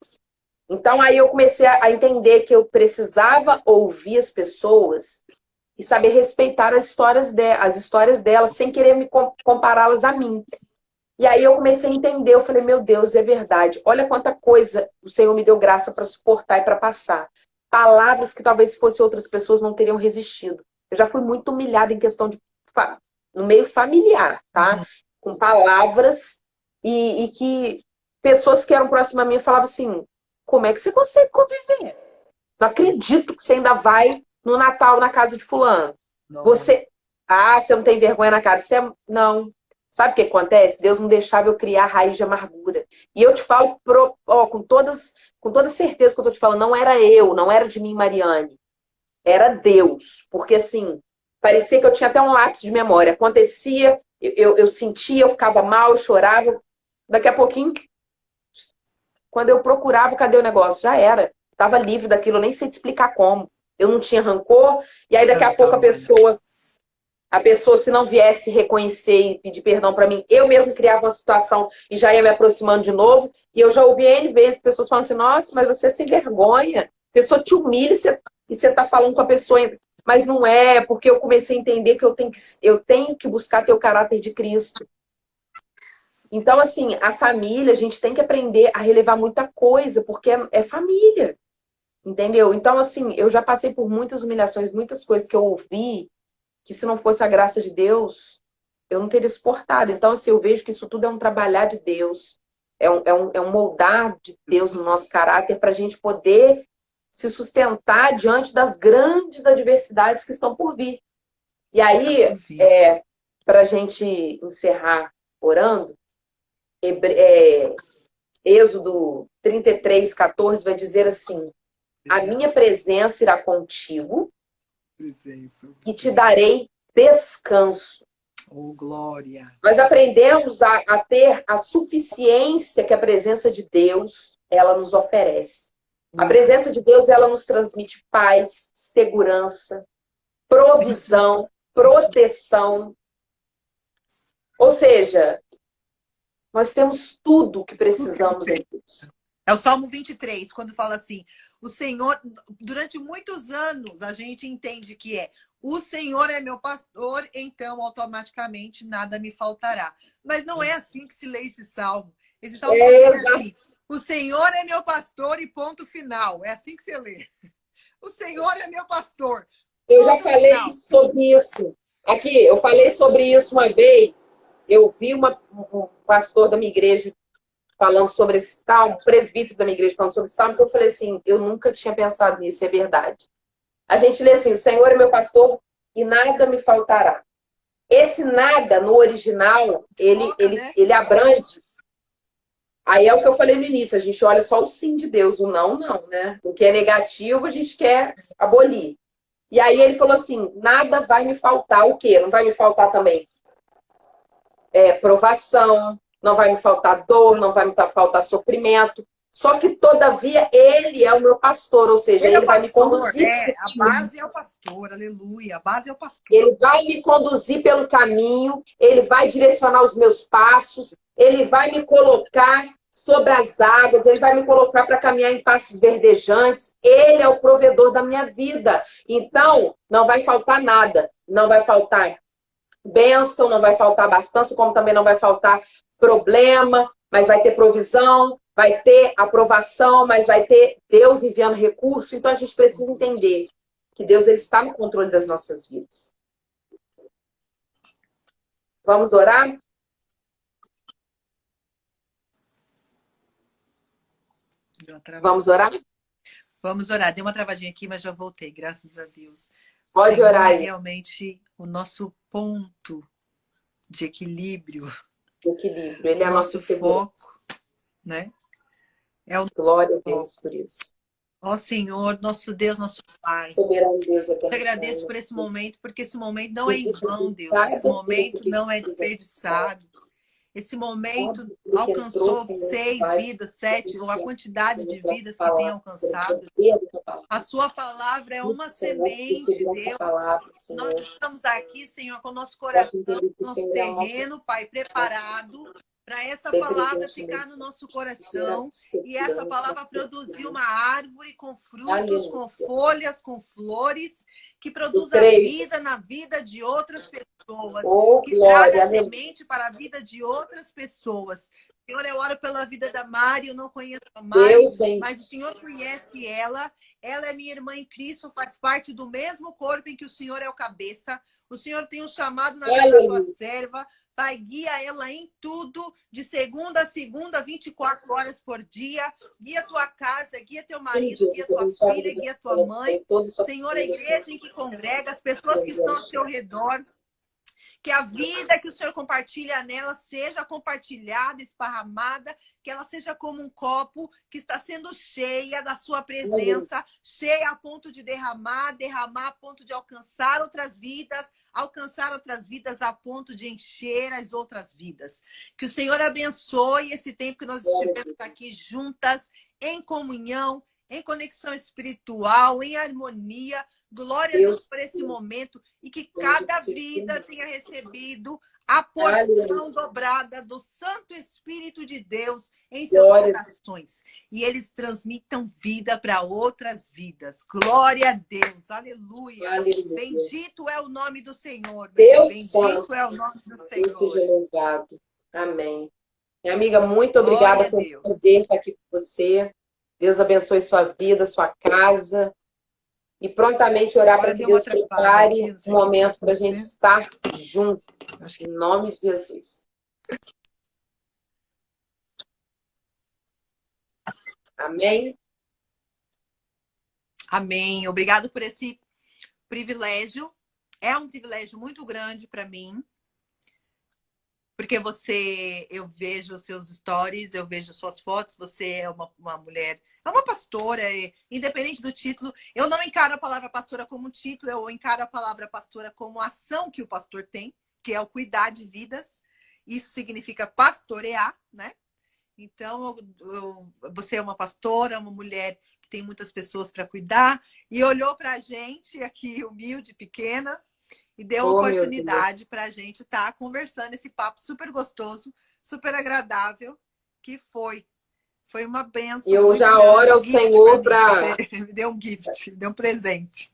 Então, aí eu comecei a entender que eu precisava ouvir as pessoas e saber respeitar as histórias delas sem querer me compará-las a mim. E aí eu comecei a entender, eu falei, meu Deus, é verdade. Olha quanta coisa o Senhor me deu graça para suportar e para passar. Palavras que talvez se fossem outras pessoas não teriam resistido. Eu já fui muito humilhada em questão no meio familiar, tá? Com palavras e que pessoas que eram próximas a mim falavam assim, como é que você consegue conviver? Não acredito que você ainda vai no Natal na casa de fulano. Você não tem vergonha na cara. Não. Sabe o que acontece? Deus não deixava eu criar raiz de amargura. E eu te falo com toda certeza que eu tô te falando, não era eu, não era de mim, Mariane. Era Deus. Porque assim, parecia que eu tinha até um lápis de memória. Acontecia, eu sentia, eu ficava mal, eu chorava. Daqui a pouquinho, quando eu procurava, cadê o negócio? Já era. Estava livre daquilo, eu nem sei te explicar como. Eu não tinha rancor, e aí daqui a pouco a pessoa, se não viesse reconhecer e pedir perdão para mim, eu mesmo criava uma situação e já ia me aproximando de novo. E eu já ouvi N vezes pessoas falando assim, nossa, mas você é sem vergonha. A pessoa te humilha e você tá falando com a pessoa. Mas não é, porque eu comecei a entender que eu tenho que buscar ter o caráter de Cristo. Então, assim, a família, a gente tem que aprender a relevar muita coisa, porque é família. Entendeu? Então, assim, eu já passei por muitas humilhações, muitas coisas que eu ouvi, que se não fosse a graça de Deus, eu não teria suportado. Então, assim, eu vejo que isso tudo é um trabalhar de Deus, é um moldar de Deus no nosso caráter para a gente poder se sustentar diante das grandes adversidades que estão por vir. E aí, para a gente encerrar orando, Êxodo 33:14 vai dizer assim, a minha presença irá contigo e te darei descanso.
Oh, glória!
Nós aprendemos a ter a suficiência que a presença de Deus, ela nos oferece. A presença de Deus, ela nos transmite paz, segurança, provisão, proteção. Ou seja, nós temos tudo o que precisamos em Deus.
É o Salmo 23, quando fala assim, o Senhor, durante muitos anos, a gente entende que o Senhor é meu pastor, então automaticamente nada me faltará. Mas não é assim que se lê esse salmo. Esse salmo é assim, o Senhor é meu pastor e ponto final. É assim que você lê. O Senhor é meu pastor.
Eu já falei sobre isso. Aqui, eu falei sobre isso uma vez. Eu vi um pastor da minha igreja falando sobre esse salmo, um presbítero da minha igreja falando sobre esse salmo, que eu falei assim, eu nunca tinha pensado nisso, é verdade. A gente lê assim, o Senhor é meu pastor e nada me faltará. Esse nada, no original, ele abrange. Aí é o que eu falei no início, a gente olha só o sim de Deus, o não, né? O que é negativo, a gente quer abolir. E aí ele falou assim, nada vai me faltar. O quê? Não vai me faltar também provação, não vai me faltar dor, não vai me faltar sofrimento. Só que, todavia, ele é o meu pastor, ou seja, ele vai me conduzir.
A base é o pastor, aleluia, a base é o pastor.
Ele vai me conduzir pelo caminho, ele vai direcionar os meus passos, ele vai me colocar sobre as águas, ele vai me colocar para caminhar em passos verdejantes. Ele é o provedor da minha vida. Então, não vai faltar nada. não vai faltar bênção, não vai faltar abastança, como também não vai faltar problema, mas vai ter provisão, vai ter aprovação, mas vai ter Deus enviando recurso. Então a gente precisa entender que Deus ele está no controle das nossas vidas. Vamos orar? Vamos orar?
Vamos orar. Deu uma travadinha aqui, mas já voltei, graças a Deus.
Pode
Senhor,
orar
é
aí.
realmente o nosso ponto de equilíbrio.
Equilíbrio, ele é
o
a
nosso
nossa segurança.
foco, né? É o
Glória a Deus por isso.
Ó Senhor, nosso Deus, nosso Pai.
Soberano Deus,
Eu
eterno.
te agradeço por esse momento, porque esse momento não é em vão, Deus. Esse momento não é desperdiçado. Esse momento alcançou 6 vidas, 7, ou a quantidade de vidas que tem alcançado. A sua palavra é uma semente, Deus. Nós estamos aqui, Senhor, com o nosso coração, nosso terreno, Pai, preparado para essa palavra ficar no nosso coração e essa palavra produzir uma árvore com frutos, com folhas, com flores, que produza vida na vida de outras pessoas, que traga semente para a vida de outras pessoas. Senhor, eu oro pela vida da Mari, eu não conheço a Mari, mas o Senhor conhece ela. Ela é minha irmã em Cristo, faz parte do mesmo corpo em que o Senhor é o cabeça. O Senhor tem um chamado na vida da tua serva. Pai, guia ela em tudo, de segunda a segunda, 24 horas por dia. Guia tua casa, guia teu marido, guia tua filha, guia tua mãe. Senhor, a igreja em que congrega, as pessoas que estão ao seu redor. Que a vida que o Senhor compartilha nela seja compartilhada, esparramada, que ela seja como um copo que está sendo cheia da sua presença, cheia a ponto de derramar a ponto de alcançar outras vidas a ponto de encher as outras vidas. Que o Senhor abençoe esse tempo que nós estivemos aqui juntas, em comunhão, em conexão espiritual, em harmonia. Glória a Deus por esse momento e que cada vida tenha recebido a porção dobrada do Santo Espírito de Deus em seus corações. E eles transmitam vida para outras vidas. Glória a Deus. Aleluia. Aleluia. Bendito é o nome do Senhor. Bendito é o nome do Senhor.
Deus seja louvado. Amém. Minha amiga, muito obrigada. Foi um prazer estar aqui com você. Deus abençoe sua vida, sua casa. E prontamente orar para que Deus prepare um momento para a gente estar junto. Em nome de Jesus. Amém?
Amém. Obrigado por esse privilégio. É um privilégio muito grande para mim. Porque eu vejo os seus stories, eu vejo suas fotos, você é uma mulher, é uma pastora, independente do título. Eu não encaro a palavra pastora como título, eu encaro a palavra pastora como a ação que o pastor tem, que é o cuidar de vidas. Isso significa pastorear, né? Então, você é uma pastora, uma mulher que tem muitas pessoas para cuidar, e olhou para a gente aqui, humilde, pequena, e deu oportunidade para a gente estar conversando esse papo super gostoso, super agradável, que foi uma benção.
E eu já oro ao Senhor para...
Me deu um gift, me deu um presente.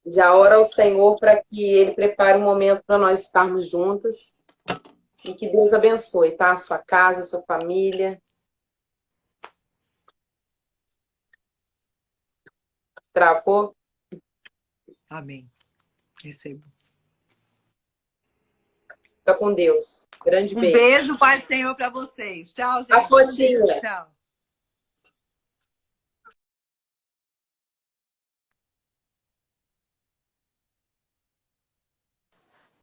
Já oro ao Senhor para que Ele prepare um momento para nós estarmos juntas. E que Deus abençoe, tá? A sua casa, a sua família. Travou?
Amém. Recebo.
Fica com Deus. Grande beijo.
Um beijo, Pai Senhor, para vocês. Tchau, gente.
A fotinha.
Tchau.